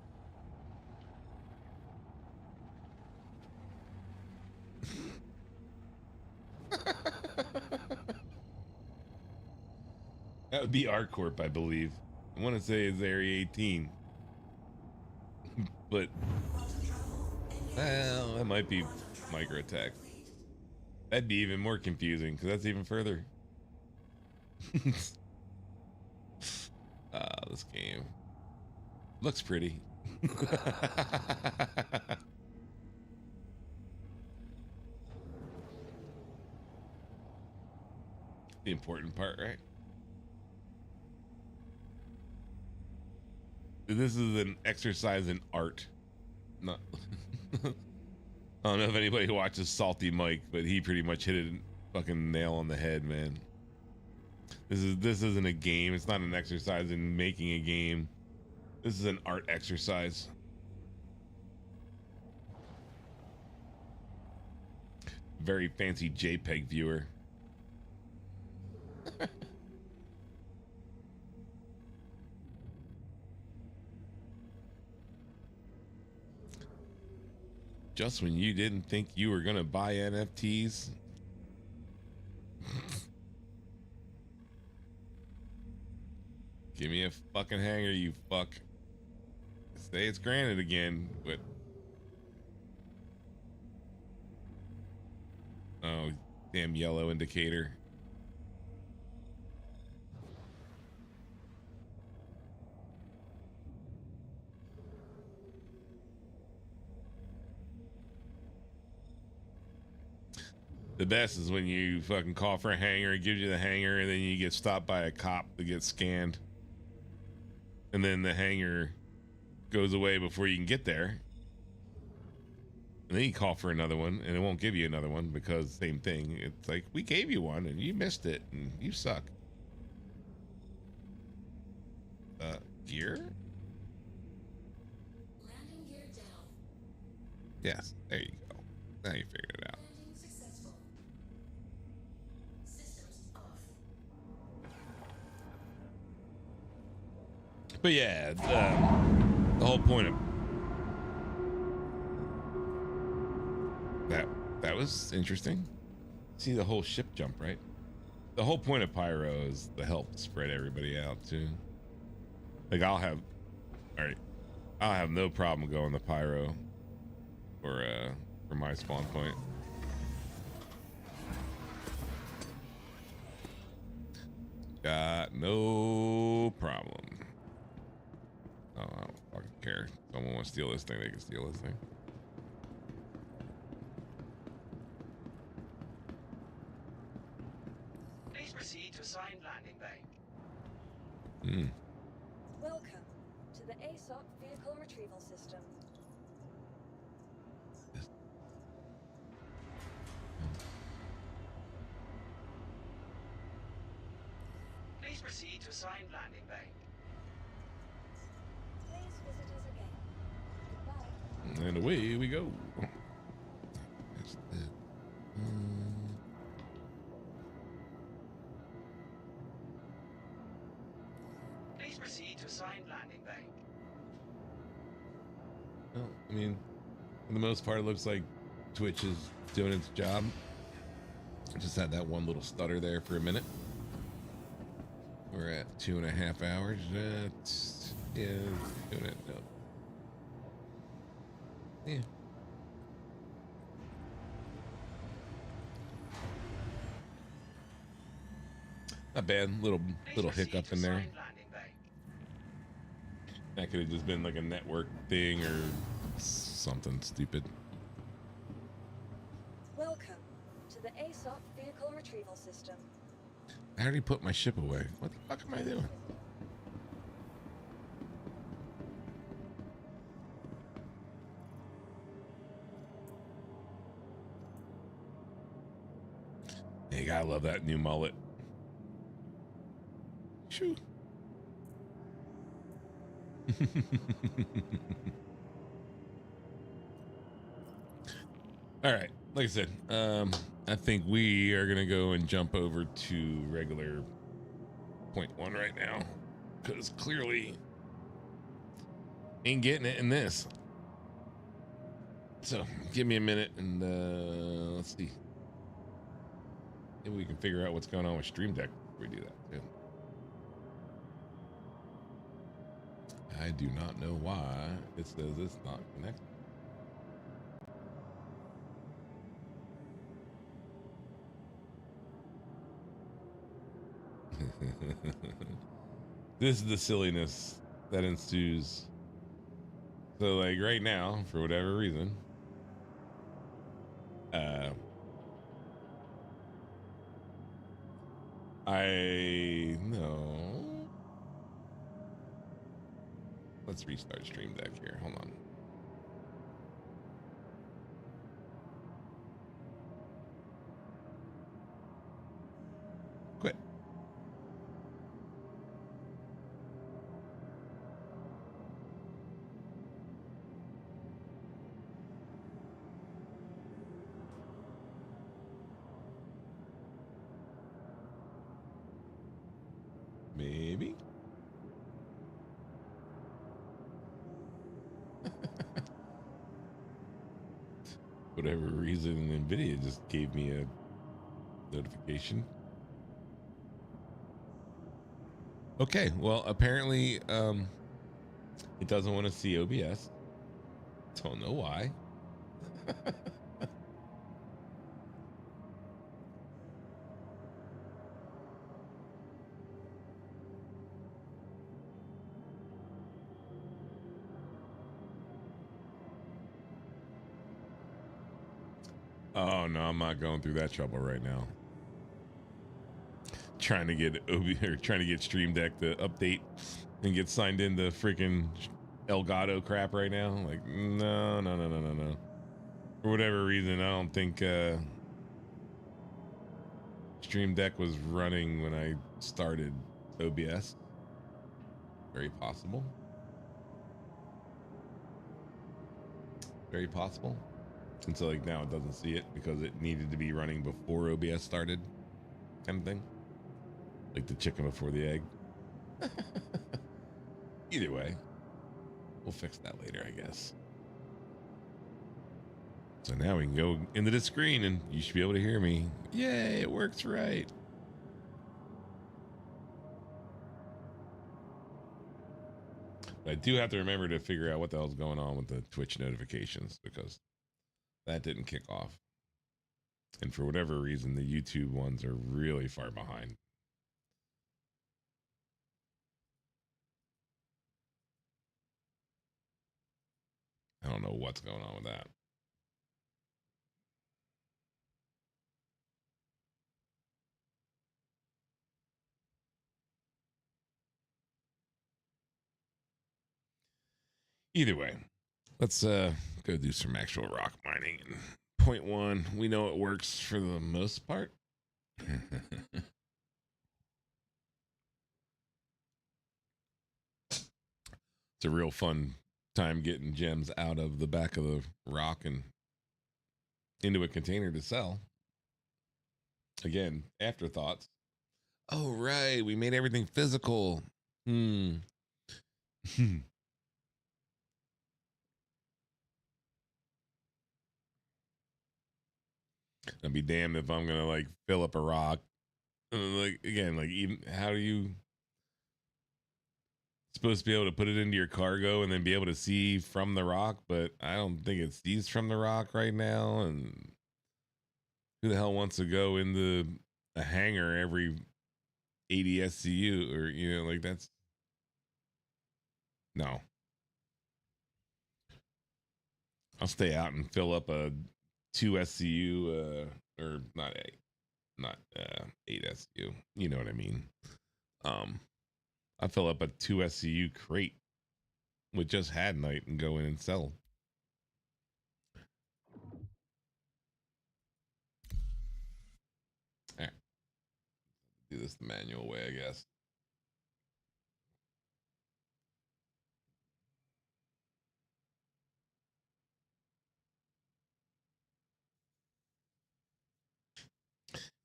That would be ArcCorp, I believe. I want to say it's Area 18. But, well, that might be micro-attack. That'd be even more confusing, because that's even further. This game looks pretty. The important part, right? This is an exercise in art. Not I don't know if anybody watches Salty Mike, but he pretty much hit it fucking nail on the head, man. This isn't a game. It's not an exercise in making a game. This is an art exercise. Very fancy JPEG viewer. Just when you didn't think you were gonna buy NFTs. Give me a fucking hanger, you fuck. Say it's granted again, but oh, damn yellow indicator. The best is when you fucking call for a hanger, it gives you the hanger, and then you get stopped by a cop to get scanned. And then the hanger goes away before you can get there. And then you call for another one, and it won't give you another one because same thing. It's like, we gave you one, and you missed it, and you suck. Gear? Landing gear down. Yes, there you go. Now you figured it out. Landing successful. Systems off. But yeah, the whole point of that was interesting. See the whole ship jump, right? The whole point of pyro is to help spread everybody out too. Like I'll have no problem going to pyro for my spawn point. Got no problem. Oh, I don't fucking care. Someone wants to steal this thing, they can steal this thing. Please proceed to assigned landing bay. Welcome to the ASOP Vehicle Retrieval System. Please proceed to assigned landing bay. Please visit us again. And away we go. That's it. Please proceed to assigned landing bay. Well, I mean, for the most part, it looks like Twitch is doing its job. I just had that one little stutter there for a minute. We're at 2.5 hours. Yeah, doing it. No. Yeah. Not bad. Little hiccup in there. That could have just been like a network thing or something stupid. Welcome to the ASOP vehicle retrieval system. I already put my ship away. What the fuck am I doing? Yeah, you gotta love that new mullet. Shoo. All right, like I said, I think we are gonna go and jump over to regular 0.1 right now, because clearly ain't getting it in this. So give me a minute and let's see. Maybe we can figure out what's going on with Stream Deck before we do that too. I do not know why it says it's not connected. This is the silliness that ensues. So like right now, for whatever reason, I know. Let's restart Stream Deck here. Hold on. Quit. Maybe. Whatever reason, NVIDIA just gave me a notification. Okay, well, apparently it doesn't want to see OBS. Don't know why. Oh no, I'm not going through that trouble right now. Trying to get trying to get Stream Deck to update and get signed into freaking Elgato crap right now. Like, no. For whatever reason, I don't think Stream Deck was running when I started OBS. Very possible. Very possible. And so like now it doesn't see it because it needed to be running before OBS started, kind of thing. Like the chicken before the egg. Either way, we'll fix that later, I guess. So now we can go into the screen and you should be able to hear me. Yay, it works right. But I do have to remember to figure out what the hell's going on with the Twitch notifications because that didn't kick off. And for whatever reason, the YouTube ones are really far behind. I don't know what's going on with that. Either way, let's go do some actual rock mining. And 0.1, we know it works for the most part. It's a real fun time getting gems out of the back of the rock and into a container to sell. Again, afterthoughts. Oh, right. We made everything physical. Hmm. I'd be damned if I'm gonna like fill up a rock. Like again, like even how are you supposed to be able to put it into your cargo and then be able to see from the rock? But I don't think it sees from the rock right now. And who the hell wants to go into a hangar every 80 SCU or like that's no. I'll stay out and fill up a 2 SCU or not 8 SCU. You know what I mean? I fill up a 2 SCU crate with just had night and go in and sell. All right. Do this the manual way, I guess.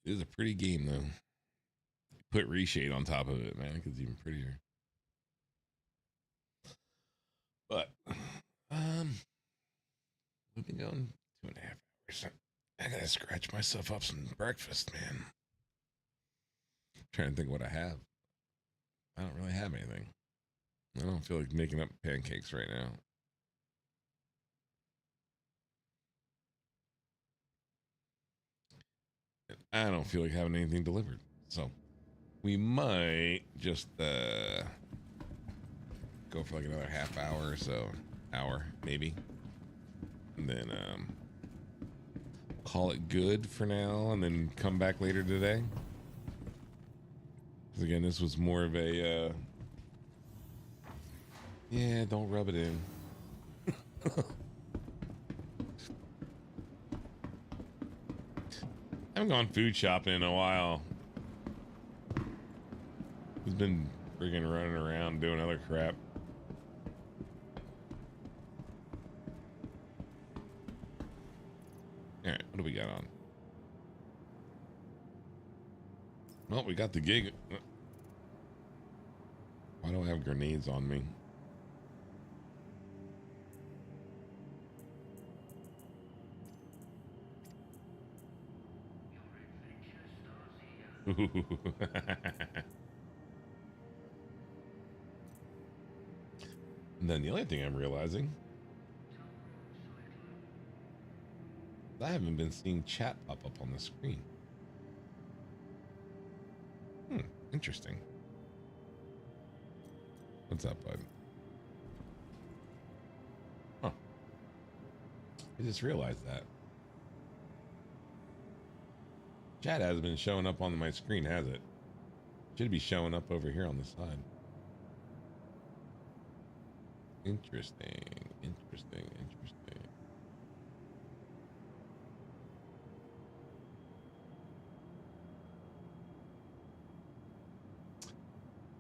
It is a pretty game though. Put reshade on top of it, man. It's even prettier. But we've been going 2.5 hours. I gotta scratch myself up some breakfast, man. I'm trying to think what I have. I don't really have anything. I don't feel like making up pancakes right now. I don't feel like having anything delivered. So we might just go for like another half hour or so. Hour, maybe. And then call it good for now and then come back later today. Because again, this was more of a yeah, don't rub it in. I haven't gone food shopping in a while. He's been freaking running around doing other crap. All right, what do we got on? Well, we got the gig. Why do I have grenades on me? And then the only thing I'm realizing, I haven't been seeing chat pop up on the screen. Interesting. What's up, bud? Huh. I just realized that. Chat hasn't been showing up on my screen, has it? Should be showing up over here on the side. Interesting.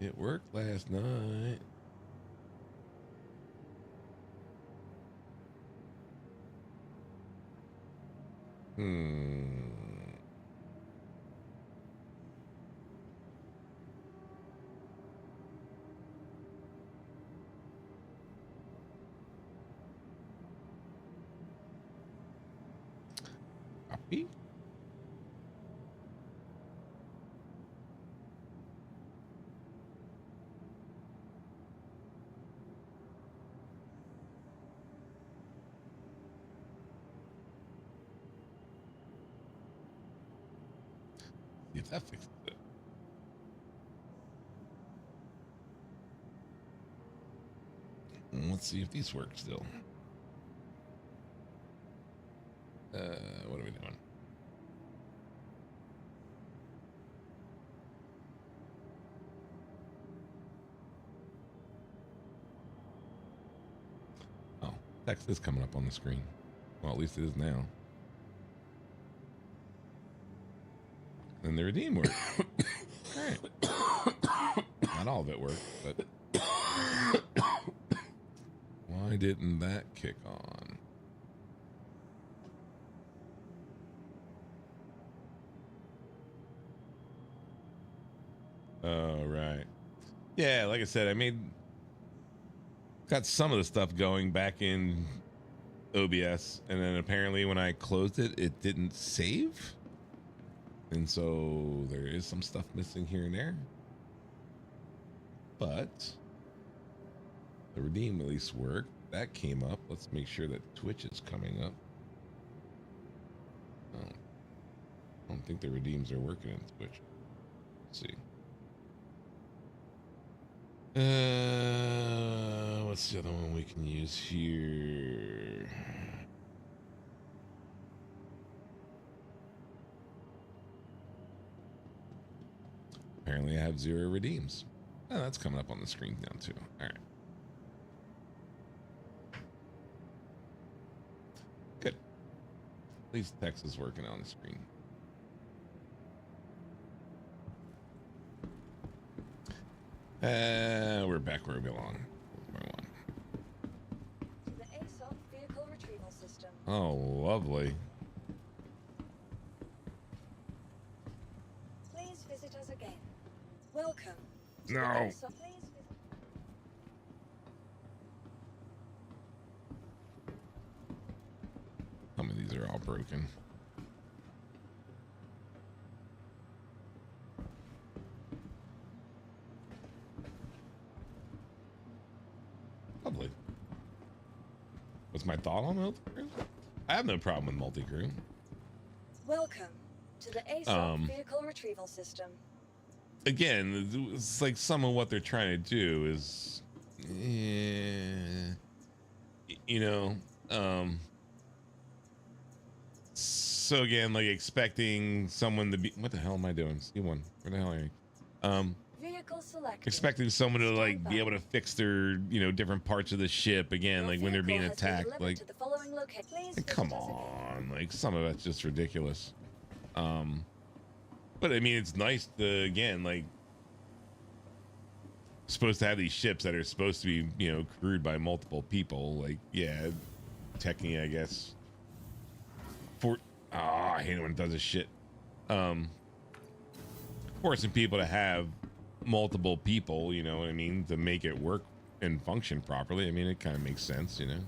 It worked last night. Copy. See if that fixes it. Let's see if these work still. What are we doing? Oh, text is coming up on the screen. Well, at least it is now. And the redeem worked. All right. Not all of it worked, but why Why didn't that kick on? Oh, right. Yeah, like I said, got some of the stuff going back in OBS, and then apparently when I closed it, it didn't save. And so there is some stuff missing here and there. But the redeem at least worked. That came up. Let's make sure that Twitch is coming up. Oh, I don't think the redeems are working in Twitch. Let's see. What's the other one we can use here? Apparently I have 0 redeems. Oh, that's coming up on the screen now too. All right. Good. At least text is working on the screen. We're back where we belong. The ASOP vehicle retrieval system. Oh, lovely. Please visit us again. Welcome. to No. the ASOP. Please visit. Some of these are all broken. Lovely. What's my thought on multi-crew? I have no problem with multi-crew. Welcome to the ASOP vehicle retrieval system. Again, it's like some of what they're trying to do is, you know, so again, like expecting someone to be, what the hell am I doing? C1, where the hell are you? Vehicle selected. Expecting someone to like be able to fix their, you know, different parts of the ship again, Your like when they're being vehicle has been attacked, delivered like, to the following location. Please come visit us again. on, like some of that's just ridiculous. But I mean, it's nice to, again, like, supposed to have these ships that are supposed to be, you know, crewed by multiple people. Like, yeah, technically, I guess. I hate it when it does this shit. Forcing people to have multiple people, you know what I mean, to make it work and function properly. I mean, it kind of makes sense, you know.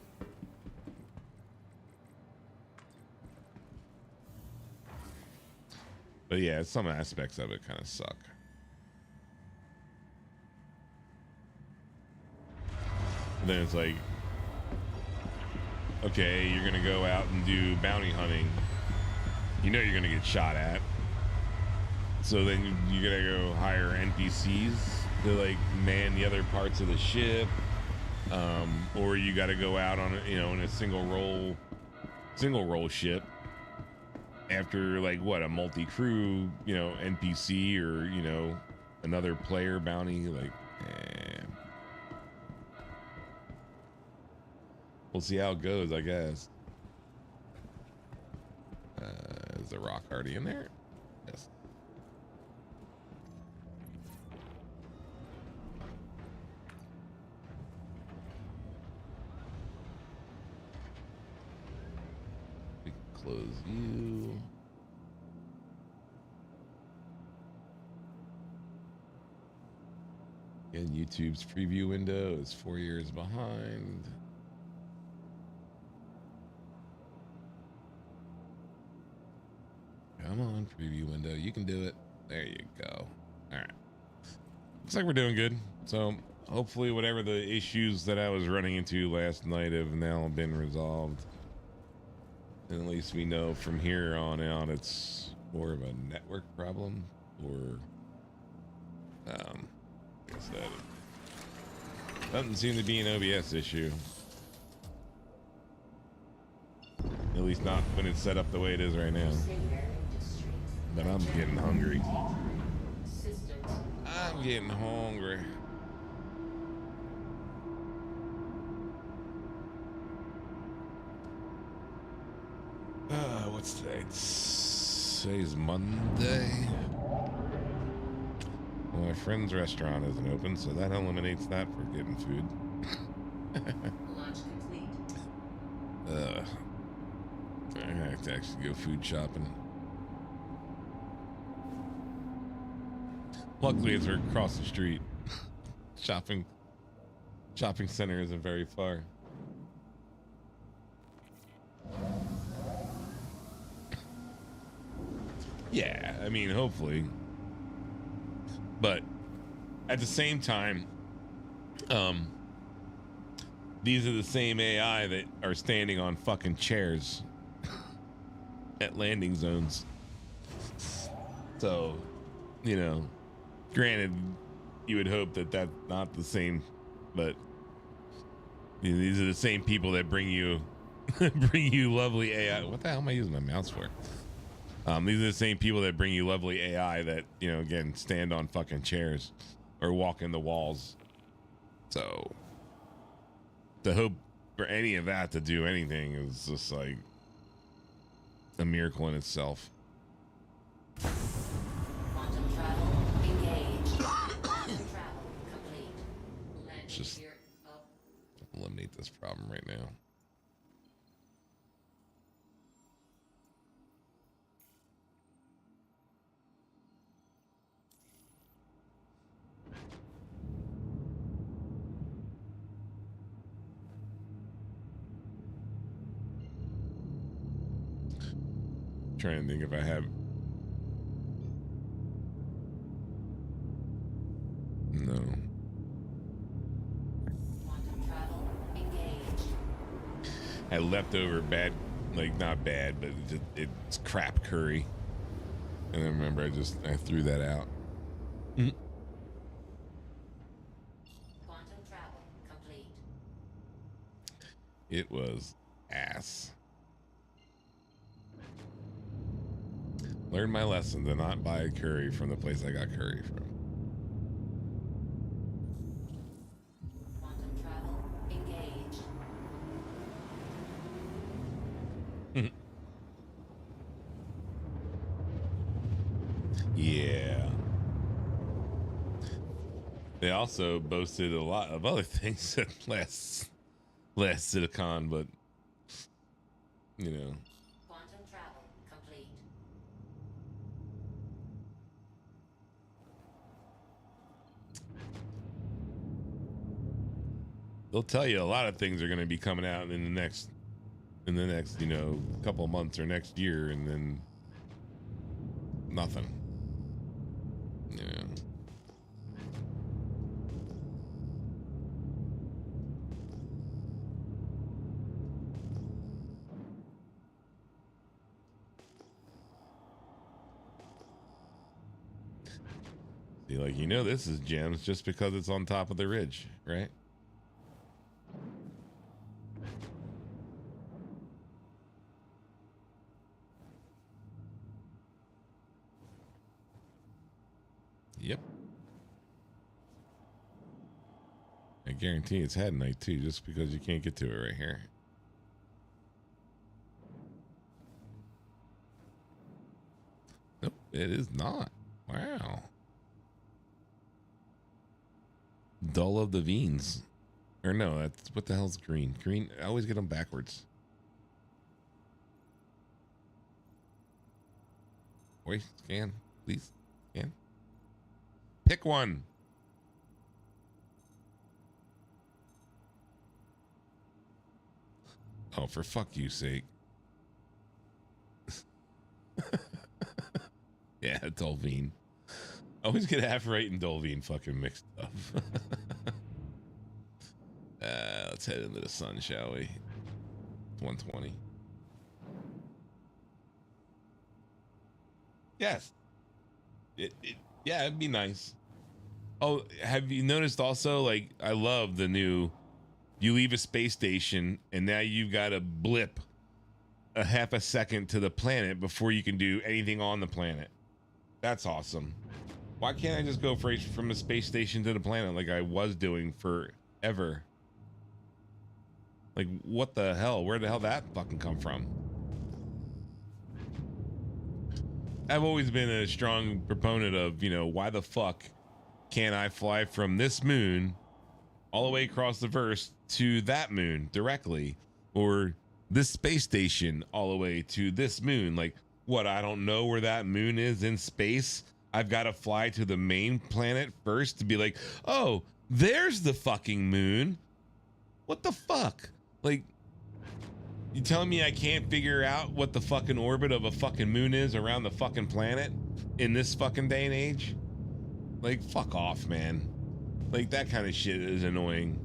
But yeah, some aspects of it kind of suck. And then it's like, okay, you're gonna go out and do bounty hunting. You know you're gonna get shot at. So then you gotta go hire NPCs to like man the other parts of the ship, or you gotta go out on a, you know, in a single role ship. After like what, a multi-crew, you know, NPC or, you know, another player bounty, like, we'll see how it goes, I guess. Is the rock already in there? Yes. We can close you. And YouTube's preview window is 4 years behind. Come on, preview window. You can do it. There you go. All right. Looks like we're doing good. So hopefully whatever the issues that I was running into last night have now been resolved. And at least we know from here on out it's more of a network problem, or guess that doesn't seem to be an OBS issue. At least not when it's set up the way it is right now. But I'm getting hungry. I'm getting hungry. What's today? Today's Monday. Well, my friend's restaurant isn't open, so that eliminates that for getting food. Launch complete. I have to actually go food shopping. Luckily, it's across the street. Shopping center isn't very far. Yeah, I mean, hopefully. But at the same time, these are the same AI that are standing on fucking chairs at landing zones. So, you know, granted, you would hope that that's not the same, but you know, these are the same people that bring you lovely AI. What the hell am I using my mouse for? These are the same people that bring you lovely AI that, you know, again, stand on fucking chairs or walk in the walls. So to hope for any of that to do anything is just like a miracle in itself. Quantum travel engaged. Quantum travel complete. Landing Just- gear up. Eliminate this problem right now. Trying to think if I have. No. Quantum travel engaged. I leftover bad, like not bad, but it's crap curry. And then remember, I threw that out. Quantum travel complete. It was ass. Learned my lesson to not buy curry from the place I got curry from. Quantum travel engaged. Yeah. They also boasted a lot of other things at last CitaCon, but you know. Quantum travel complete. They'll tell you a lot of things are going to be coming out in the next, you know, couple of months or next year, and then nothing. Yeah. Be like, you know, this is gems just because it's on top of the ridge, right? Yep. I guarantee it's head night too, just because you can't get to it right here. Nope, it is not. Wow. Dull of the Veins. Or no, that's what the hell's green? Green, I always get them backwards. Wait, scan, please. Scan. Pick one. Oh, for fuck you sake. Yeah, Dolvine. I always get Aphorite and Dolvine fucking mixed up. Let's head into the sun, shall we? 120. Yes. Yeah, it'd be nice. Oh, have you noticed also, like, I love the new, you leave a space station and now you've got to blip a half a second to the planet before you can do anything on the planet. That's awesome. Why can't I just go from the space station to the planet like I was doing forever? Like, what the hell? Where the hell that fucking come from? I've always been a strong proponent of, you know, why the fuck can't I fly from this moon all the way across the verse to that moon directly, or this space station all the way to this moon. Like, what? I don't know where that moon is in space. I've got to fly to the main planet first to be like, oh, there's the fucking moon. What the fuck? Like, you telling me I can't figure out what the fucking orbit of a fucking moon is around the fucking planet in this fucking day and age? Like, fuck off, man. Like, that kind of shit is annoying.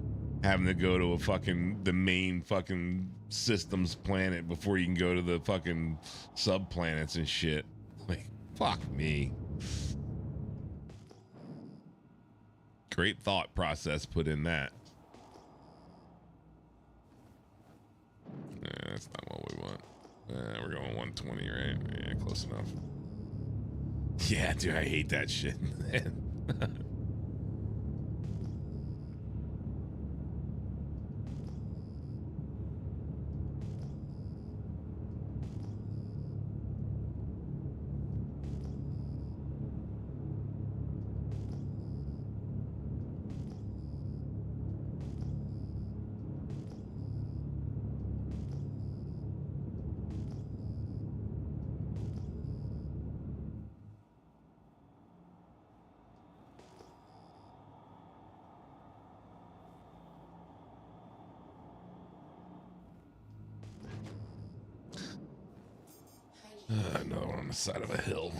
Having to go to the main fucking system's planet before you can go to the fucking subplanets and shit. Like, fuck me. Great thought process put in that. That's not what we want. We're going 120, right? Yeah, close enough. Yeah, dude, I hate that shit. No, on the side of a hill.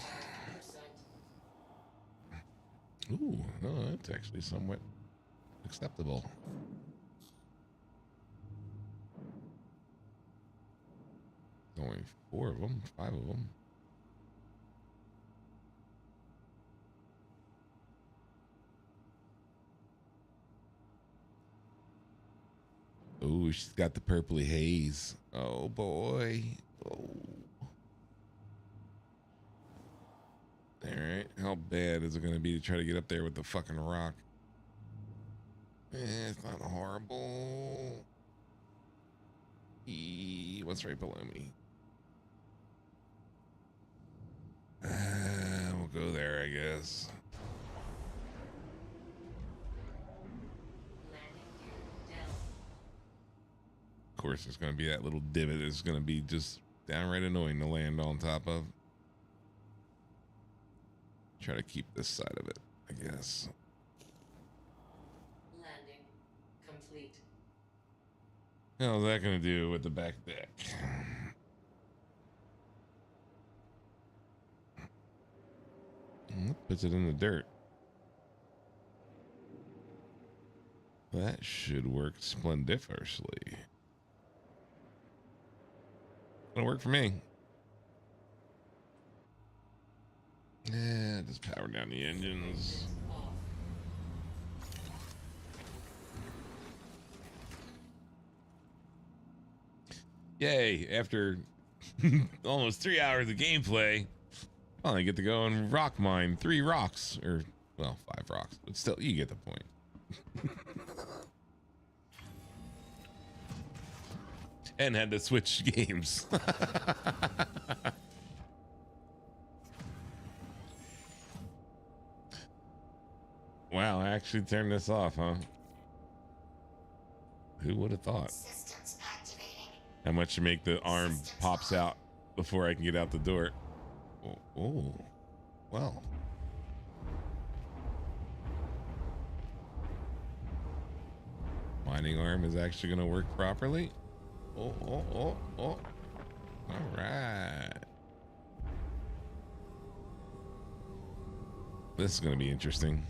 Ooh, oh, that's actually somewhat acceptable. Only 4 of them, 5 of them. Ooh, she's got the purpley haze. Oh boy. Oh. Alright, how bad is it going to be to try to get up there with the fucking rock? It's not horrible. What's right below me? We'll go there, I guess. Of course, there's going to be that little divot that's going to be just downright annoying to land on top of. Try to keep this side of it, I guess. Landing complete. How's that gonna do with the back deck? Puts it in the dirt. That should work splendiferously. It'll work for me. Yeah, just power down the engines. Yay, after almost 3 hours of gameplay, finally get to go and rock mine 3 rocks. Or, well, 5 rocks. But still, you get the point. And had to switch games. Wow, I actually turned this off, huh? Who would have thought? Systems activating. How much to make the arm pops out before I can get out the door? Oh, well. Mining arm is actually going to work properly. Oh. All right. This is going to be interesting.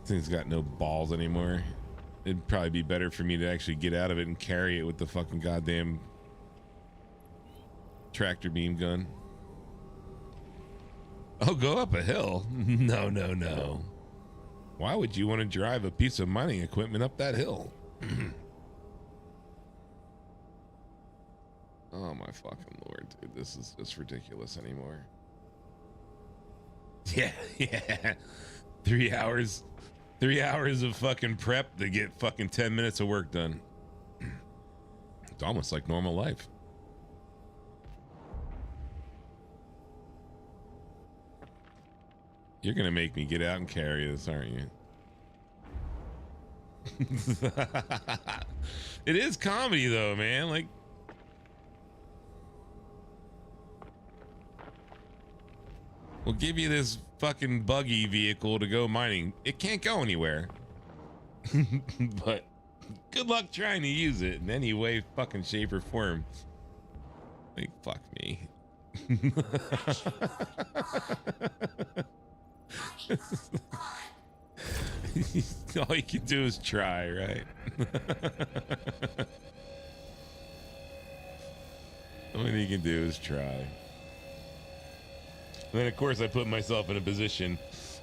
This thing's got no balls anymore. It'd probably be better for me to actually get out of it and carry it with the fucking goddamn tractor beam gun. Oh, go up a hill? No. Why would you want to drive a piece of mining equipment up that hill? Oh my fucking lord, dude. This is just ridiculous anymore. Yeah. 3 hours. 3 hours of fucking prep to get fucking 10 minutes of work done. It's almost like normal life. You're gonna make me get out and carry this, aren't you? It is comedy though, man. Like, we'll give you this fucking buggy vehicle to go mining. It can't go anywhere. But good luck trying to use it in any way, fucking shape, or form. Like, fuck me. All you can do is try, right? All you can do is try. And then, of course, I put myself in a position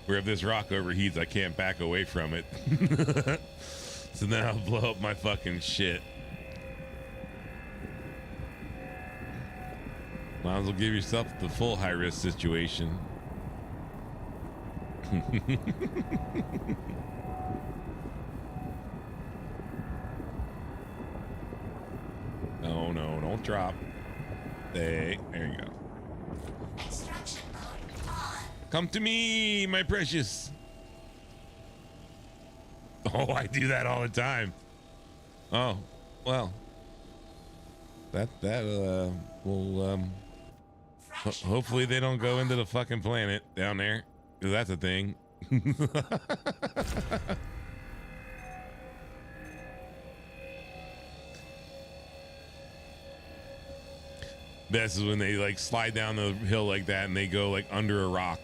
where if this rock overheats, I can't back away from it. So then I'll blow up my fucking shit. Might as well give yourself the full high-risk situation. No, don't drop. Hey, there you go. Extraction mode on. Come to me, my precious. Oh, I do that all the time. Oh, well. That will hopefully they don't go into the fucking planet down there, because that's a thing. This is when they like slide down the hill like that and they go like under a rock.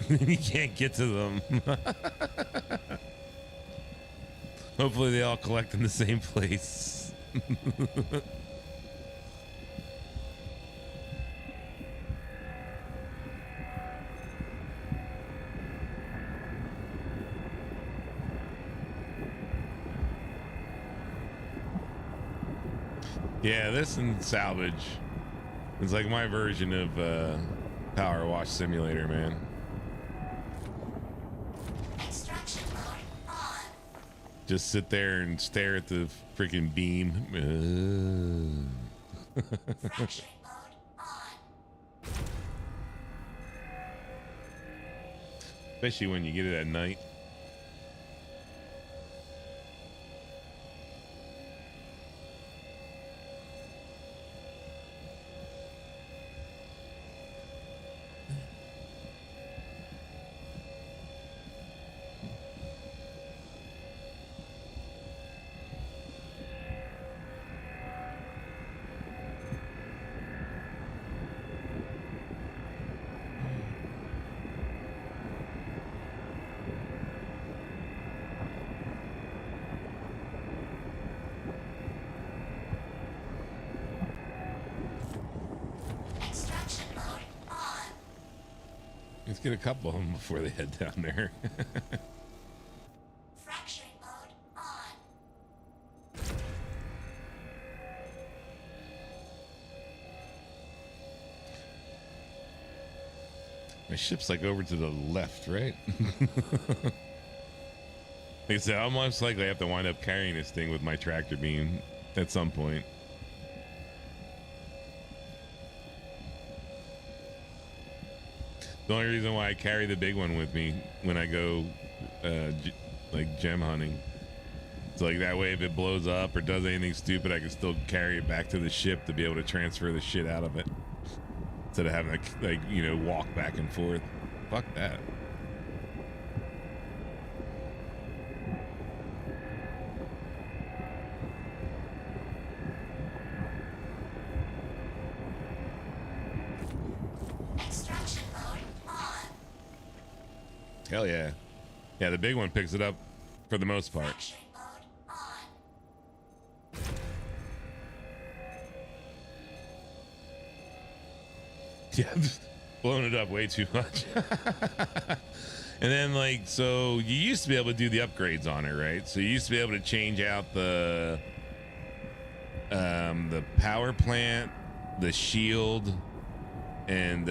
You can't get to them. Hopefully they all collect in the same place. Yeah, this and salvage. It's like my version of Power Wash Simulator, man. Extraction mode on. Just sit there and stare at the freaking beam. Fracturing mode on. Especially when you get it at night. Extraction mode on. Let's get a couple of them before they head down there. Fracturing mode on. My ship's like over to the left, right? Like I said, I'm most likely have to wind up carrying this thing with my tractor beam at some point. The only reason why I carry the big one with me when I go like gem hunting. So like that way if it blows up or does anything stupid, I can still carry it back to the ship to be able to transfer the shit out of it. Instead of having to like, you know, walk back and forth. Fuck that. Extraction mode on. Hell yeah. Yeah, the big one picks it up for the most part. Fracturing mode on. Yeah, blown it up way too much. And then like, so you used to be able to do the upgrades on it, right? So you used to be able to change out the power plant, the shield, and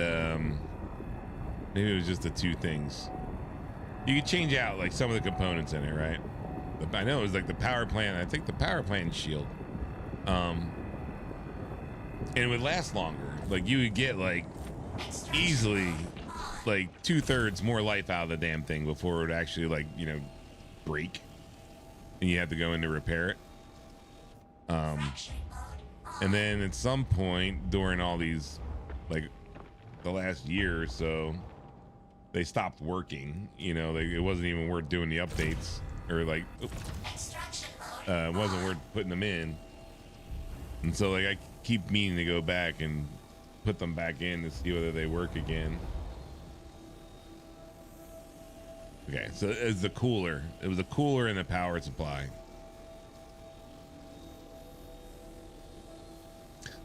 maybe it was just the two things. You could change out like some of the components in it, right? I know it was like the power plant. I think the power plant and shield. And it would last longer. Like you would get like easily like 2/3 more life out of the damn thing before it would actually like, you know, break. and you have to go in to repair it. And then at some point during all these, like the last year or so, they stopped working. You know, it wasn't even worth doing the updates, or like, it wasn't worth putting them in. And so like I keep meaning to go back and put them back in to see whether they work again. Okay, so it's the cooler. It was a cooler and the power supply.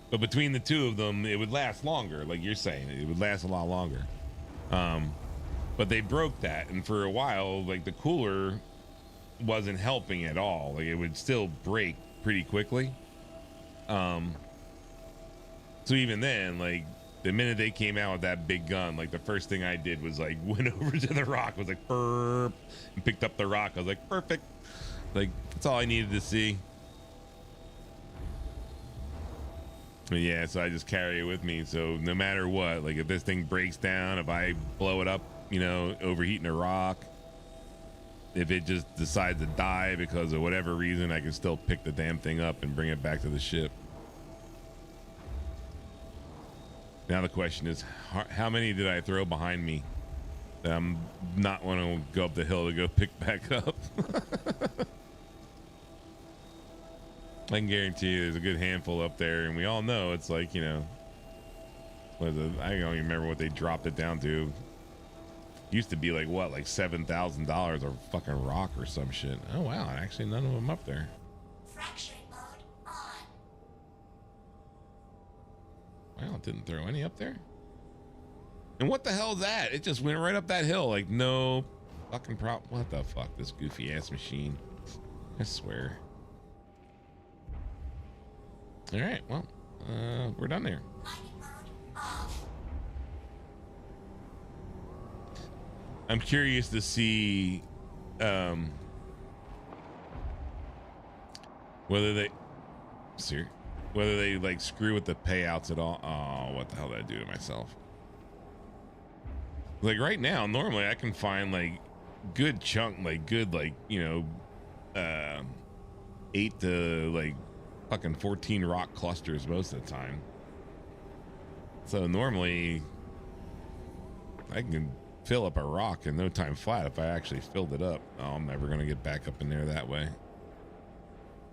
But between the two of them, it would last longer. Like you're saying, it would last a lot longer. But they broke that, and for a while, like the cooler wasn't helping at all. Like it would still break pretty quickly. So even then, like the minute they came out with that big gun, like the first thing I did was like went over to the rock, was like burp, and picked up the rock. I was like, perfect. Like that's all I needed to see. But yeah, so I just carry it with me. So no matter what, like if this thing breaks down, if I blow it up, you know, overheating a rock, if it just decides to die because of whatever reason, I can still pick the damn thing up and bring it back to the ship. Now the question is, how many did I throw behind me that I'm not want to go up the hill to go pick back up? I can guarantee you there's a good handful up there, and we all know it's like, you know, I don't even remember what they dropped it down to. Used to be like what, like $7,000 a fucking rock or some shit. Oh wow, actually none of them up there. Fracturing mode on. Wow, it didn't throw any up there. And what the hell is that? It just went right up that hill, like no fucking prop. What the fuck, this goofy ass machine? I swear. All right, well, we're done there. Mining mode off. I'm curious to see whether they like screw with the payouts at all. Oh, what the hell did I do to myself? Like right now, normally I can find like good chunk, like good, like, you know, 8 to like fucking 14 rock clusters most of the time. So normally I can fill up a rock in no time flat if I actually filled it up. Oh, I'm never gonna get back up in there that way.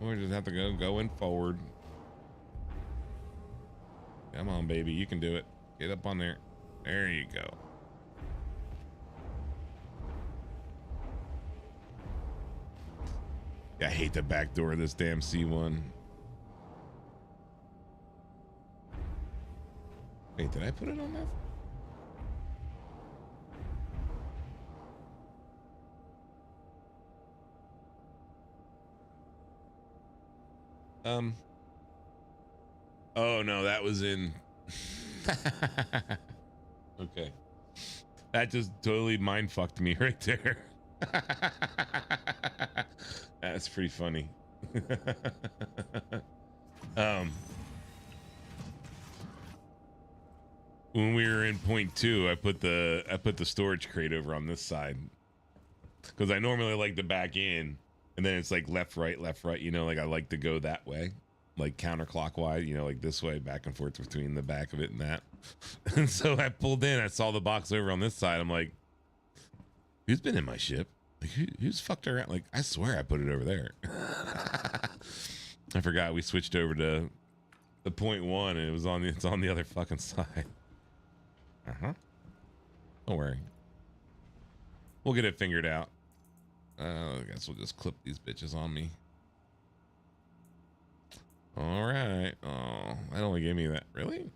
We just have to go going forward. Come on, baby, you can do it. Get up on there. There you go. I hate the back door of this damn C1. Wait, did I put it on that? Oh no, that was in. Okay. That just totally mind fucked me right there. That's pretty funny. When we were in point 2, I put the storage crate over on this side because I normally like to back in, and then it's like left, right, you know, like I like to go that way, like counterclockwise, you know, like this way, back and forth between the back of it and that. And so I pulled in, I saw the box over on this side. I'm like, who's been in my ship? Like, who's fucked around? Like, I swear I put it over there. I forgot we switched over to the point 1, and it's on the other fucking side. Don't worry, we'll get it figured out. I guess we'll just clip these bitches on me. All right. Oh, that only gave me that. Really?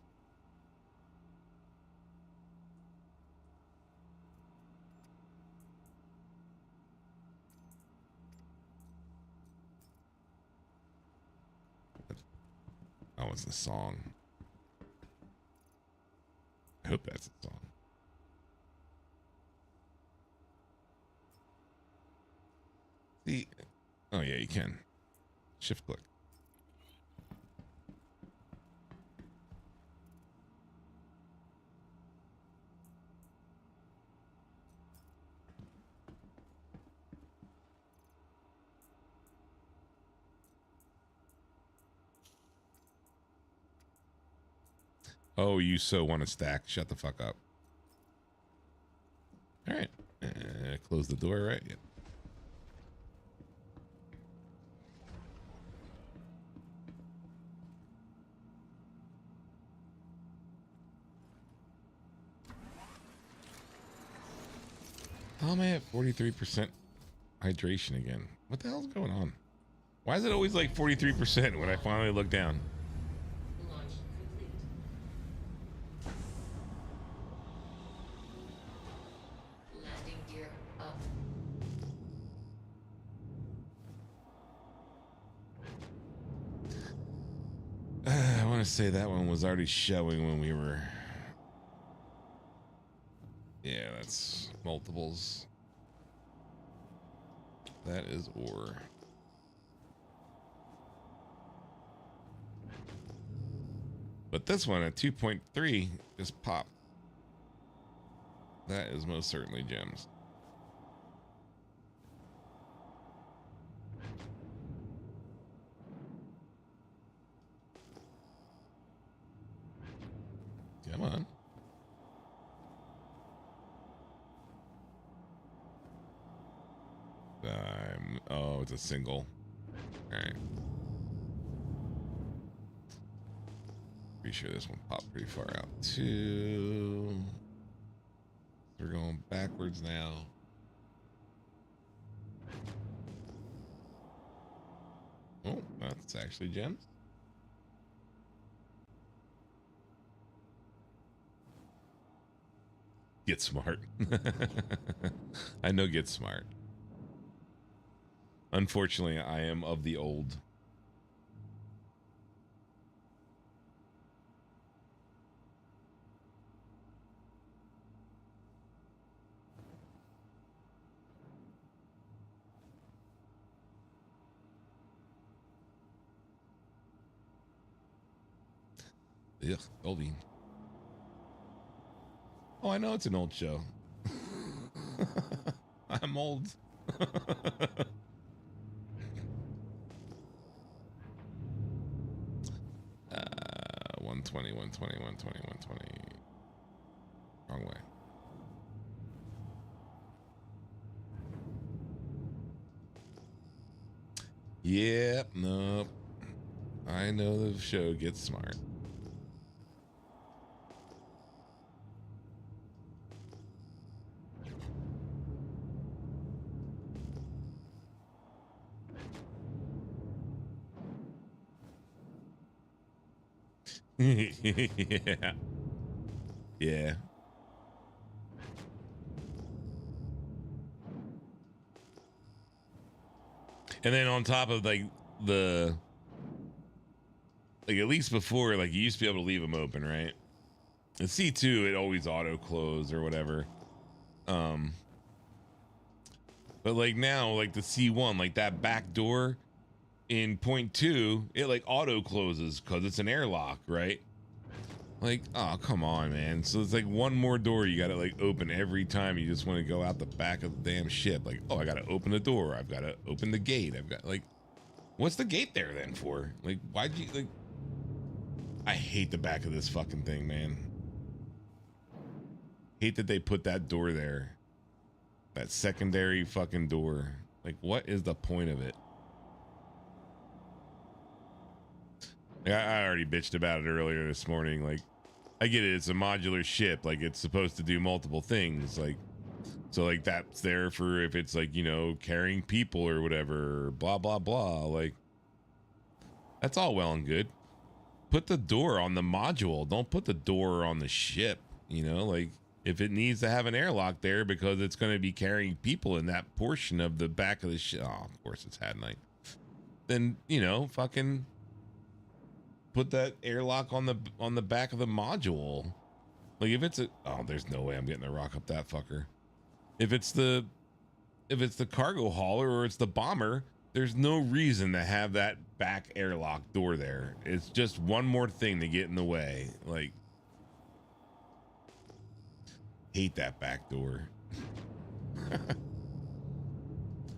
That was the song. I hope that's the song. See, oh yeah, you can shift click. Oh, you so want to stack. Shut the fuck up. All right. Close the door, right? Yep. How am I at 43% hydration again? What the hell's going on? Why is it always like 43% when I finally look down? Launch complete. Landing gear up. I want to say that one was already showing when we were... Yeah, that's multiples. That is ore. But this one at 2.3 just popped. That is most certainly gems. Come on. Oh, it's a single. All right. Pretty sure this one popped pretty far out too. We're going backwards now. Oh, that's actually gems. Get smart. I know get smart. Unfortunately, I am of the old. Ugh, Goldie. Oh, I know it's an old show. I'm old. 120, 120, 120, 120. Wrong way. Yep, nope. I know the show gets smart. Yeah. Yeah. And then on top of like the at least before, like you used to be able to leave them open, right? And C2 it always auto close or whatever. But like now, like the C1, like that back door in point 2, it like auto closes because it's an airlock, right? Like, oh, come on, man. So it's like one more door you gotta like open every time you just want to go out the back of the damn ship. Like, oh, I gotta open the door. I've gotta open the gate. I've got like, what's the gate there then for? Like, why'd you like? I hate the back of this fucking thing, man. Hate that they put that door there. That secondary fucking door. Like, what is the point of it? Like, I already bitched about it earlier this morning. Like, I get it. It's a modular ship. Like, it's supposed to do multiple things. Like, so like that's there for if it's like, you know, carrying people or whatever, blah, blah, blah. Like, that's all well and good. Put the door on the module. Don't put the door on the ship. You know, like if it needs to have an airlock there because it's going to be carrying people in that portion of the back of the ship. Oh, of course it's had night. Then, you know, fucking put that airlock on the back of the module. Like if it's there's no way I'm getting the rock up that fucker. If it's the cargo hauler or it's the bomber, there's no reason to have that back airlock door there. It's just one more thing to get in the way. Like, hate that back door.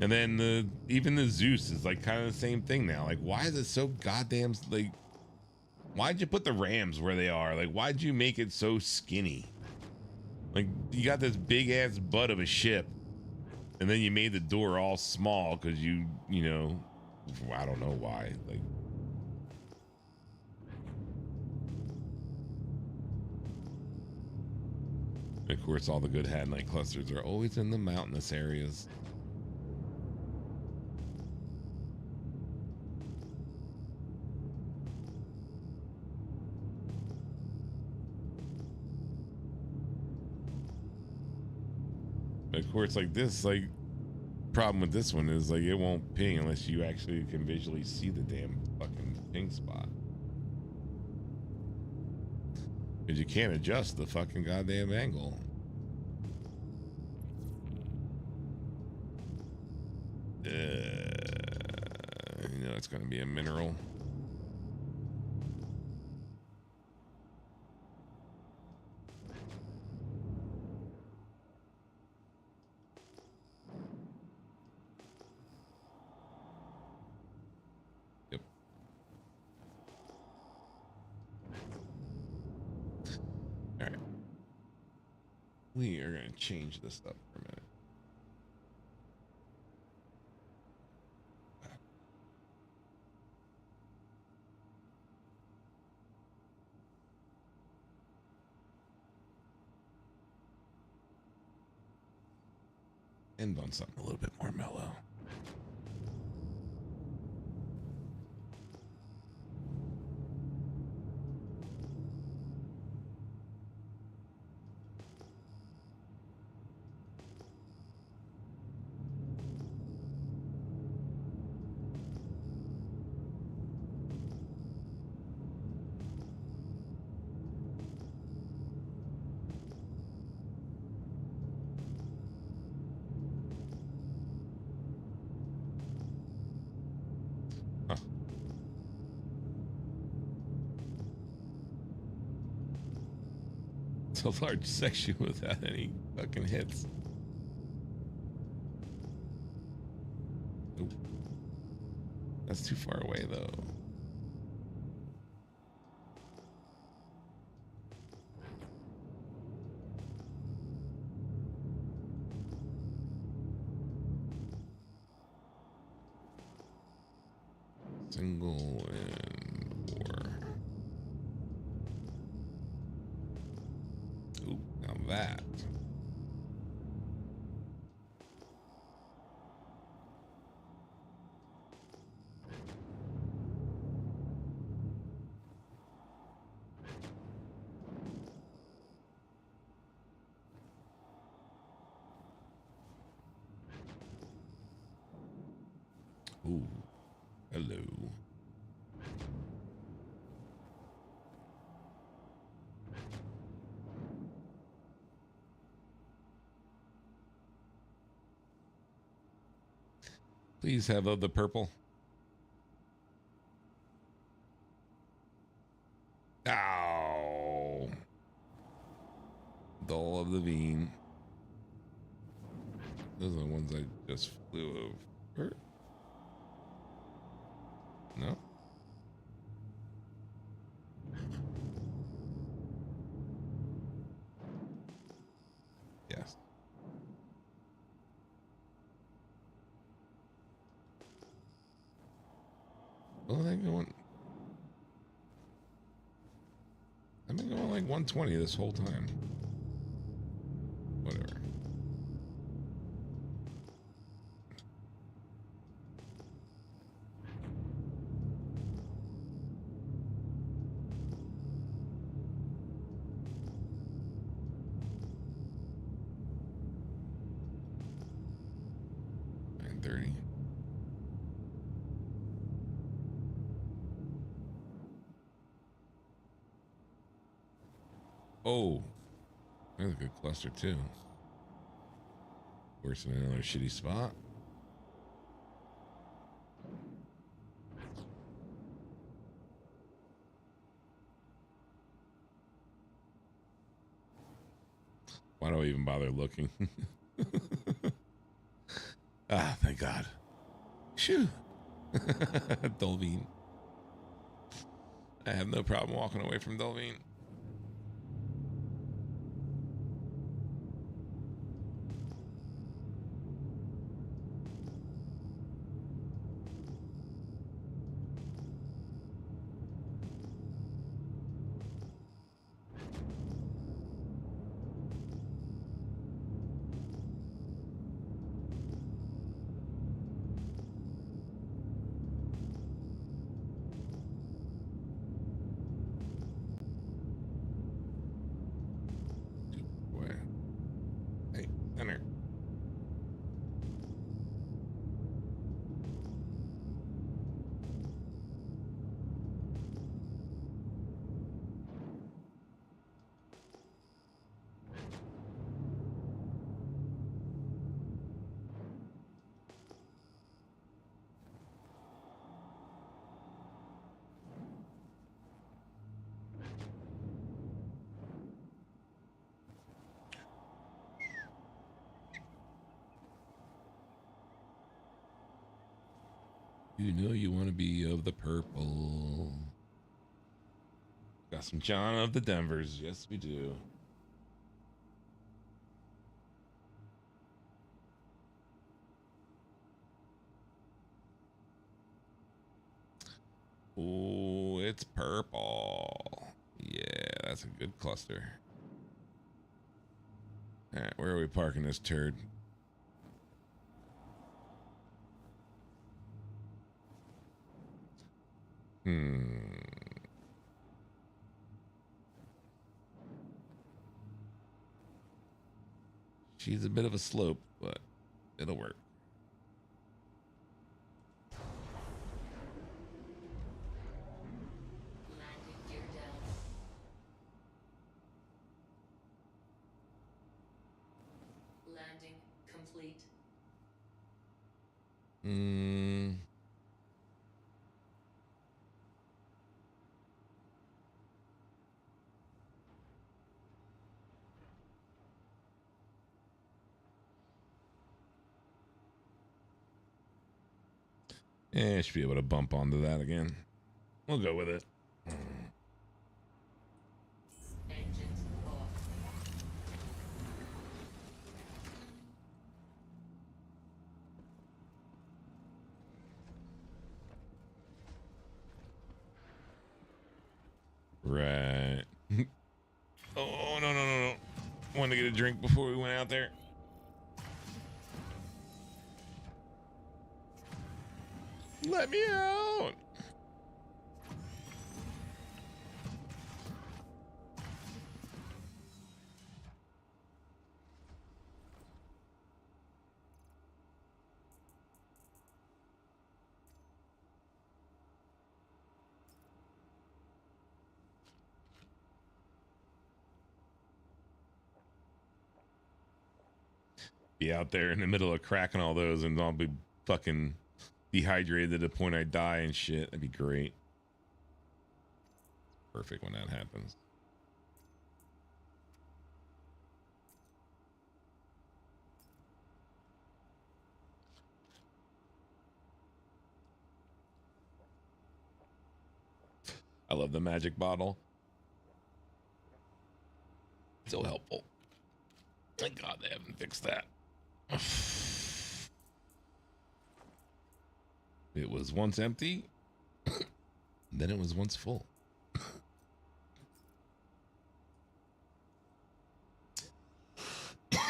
And then even the Zeus is like kind of the same thing now. Like, why is it so goddamn like Why'd you put the rams where they are? Like, why'd you make it so skinny? Like, you got this big ass butt of a ship, and then you made the door all small because you know, I don't know why. Like, of course, all the good Hat Night clusters are always in the mountainous areas. Of course, like this, like problem with this one is like it won't ping unless you actually can visually see the damn fucking ping spot. Because you can't adjust the fucking goddamn angle. You know it's gonna be a mineral. We are going to change this up for a minute. End on something a little bit more mellow. A large section without any fucking hits. Nope. That's too far away though. Single and four. Ooh, now that. Ooh, hello. Please have of the purple. Ow. Dull of the Veen. Those are the ones I just flew over. No? Yes. Well, they're going. I've been going like 120 this whole time. Whatever. Oh, that's a good cluster too. Worse than another shitty spot. Why do I even bother looking? Ah, thank God. Shoo. Dolvine. I have no problem walking away from Delvine. Boy. Hey, center. You know you want to be of the purple. Got some John of the Denvers. Yes, we do. Oh, it's purple. Yeah, that's a good cluster. All right, where are we parking this turd? She's a bit of a slope, but it'll work. Landing gear down. Landing complete. Yeah, I should be able to bump onto that again. We'll go with it. Engines off. Right. Oh, no, no, no, no. Wanted to get a drink before we went out there. Let me out. Be out there in the middle of cracking all those and I'll be fucking dehydrated to the point I die and shit. That'd be great. Perfect when that happens. I love the magic bottle. So helpful. Thank God they haven't fixed that. It was once empty, then it was once full. All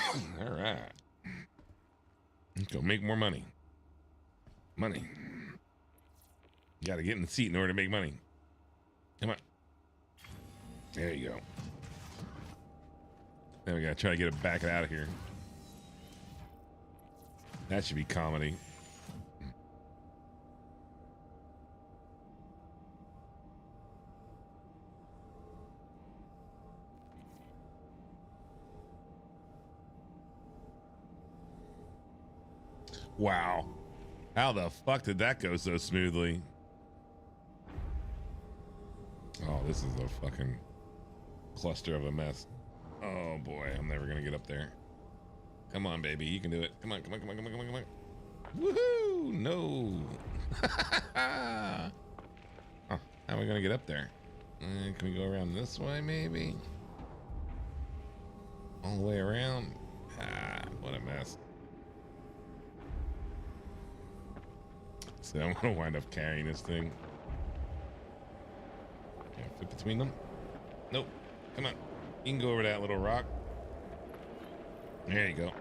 right. Let's go make more money. Money. You got to get in the seat in order to make money. Come on. There you go. Then we got to try to get it back out of here. That should be comedy. Wow. How the fuck did that go so smoothly? Oh, this is a fucking cluster of a mess. Oh boy, I'm never gonna get up there. Come on, baby, you can do it. Come on, come on, come on, come on, come on, come on. Woohoo! No. Oh, how are we gonna get up there? Can we go around this way, maybe? All the way around? Ah, what a mess. So I'm gonna wind up carrying this thing. Can't fit between them. Nope. Come on. You can go over that little rock. There you go.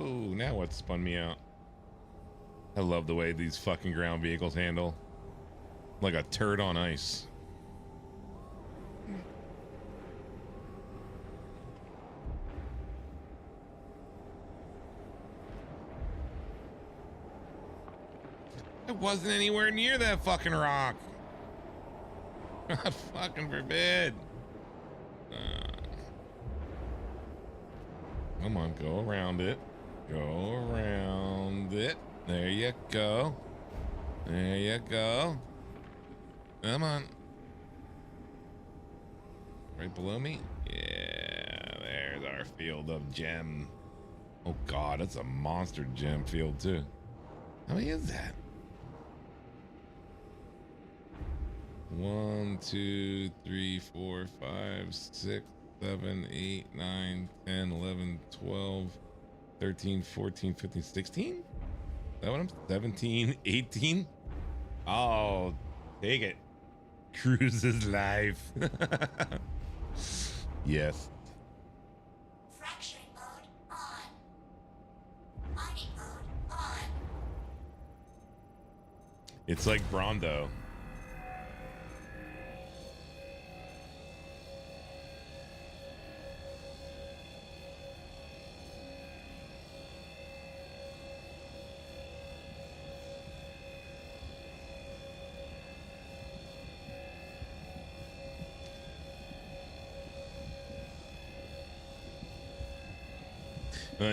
Ooh, now what spun me out? I love the way these fucking ground vehicles handle. Like a turd on ice. I wasn't anywhere near that fucking rock. God fucking forbid. Come on, go around it. Go around it. There you go. There you go. Come on. Right below me? Yeah, there's our field of gem. Oh god, it's a monster gem field too. How many is that? 1, 2, 3, 4, 5, 6, 7, 8, 9, 10, 11, 12, 13, 14, 15, 16? Is that what I'm 17, 18? Oh, take it. Cruise's life. Yes. Fracturing mode on. Mining mode on. It's like Brondo.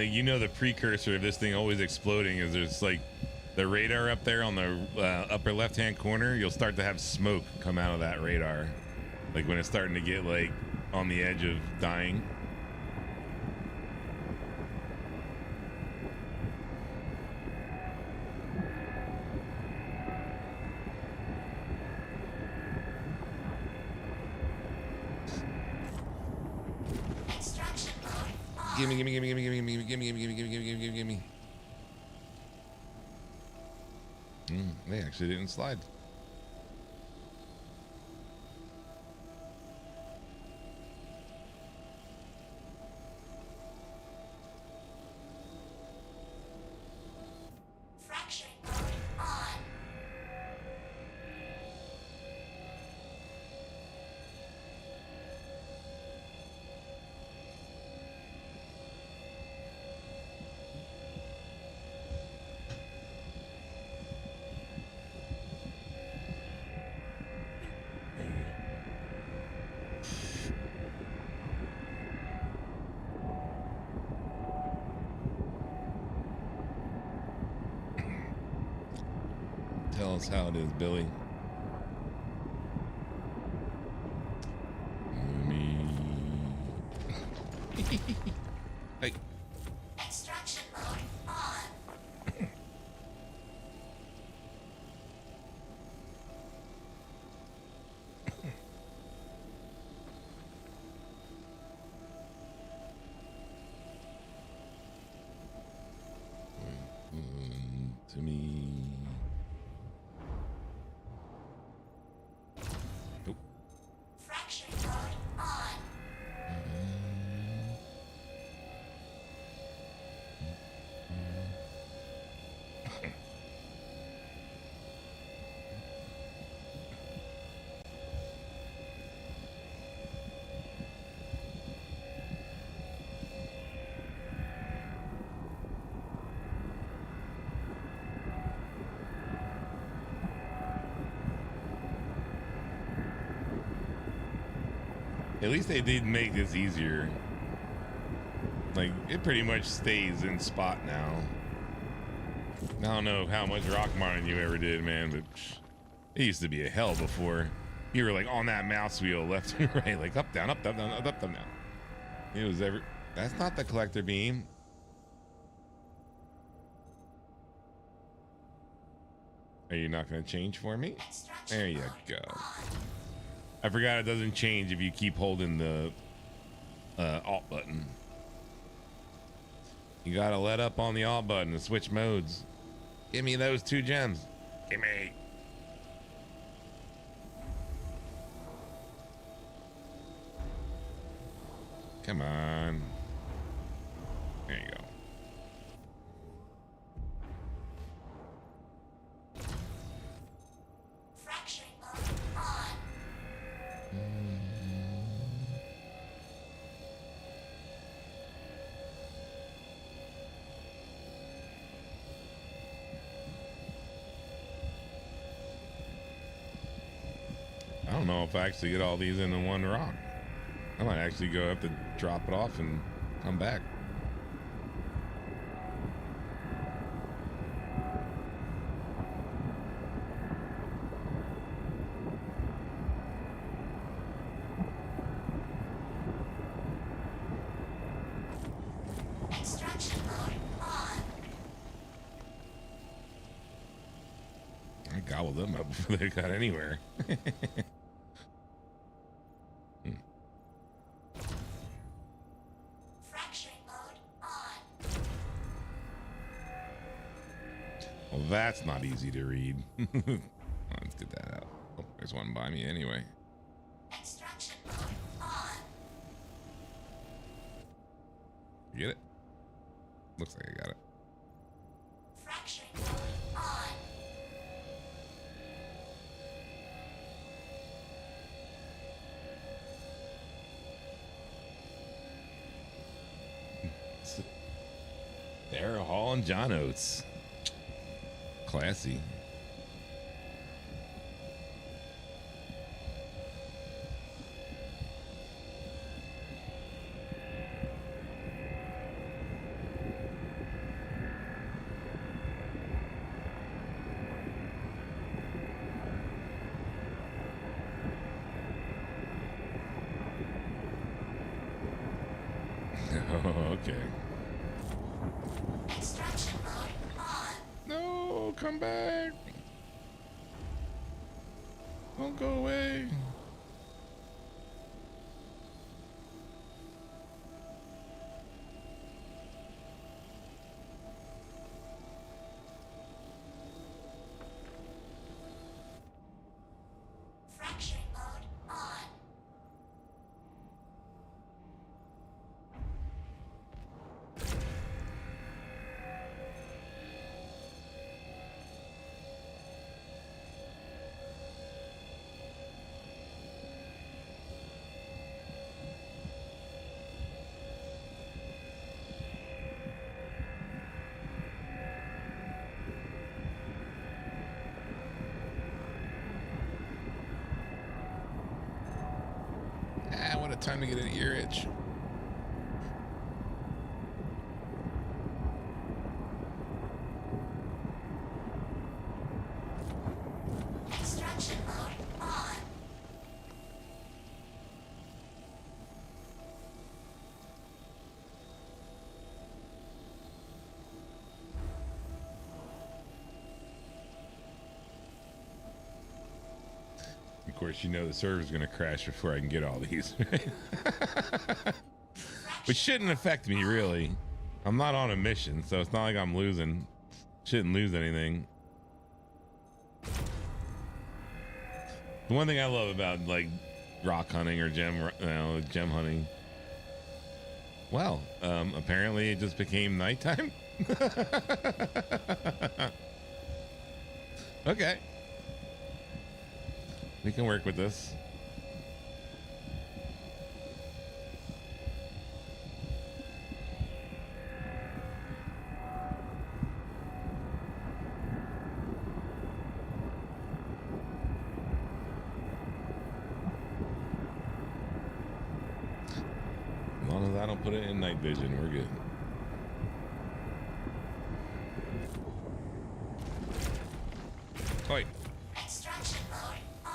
You know, the precursor of this thing always exploding is there's like the radar up there on the upper left hand corner. You'll start to have smoke come out of that radar, like when it's starting to get like on the edge of dying. Extraction mode on. Gimme, gimme, gimme, gimme, gimme, gimme, gimme, gimme, gimme, gimme, gimme, gimme, gimme. They actually didn't slide. Fracturing mode on. Tell us how it is, Billy. Me. Hey. Extraction mode on. To me. Nope. Fracturing mode on. At least they did make this easier. Like, it pretty much stays in spot now. I don't know how much rock mining you ever did, man, but it used to be a hell before. You were like on that mouse wheel, left and right, like up, down, up, down, down, up, down, down. It was every. That's not the collector beam. Are you not going to change for me? Extraction There you mode go. on. I forgot it doesn't change if you keep holding the Alt button. You gotta let up on the Alt button to switch modes. Give me those 2 gems. Give me. Come on. There you go. Fracturing mode on. I don't know if I actually get all these into one rock. I might actually go have to drop it off and come back. Extraction mode on. I gobbled them up before they got anywhere. Fracturing mode on. Well, that's not easy to read. Let's get that out. Oh, there's one by me anyway. Extraction mode on. You get it? Looks like I got it. Fracturing mode on. Sarah Hall and John Oates. Classy. Oh, okay. Extraction mode on. No, come back. Don't go away. Fracturing mode on. Ah, what a time to get an ear itch. Extraction mode on. Of course, you know the server's going to crash before I can get all these. Which shouldn't affect me, really. I'm not on a mission, so it's not like I'm losing. Shouldn't lose anything. The one thing I love about, like, rock hunting or gem hunting. Well, apparently it just became nighttime. Okay. We can work with this. As long as I don't put it in night vision, we're good. Wait. Extraction mode on.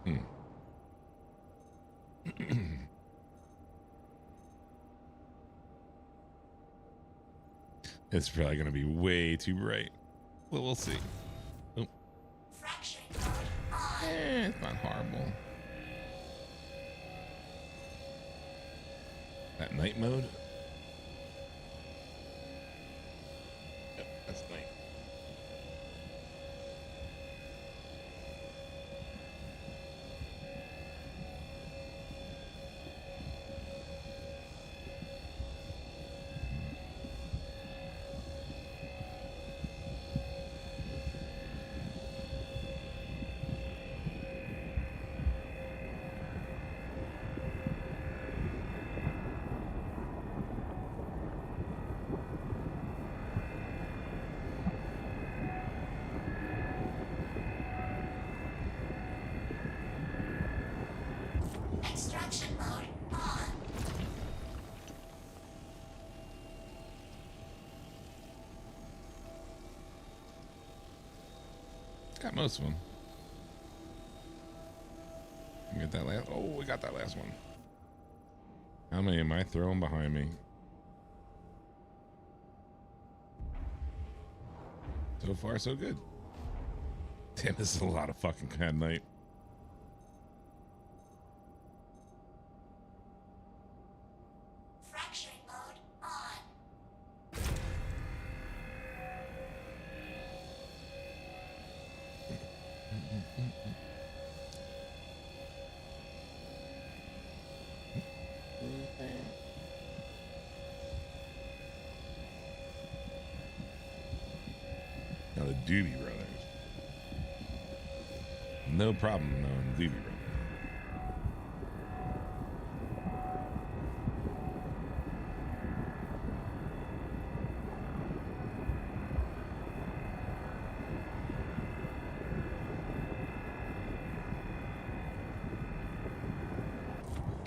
Hmm. It's probably going to be way too bright. Well, we'll see. Oh. It's not horrible. That night mode? Yep, that's night. Extraction mode on. Got most of them. Get that last. Oh, we got that last one. How many am I throwing behind me? So far, so good. Damn, this is a lot of fucking bad night. Fracturing mode on. Now the Doobie Brothers. No problem knowing Doobie Brothers.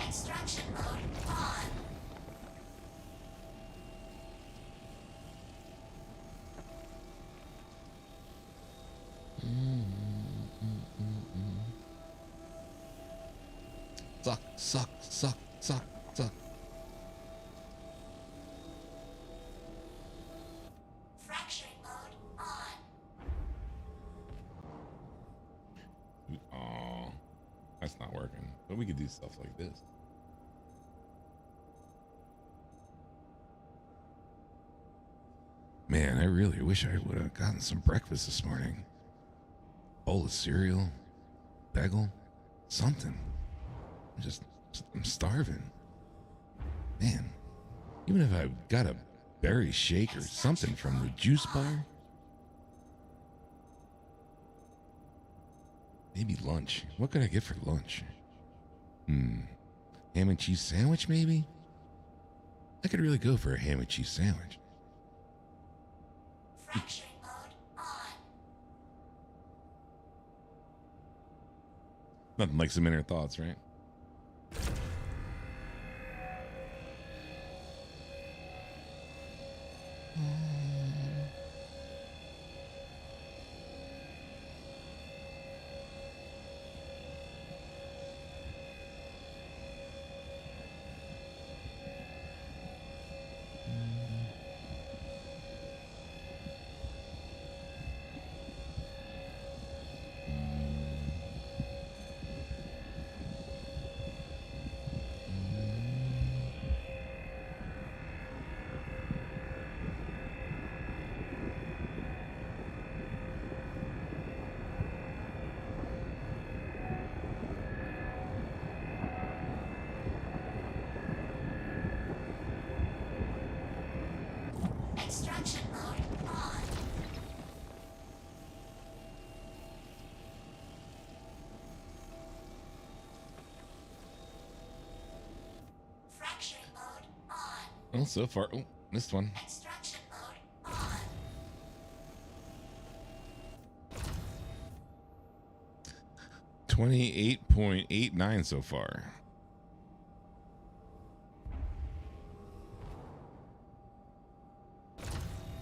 Extraction mode on. Suck, suck, suck, suck, suck. Fracturing mode on. Oh, that's not working. But we could do stuff like this. Man, I really wish I would have gotten some breakfast this morning. Bowl of cereal, bagel, something. I'm starving. Man, even if I got a berry shake or something from the juice bar. Maybe lunch. What could I get for lunch? Ham and cheese sandwich, maybe? I could really go for a ham and cheese sandwich. Fracturing mode on. Nothing like some inner thoughts, right? Extraction mode on. Fracturing mode on. Well, so far, oh, missed one. Extraction mode on. $28.89 so far.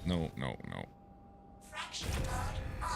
No. Fracturing mode on.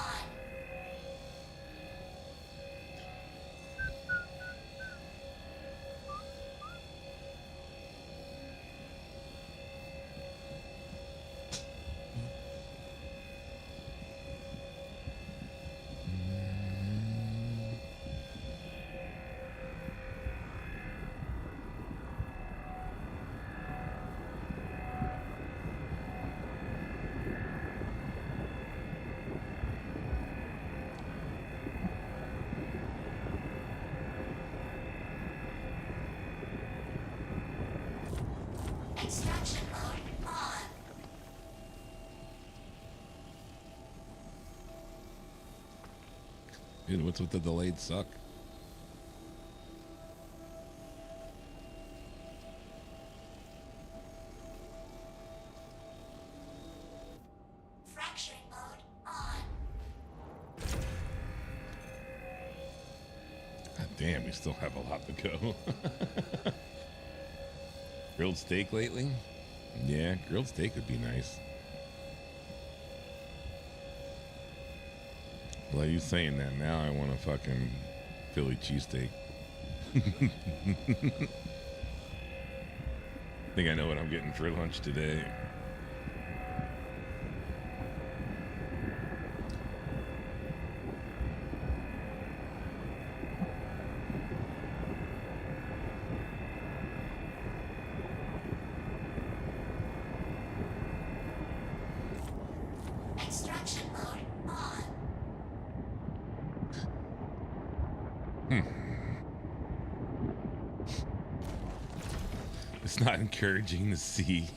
Extraction mode on. Dude, what's with the delayed suck? Fracturing mode on. God damn, we still have a lot to go. Grilled steak lately? Yeah, grilled steak would be nice. Well, you saying that now, I want a fucking Philly cheesesteak. Think I know what I'm getting for lunch today. Extraction mode on. It's not encouraging to see.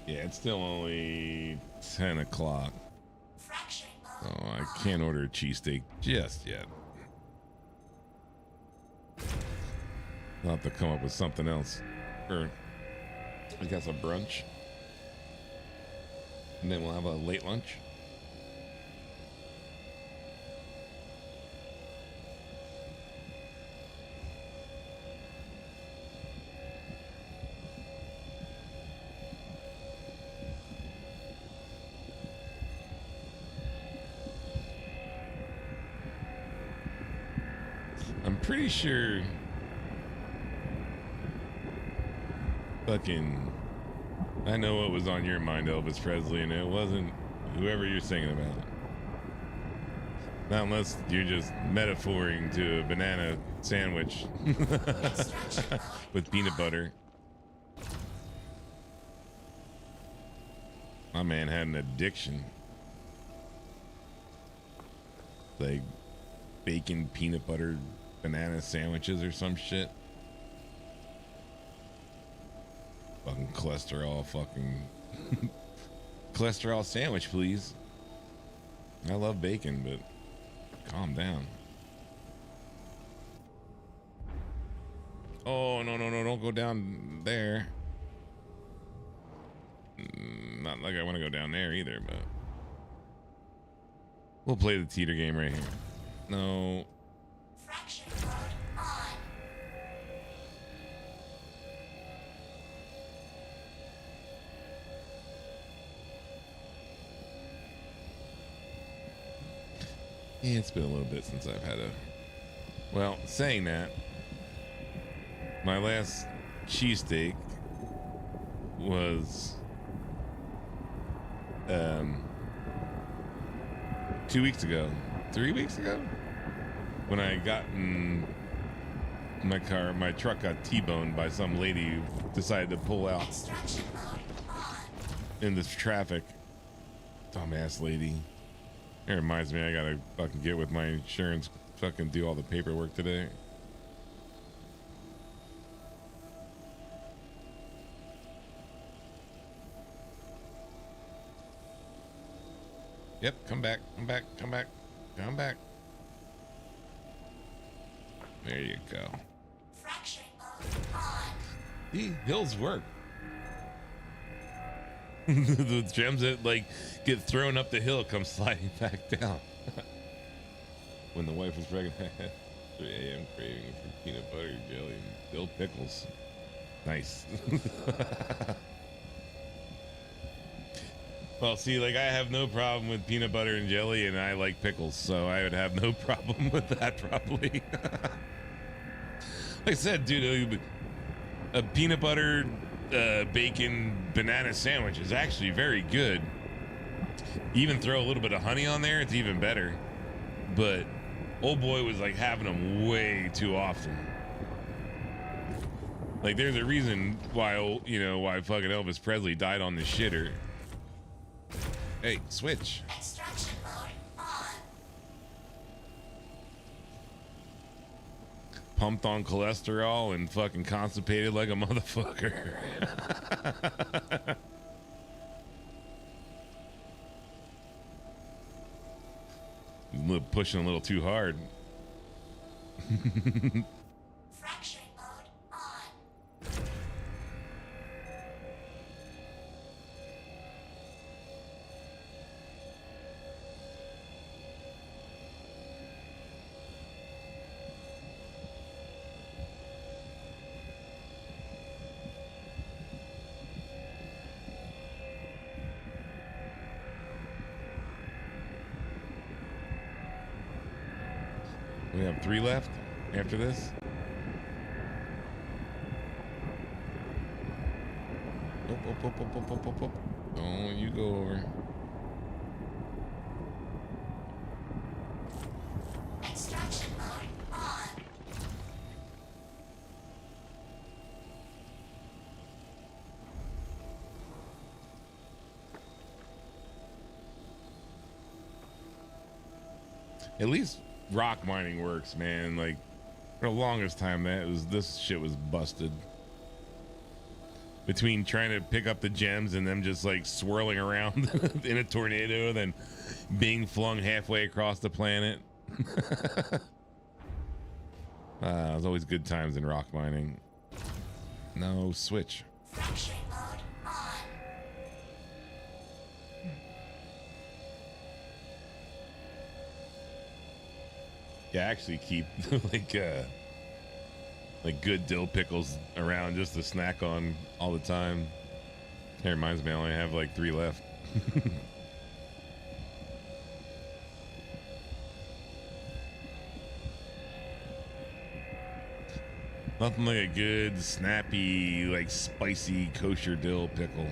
Yeah, it's still only 10 o'clock. Fracturing So mode I can't order a cheesesteak just yet. I'll have to come up with something else. Or I guess a brunch. And then we'll have a late lunch. I'm pretty sure fucking I know what was on your mind, Elvis Presley, and it wasn't whoever you're singing about. Not unless you're just metaphoring to a banana sandwich with peanut butter. My man had an addiction. Like bacon, peanut butter, banana sandwiches or some shit. Fucking cholesterol, fucking cholesterol sandwich, please. I love bacon, but calm down. Oh, no, don't go down there. Not like I want to go down there either, but we'll play the teeter game right here. No. Fracturing mode on. Yeah, it's been a little bit since I've had a... Well, saying that, my last cheesesteak was 2 weeks ago. 3 weeks ago? When I got in my car, my truck got T-boned by some lady who decided to pull out Extraction mode on. in this traffic. Dumbass lady. It reminds me I gotta fucking get with my insurance, fucking do all the paperwork today. Yep, come back. There you go. Fracturing mode on. See, hills work. The gems that like get thrown up the hill come sliding back down. When the wife was pregnant, I had 3 a.m. craving for peanut butter, jelly, and dill pickles. Nice. Well, see, like I have no problem with peanut butter and jelly, and I like pickles, so I would have no problem with that probably. Like I said, dude, a peanut butter, bacon, banana sandwich is actually very good. Even throw a little bit of honey on there, it's even better. But old boy was like having them way too often. Like there's a reason why, why fucking Elvis Presley died on the shitter. Hey, switch. Extraction mode pumped on cholesterol and fucking constipated like a motherfucker. Pushing a little too hard. Fracturing mode on. We have 3 left after this. Up. Don't you go over. Extraction mode on. At least rock mining works, man. Like for the longest time, this shit was busted. Between trying to pick up the gems and them just like swirling around in a tornado, then being flung halfway across the planet. It was always good times in rock mining. No switch. Fracturing mode on. Yeah, actually keep like good dill pickles around just to snack on all the time. That reminds me, I only have like 3 left. Nothing like a good, snappy, like spicy kosher dill pickle.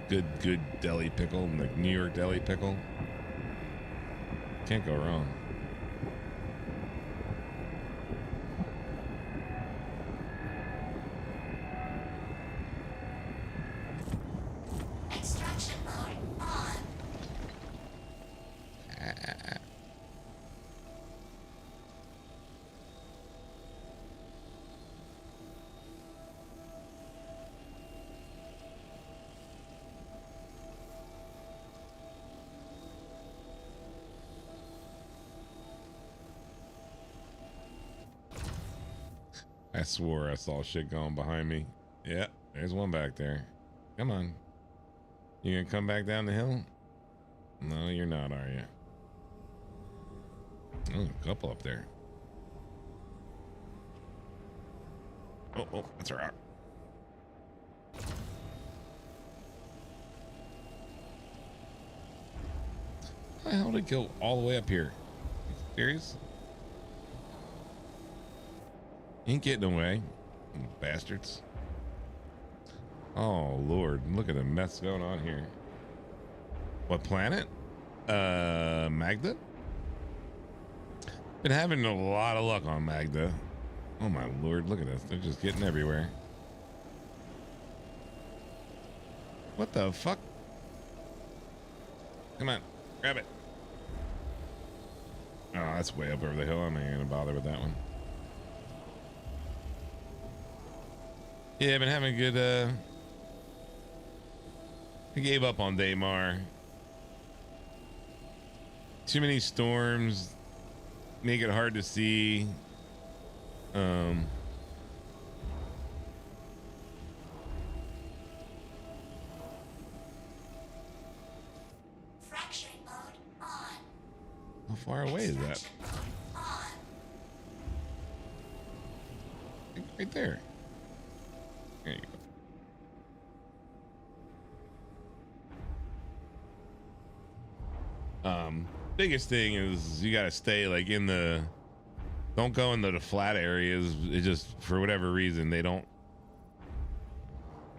Good deli pickle, like New York deli pickle. Can't go wrong. Extraction mode on. I swore I saw shit going behind me. Yeah, there's one back there. Come on. You gonna come back down the hill? No, you're not, are you? Oh, a couple up there. Oh, that's a rock. How the hell did it go all the way up here? Serious? Ain't getting away, bastards. Oh Lord, look at the mess going on here. What planet? Magda? Been having a lot of luck on Magda. Oh my Lord, look at this. They're just getting everywhere. What the fuck? Come on, grab it. Oh, that's way up over the hill. I'm not gonna bother with that one. Yeah, I've been having a good, I gave up on Daymar. Too many storms make it hard to see. Fracturing mode on. How far away is that? Extraction mode on. Right there. There you go. Biggest thing is you gotta stay like in the, don't go into the flat areas. It just, for whatever reason, they don't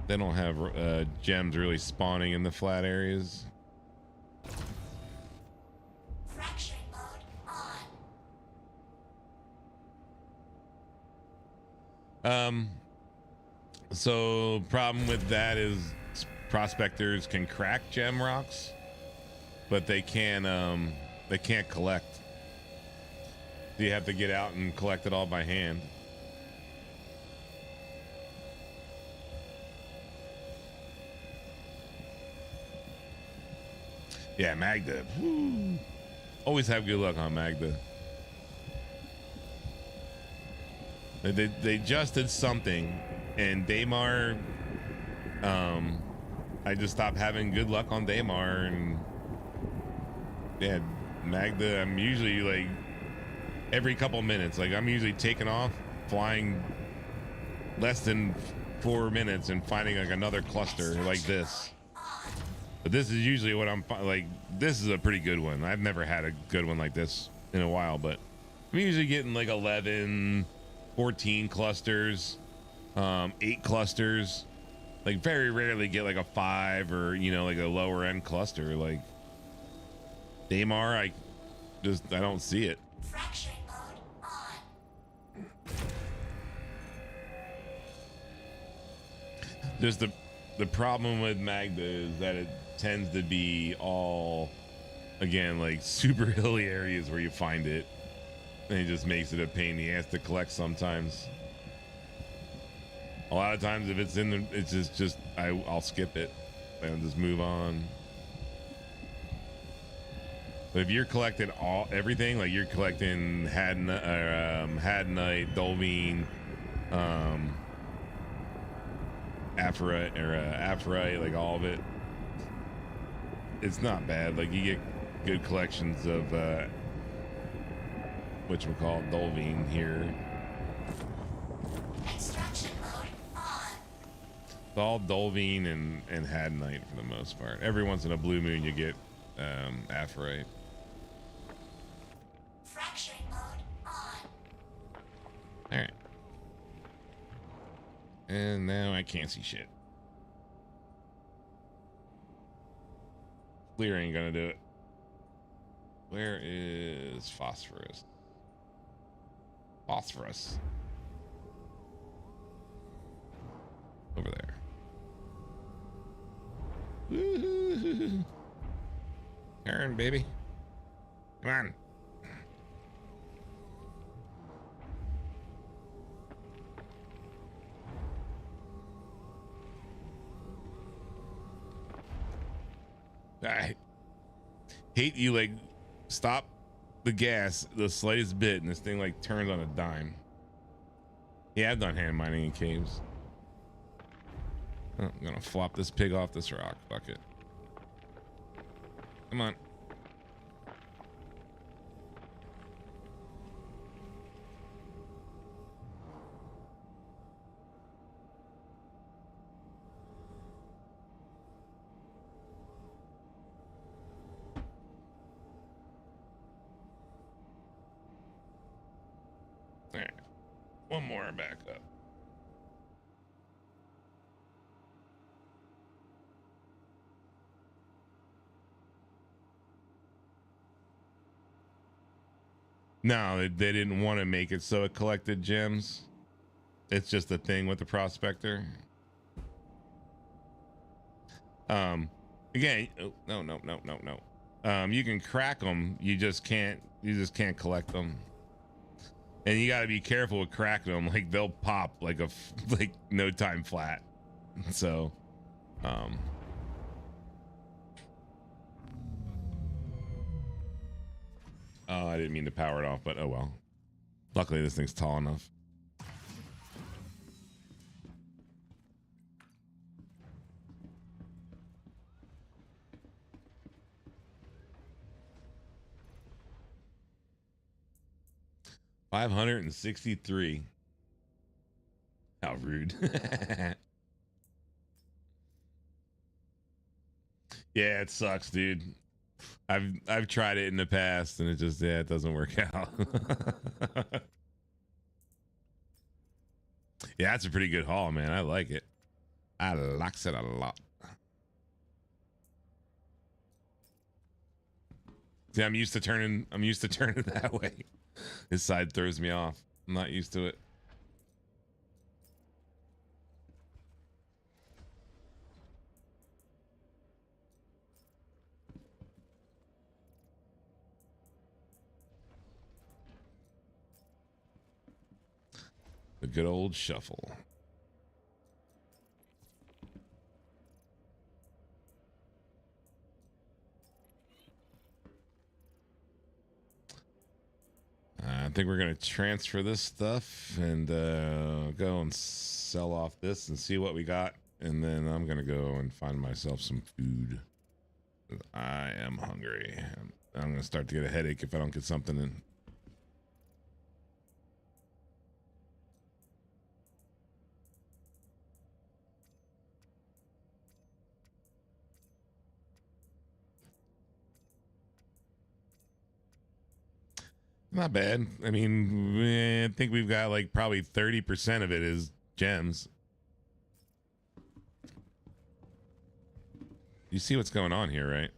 have gems really spawning in the flat areas. Fracturing mode on. So problem with that is prospectors can crack gem rocks, but they can't collect. So you have to get out and collect it all by hand. Yeah, Magda. Woo. Always have good luck on Magda. They just did something, and Daymar. I just stopped having good luck on Daymar, and yeah, Magda. I'm usually like every couple minutes. Like I'm usually taking off, flying less than 4 minutes, and finding like another cluster like this. But this is usually what I'm like. This is a pretty good one. I've never had a good one like this in a while, but I'm usually getting like 11, 14 clusters, 8 clusters. Like very rarely get like a 5 or, you know, like a lower end cluster. Like Daymar, I don't see it. Fracturing mode on. Just the problem with Magda is that it tends to be all, again, like super hilly areas where you find it, and it just makes it a pain in the ass to collect sometimes. A lot of times if it's in the, it's just I'll skip it and just move on. But if you're collecting everything, like you're collecting Hadnite, Dolvine, Aphorite, like all of it, it's not bad. Like you get good collections of whatchamacallit, Dolvine here. Extraction mode on. It's all Dolvine and Hadnite for the most part. Every once in a blue moon you get Aphorite. Fracturing mode on. All right. And now I can't see shit. Clear ain't gonna do it. Where is phosphorus? Phosphorus. Over there. Woo-hoo-hoo-hoo. Turn, baby. Come on. I hate you, like stop the gas the slightest bit and this thing like turns on a dime. Yeah, I've done hand mining in caves. Oh, I'm gonna flop this pig off this rock. Fuck it. Come on. All right. One more back up. No, they didn't want to make it so it collected gems. It's just a thing with the prospector. Again, oh, no. You can crack them. You just can't collect them. And you got to be careful with cracking them. Like they'll pop like like no time flat. So, oh, I didn't mean to power it off, but oh well. Luckily this thing's tall enough. $563. How rude. Yeah, it sucks, dude. I've tried it in the past and it doesn't work out. Yeah, that's a pretty good haul, man. I like it. I likes it a lot. See, I'm used to turning that way. This side throws me off. I'm not used to it. The good old shuffle. I think we're going to transfer this stuff and go and sell off this and see what we got. And then I'm going to go and find myself some food. I am hungry. I'm going to start to get a headache if I don't get something in. Not bad. I mean, I think we've got like probably 30% of it is gems. You see what's going on here, right?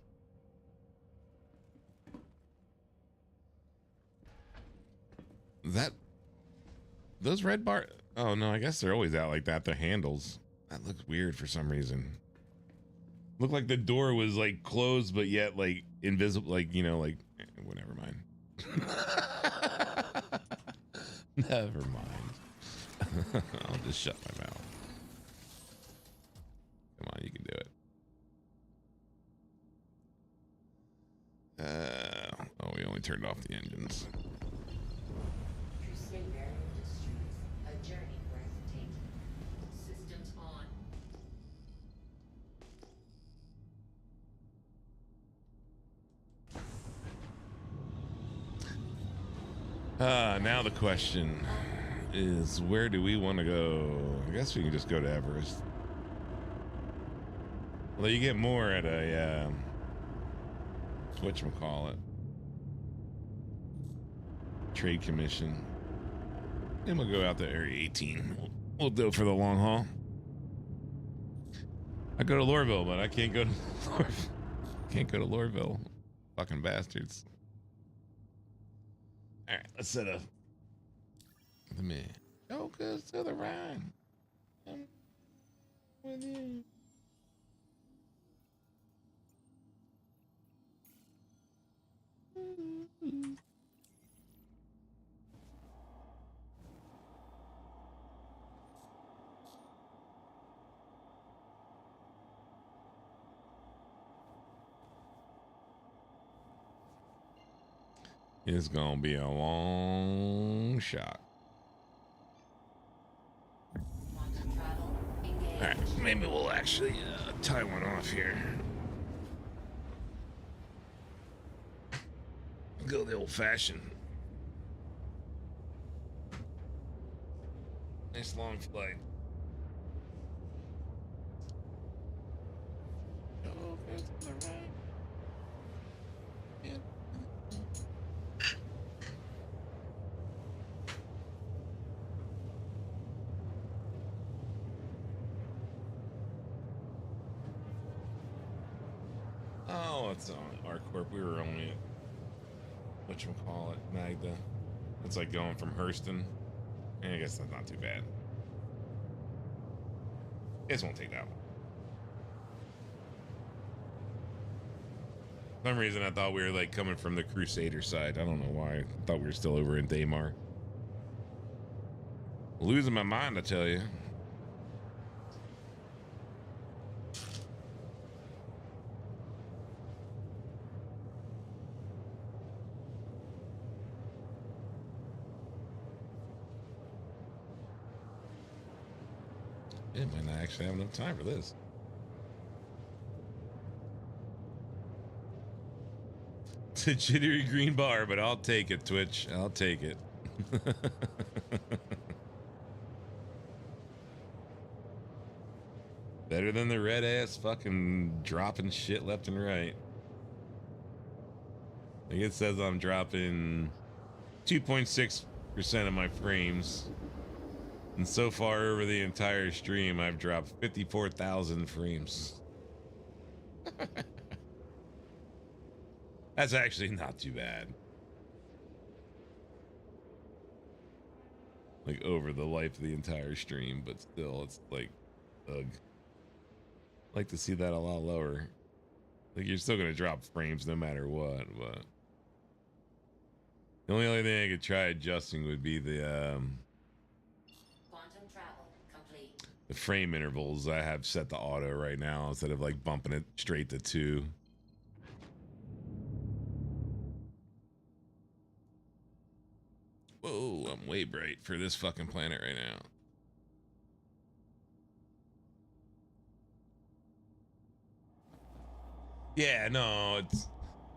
Those red bar. Oh no, I guess they're always out like that. The handles. That looks weird for some reason. Looked like the door was like closed, but yet like invisible. Like, you know, like whatever. Mind. Never mind. I'll just shut my mouth. Come on, you can do it. Oh, we only turned off the engines. Crusade Barrier Industries. A journey breathtaking. Systems on. Now the question is, where do we want to go? I guess we can just go to Everest. Although you get more at a whatchamacallit, trade commission. And we'll go out to Area 18. We'll do it for the long haul. I go to Lorville, but I can't go to Lorville. Fucking bastards. All right, let's set up. Let me focus to the right. I'm with you. It's gonna be a long shot. Quantum travel. Engage. All right, maybe we'll actually tie one off here. Go the old-fashioned. Nice long flight. Oh, there's the right. Yeah. Oh, it's on ArcCorp. We were only at whatchamacallit, Magda. It's like going from Hurston. I guess that's not too bad. This won't take that long. For some reason I thought we were like coming from the Crusader side. I don't know why. I thought we were still over in Daymar. Losing my mind, I tell you. It might not actually have enough time for this. It's a jittery green bar, but I'll take it, Twitch. I'll take it. Better than the red ass fucking dropping shit left and right. I think it says I'm dropping 2.6% of my frames. And so far over the entire stream, I've dropped 54,000 frames. That's actually not too bad. Like over the life of the entire stream, but still, it's like, ugh. Like to see that a lot lower. Like you're still gonna drop frames no matter what, but the only other thing I could try adjusting would be the the frame intervals I have set to auto right now instead of like bumping it straight to 2. Whoa, I'm way bright for this fucking planet right now. Yeah, no, it's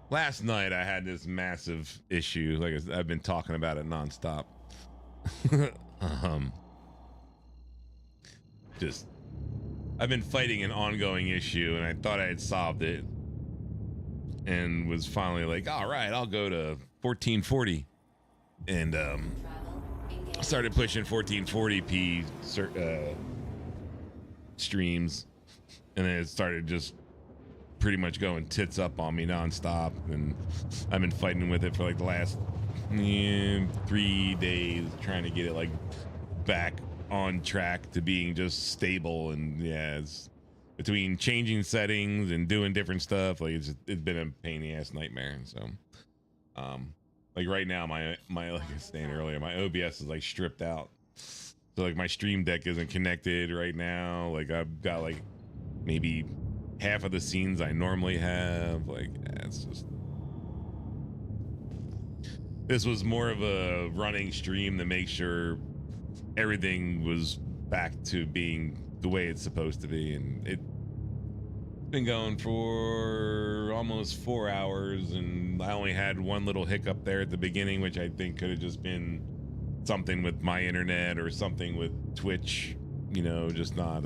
last night I had this massive issue. Like I've been talking about it nonstop. um, just I've been fighting an ongoing issue, and I thought I had solved it, and was finally like, all right, I'll go to 1440, and started pushing 1440p streams, and then it started just pretty much going tits up on me nonstop, and I've been fighting with it for like the last 3 days, trying to get it like back on track to being just stable. And yeah, it's between changing settings and doing different stuff, like it's been a pain in the ass nightmare. And so like right now my like I was saying earlier, my OBS is like stripped out, so like my stream deck isn't connected right now. Like I've got like maybe half of the scenes I normally have. Like, yeah, it's just, this was more of a running stream to make sure everything was back to being the way it's supposed to be, and it's been going for almost 4 hours, and I only had one little hiccup there at the beginning, which I think could have just been something with my internet or something with Twitch, you know, just not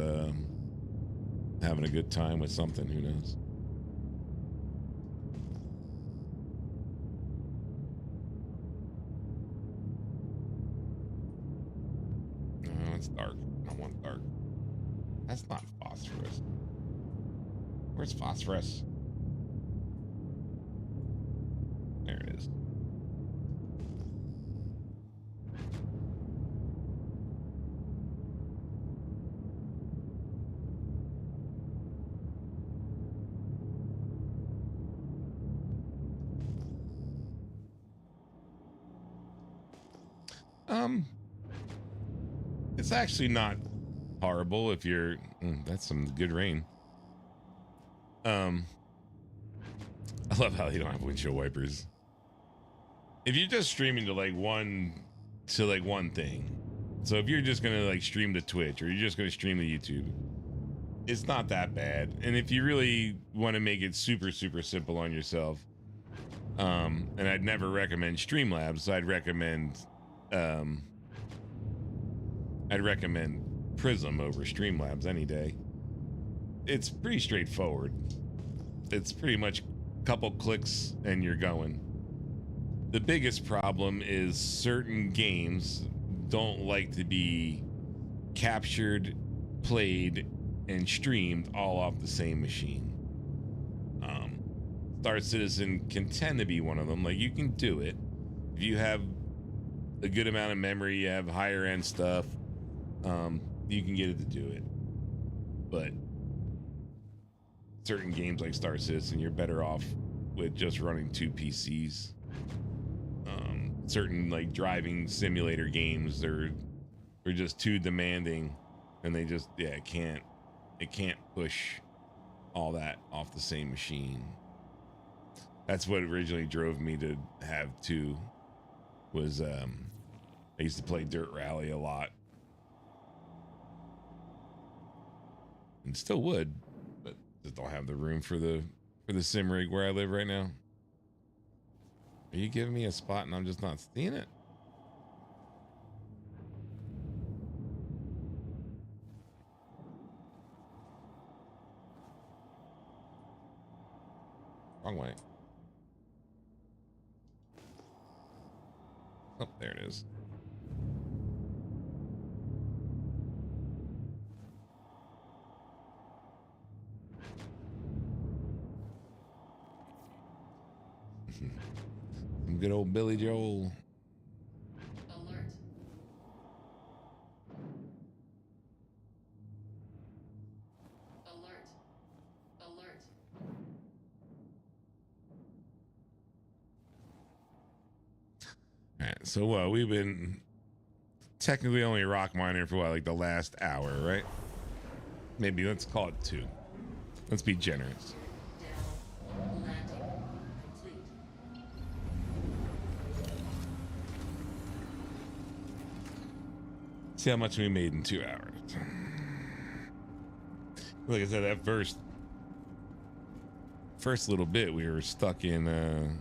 having a good time with something, who knows. No, it's dark. I want dark. That's not phosphorus. Where's phosphorus? There it is. It's actually not horrible if you're that's some good rain. I love how you don't have windshield wipers. If you're just streaming to like one thing, so if you're just gonna like stream to Twitch, or you're just gonna stream to YouTube, it's not that bad. And if you really want to make it super simple on yourself, and I'd never recommend Streamlabs, I'd recommend Prism over Streamlabs any day. It's pretty straightforward. It's pretty much a couple clicks and you're going. The biggest problem is certain games don't like to be captured, played, and streamed all off the same machine. Star Citizen can tend to be one of them. Like, you can do it if you have a good amount of memory, you have higher end stuff, you can get it to do it. But certain games like Star Citizen, you're better off with just running 2 PCs. Certain like driving simulator games, they're just too demanding, and they just, yeah, it can't push all that off the same machine. That's what originally drove me to have 2. Was I used to play Dirt Rally a lot, and still would, but just don't have the room for the sim rig where I live right now. Are you giving me a spot and I'm just not seeing it? Wrong way. Oh, there it is. Good old Billy Joel. Alert. Alert. Alert. All right, so we've been technically only rock mining for what, like the last hour, right? Maybe let's call it 2. Let's be generous. Down. Landing complete. See how much we made in 2 hours. Like I said, that first little bit, we were stuck in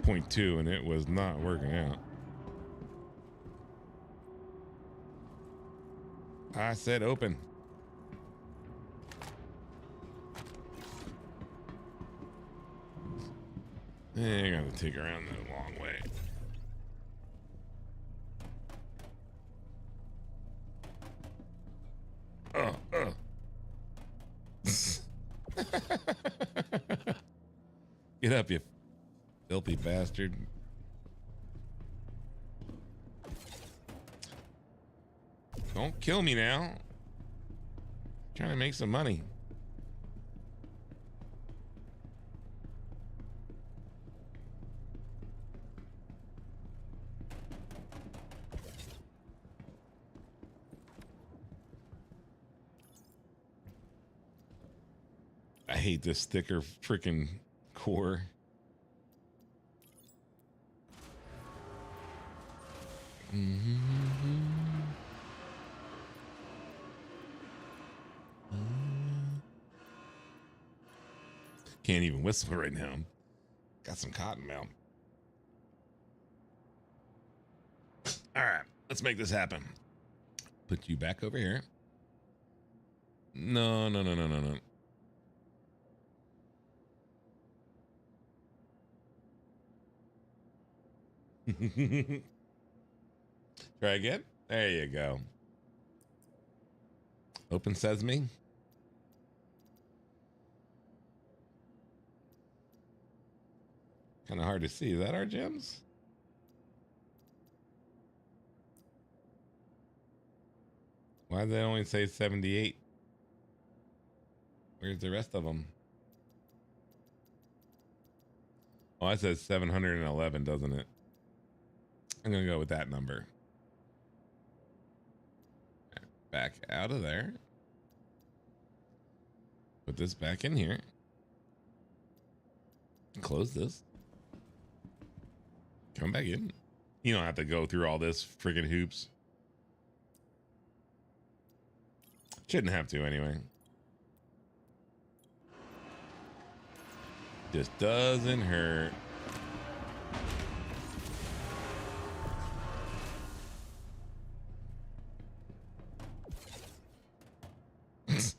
point 2, and it was not working out. I said open. I gotta take around the long way. Get up, you filthy bastard. Don't kill me now. Trying to make some money. I hate this thicker freaking core. Can't even whistle right now. Got some cotton mouth. All right, let's make this happen. Put you back over here. No. Try again. There you go. Open sesame. Kind of hard to see. Is that our gems? Why did they only say 78? Where's the rest of them? Oh, it says 711, doesn't it? I'm going to go with that number. Back out of there. Put this back in here. Close this. Come back in. You don't have to go through all this friggin' hoops. Shouldn't have to anyway. Just doesn't hurt. Let's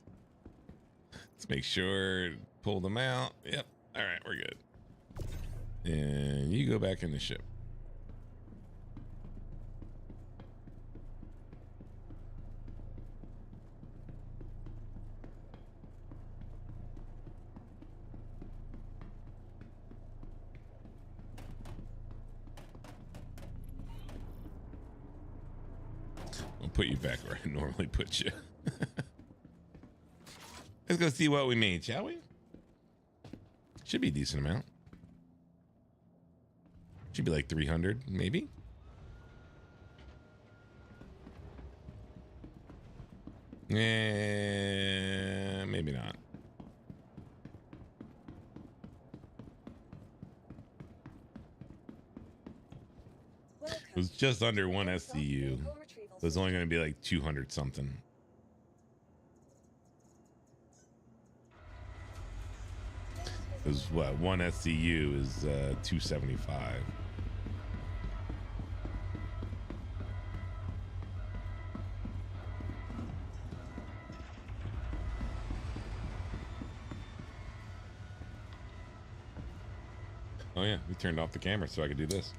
make sure, pull them out. Yep. All right, we're good. And you go back in the ship. I'll put you back where I normally put you. Let's go see what we made, shall we? Should be a decent amount. Should be like 300, maybe. Yeah, maybe not. Welcome. It was just under 1 SCU. So it's only going to be like 200 something. Because what, 1 SCU is 275. Oh yeah, we turned off the camera so I could do this.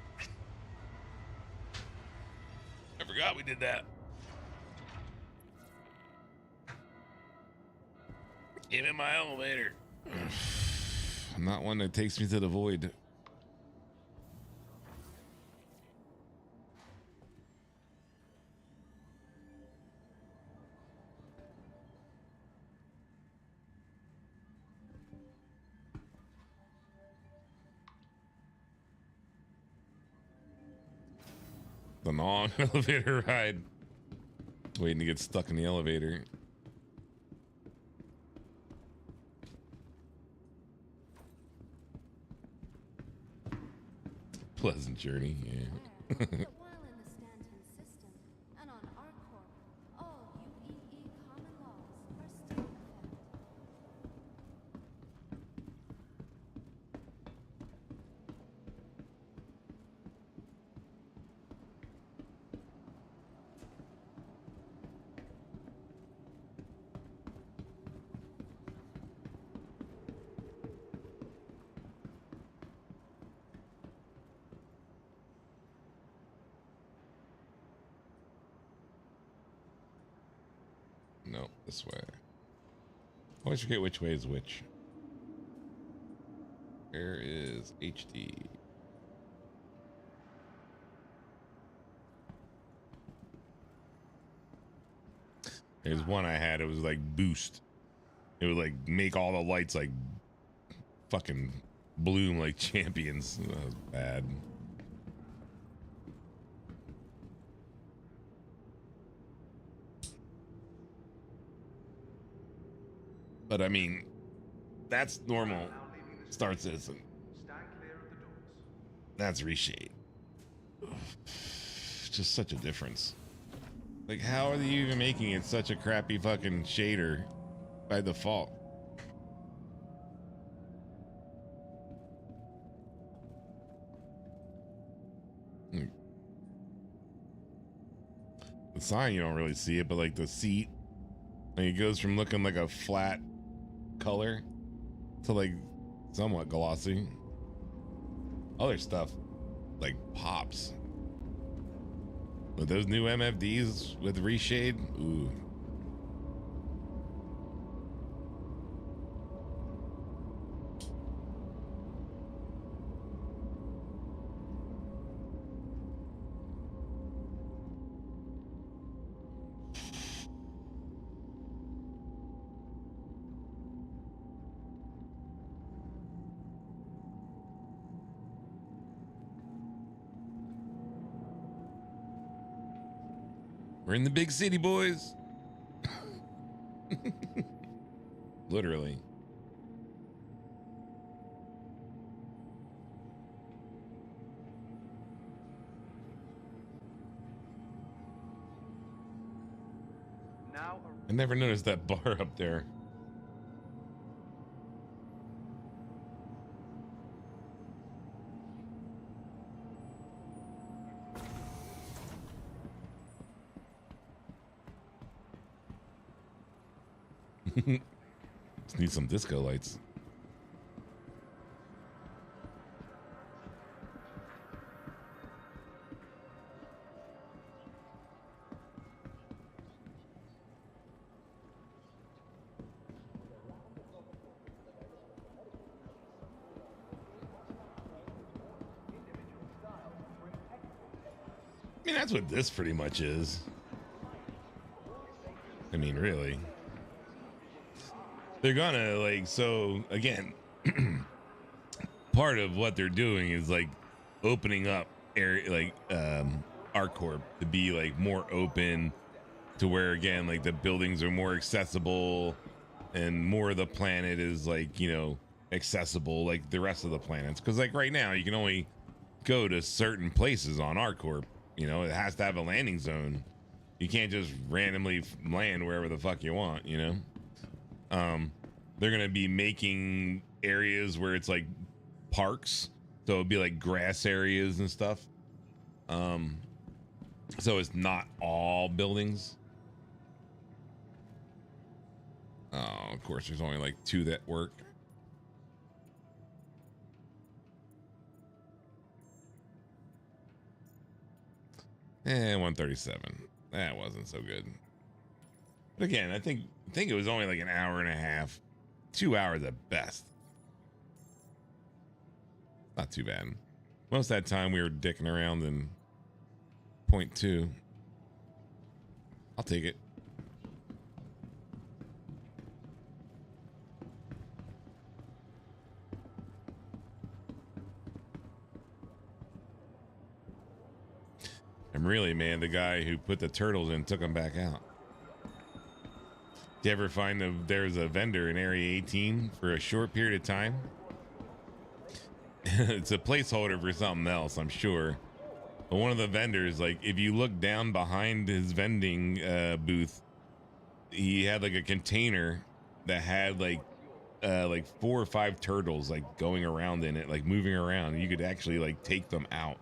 I forgot we did that. Get in my elevator. I'm not one that takes me to the void. The long elevator ride. Waiting to get stuck in the elevator. Pleasant journey, yeah. But while in the Stanton system and on ArcCorp, all UEE common laws are still in effect. No, this way. Always forget which way is which. Where is HD? There's one I had. It was like boost. It would like make all the lights like fucking bloom like champions. That was bad. But I mean, that's normal. Star Citizen. That's reshade. Just such a difference. Like, how are they even making it such a crappy fucking shader by default? The sign, you don't really see it, but like the seat, like it goes from looking like a flat color to like somewhat glossy. Other stuff like pops. But those new MFDs with reshade, ooh. We're in the big city, boys. Literally. Now, I never noticed that bar up there. Just need some disco lights. I mean, that's what this pretty much is. I mean, really. They're gonna like, so again, part of what they're doing is like opening up area like ArcCorp to be like more open to where again like the buildings are more accessible and more of the planet is like, you know, accessible like the rest of the planets. Because like right now you can only go to certain places on ArcCorp. You know, it has to have a landing zone. You can't just randomly land wherever the fuck you want, you know? They're gonna be making areas where it's like parks, so it'll be like grass areas and stuff. So it's not all buildings. Oh, of course, there's only like 2 that work. Eh, 137. That wasn't so good. But again, I think it was only like an hour and a half, 2 hours at best. Not too bad. Most of that time we were dicking around in 0.2. I'll take it. And really, man, the guy who put the turtles in took them back out. Did you ever find there's a vendor in Area 18 for a short period of time? it's a placeholder for something else, I'm sure. But one of the vendors, like, if you look down behind his vending booth, he had like a container that had like 4 or 5 turtles like going around in it, like moving around. You could actually like take them out.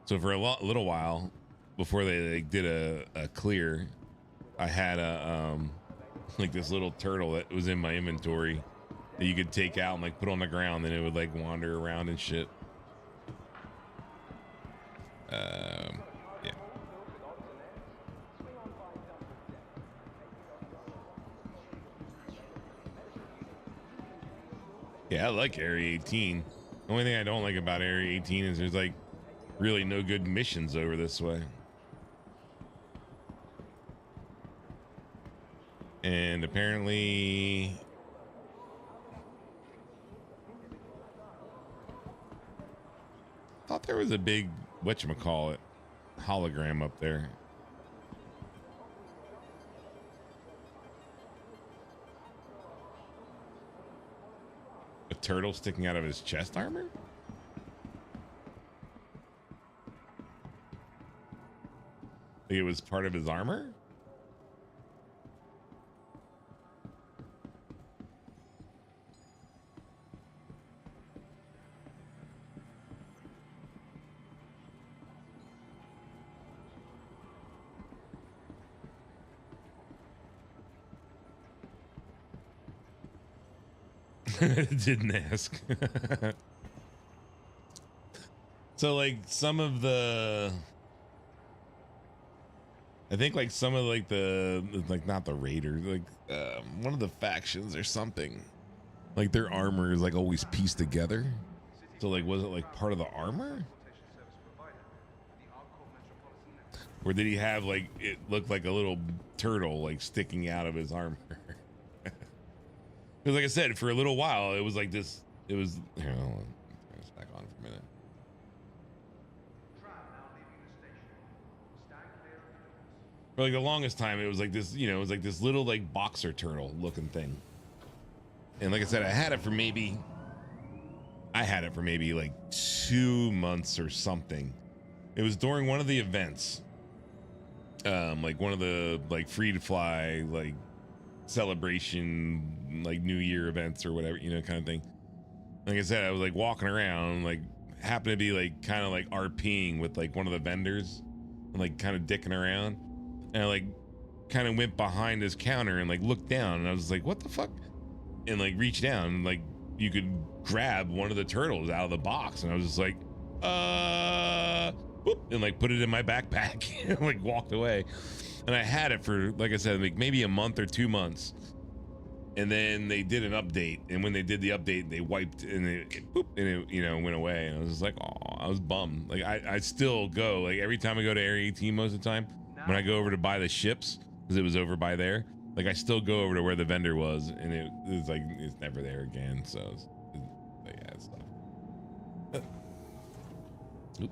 So for a little while before they like, did a clear, I had a like this little turtle that was in my inventory that you could take out and like put on the ground, and it would like wander around and shit. Yeah. Yeah, I like Area 18. The only thing I don't like about Area 18 is there's like really no good missions over this way. And apparently I thought there was a big whatchamacallit hologram up there. A turtle sticking out of his chest armor? It was part of his armor? Didn't ask. So like some of the, I think like some of like the, like not the raiders, like one of the factions or something, like their armor is like always pieced together. So like was it like part of the armor? Or did he have like, it looked like a little turtle like sticking out of his armor? Because like I said, for a little while, it was like this, it was, here, hold on. Turn this back on for a minute. For like the longest time, it was like this, you know, it was like this little like boxer turtle looking thing. And like I said, I had it for maybe like 2 months or something. It was during one of the events. Like one of the like free to fly, like celebration, like New Year events or whatever, you know, kind of thing. Like I said, I was like walking around, like happened to be like kind of like RPing with like one of the vendors and like kind of dicking around. And I like kind of went behind his counter and like looked down, and I was like, what the fuck? And like reached down and like you could grab one of the turtles out of the box, and I was just like, whoop, and like put it in my backpack and like walked away. And I had it for, like I said, like maybe a month or 2 months. And then they did an update, and when they did the update, they wiped and it you know, went away. And I was just like, oh, I was bummed. Like I still go, like every time I go to Area 18 most of the time, when I go over to buy the ships, because it was over by there, like I still go over to where the vendor was, and it was like, it's never there again. So yeah, it's tough. Oop.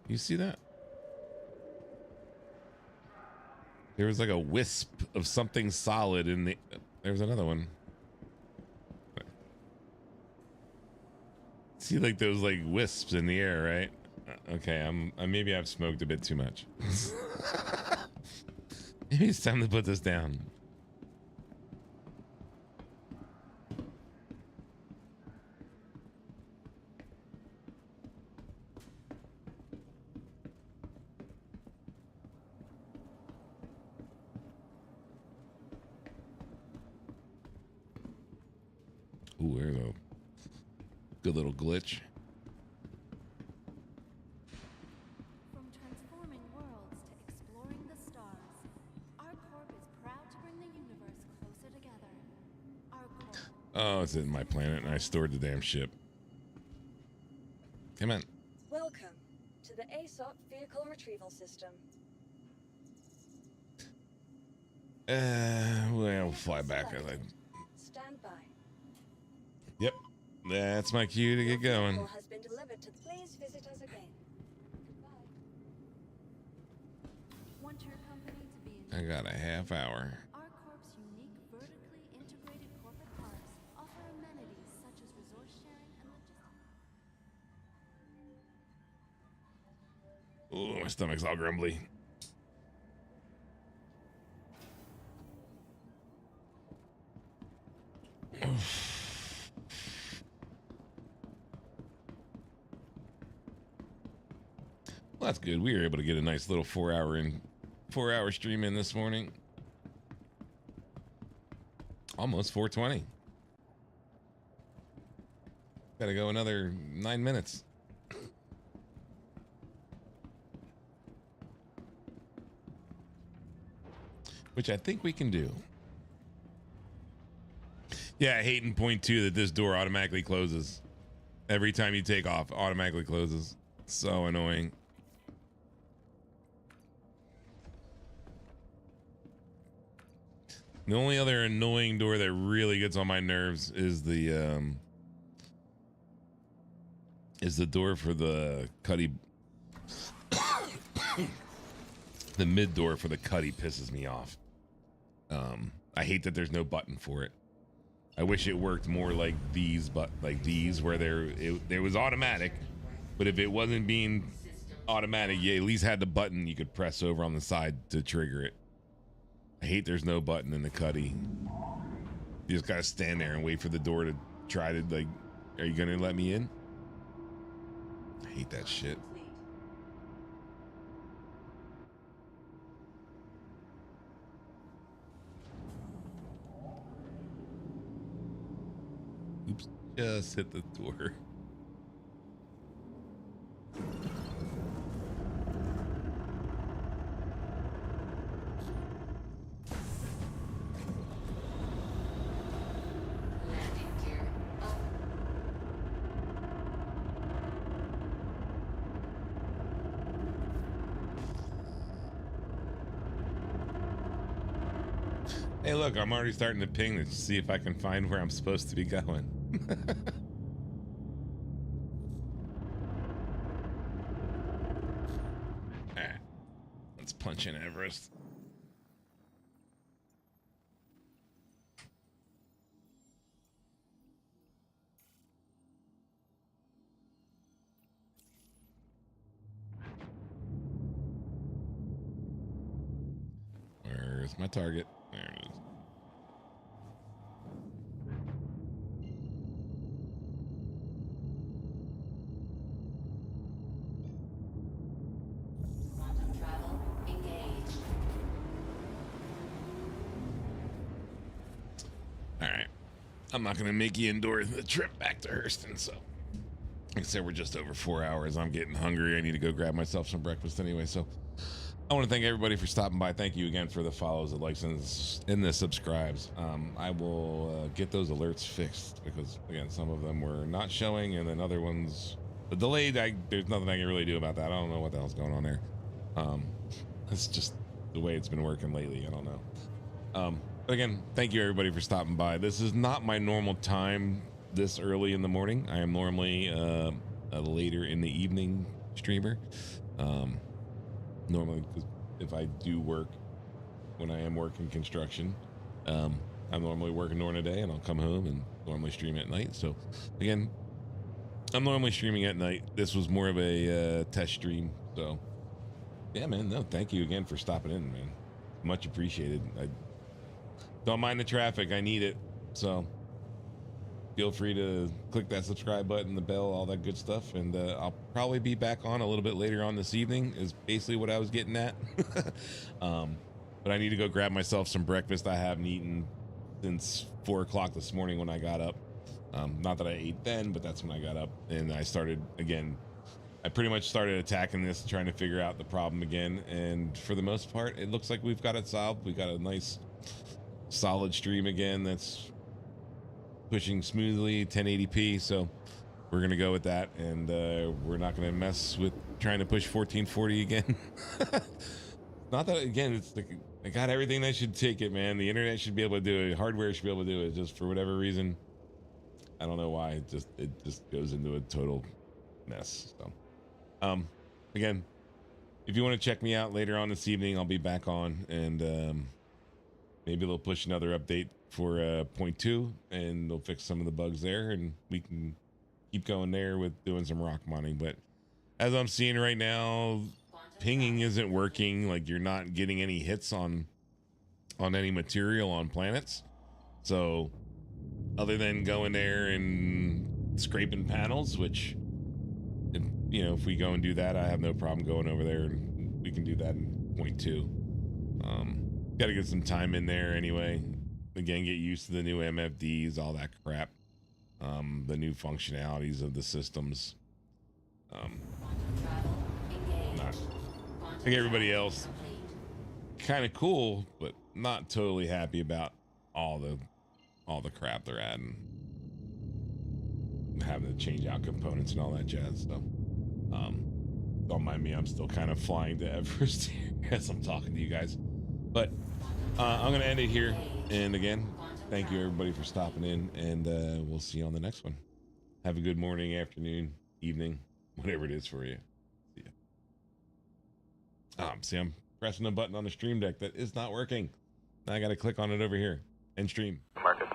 You see that? There was like a wisp of something solid in the, there's another one. See like those like wisps in the air, right? Okay, maybe I've smoked a bit too much. Maybe it's time to put this down. Ooh, there's a good little glitch. From transforming worlds to exploring the stars, ArcCorp is proud to bring the universe closer together. ArcCorp. Oh, it's in my planet, and I stored the damn ship. Come on. Welcome to the ASOP Vehicle Retrieval System. We'll fly back. I like. Stand by. Yep, that's my cue to get going. Vehicle has been delivered to. Please visit us again. Goodbye. Want your company to be I got a half hour. Our corp's unique vertically integrated corporate parks offer amenities such as resource sharing and logistics. Ooh, my stomach's all grumbly. Well, that's good. We were able to get a nice little 4-hour stream in this morning. Almost 4:20. Gotta go another 9 minutes. Which I think we can do. Yeah, I hate in point 2 that this door automatically closes. Every time you take off, automatically closes. So annoying. The only other annoying door that really gets on my nerves is the door for the cuddy. The mid door for the cuddy pisses me off. I hate that there's no button for it. I wish it worked more like these, but like these where there was automatic, but if it wasn't being automatic, you at least had the button you could press over on the side to trigger it. I hate there's no button in the cuddy. You just gotta stand there and wait for the door to try to, like, are you gonna let me in? I hate that shit. Oops, just hit the door. Landing gear up. Hey, look, I'm already starting to ping to see if I can find where I'm supposed to be going. Alright, let's punch in Everest. Where's my target? There it is. Quantum travel engaged. All right. I'm not going to make you endure the trip back to Hurston, so. Like I said, we're just over 4 hours. I'm getting hungry. I need to go grab myself some breakfast anyway, so. I want to thank everybody for stopping by. Thank you again for the follows, the likes, and the subscribes. I will get those alerts fixed because, again, some of them were not showing, and then other ones, the delayed, there's nothing I can really do about that. I don't know what the hell's going on there. It's just the way it's been working lately. I don't know. But again, thank you everybody for stopping by. This is not my normal time this early in the morning. I am normally a later in the evening streamer. Normally, because if I do work when I am working construction, I'm normally working during the day and I'll come home and normally stream at night. So again, I'm normally streaming at night. This was more of a test stream. So yeah, man, no, thank you again for stopping in, man. Much appreciated. I don't mind the traffic. I need it. So feel free to click that subscribe button, the bell, all that good stuff. And I'll probably be back on a little bit later on this evening is basically what I was getting at. But I need to go grab myself some breakfast. I haven't eaten since 4 o'clock this morning when I got up. Not that I ate then, but that's when I got up and I started again. I pretty much started attacking this, trying to figure out the problem again. And for the most part, it looks like we've got it solved. We got a nice solid stream again. That's pushing smoothly 1080p, so we're gonna go with that, and we're not gonna mess with trying to push 1440 again. Not that, again, it's like I got everything that should take it, man. The internet should be able to do it, hardware should be able to do it. Just for whatever reason, I don't know why, it just goes into a total mess. So again, if you want to check me out later on this evening, I'll be back on, and maybe they'll push another update for 0.2, and they'll fix some of the bugs there, and we can keep going there with doing some rock mining. But as I'm seeing right now, pinging isn't working. Like, you're not getting any hits on any material on planets. So other than going there and scraping panels, which, you know, if we go and do that, I have no problem going over there, and we can do that in 0.2. Got to get some time in there anyway. Again, get used to the new MFDs, all that crap. The new functionalities of the systems. Not like everybody else, kind of cool, but not totally happy about all the crap they're adding, having to change out components and all that jazz. So don't mind me, I'm still kind of flying to Everest as I'm talking to you guys, but I'm gonna end it here. And again, thank you everybody for stopping in, and we'll see you on the next one. Have a good morning, afternoon, evening, whatever it is for you. See ya. See, I'm pressing a button on the stream deck that is not working. Now I got to click on it over here and stream. Marcus.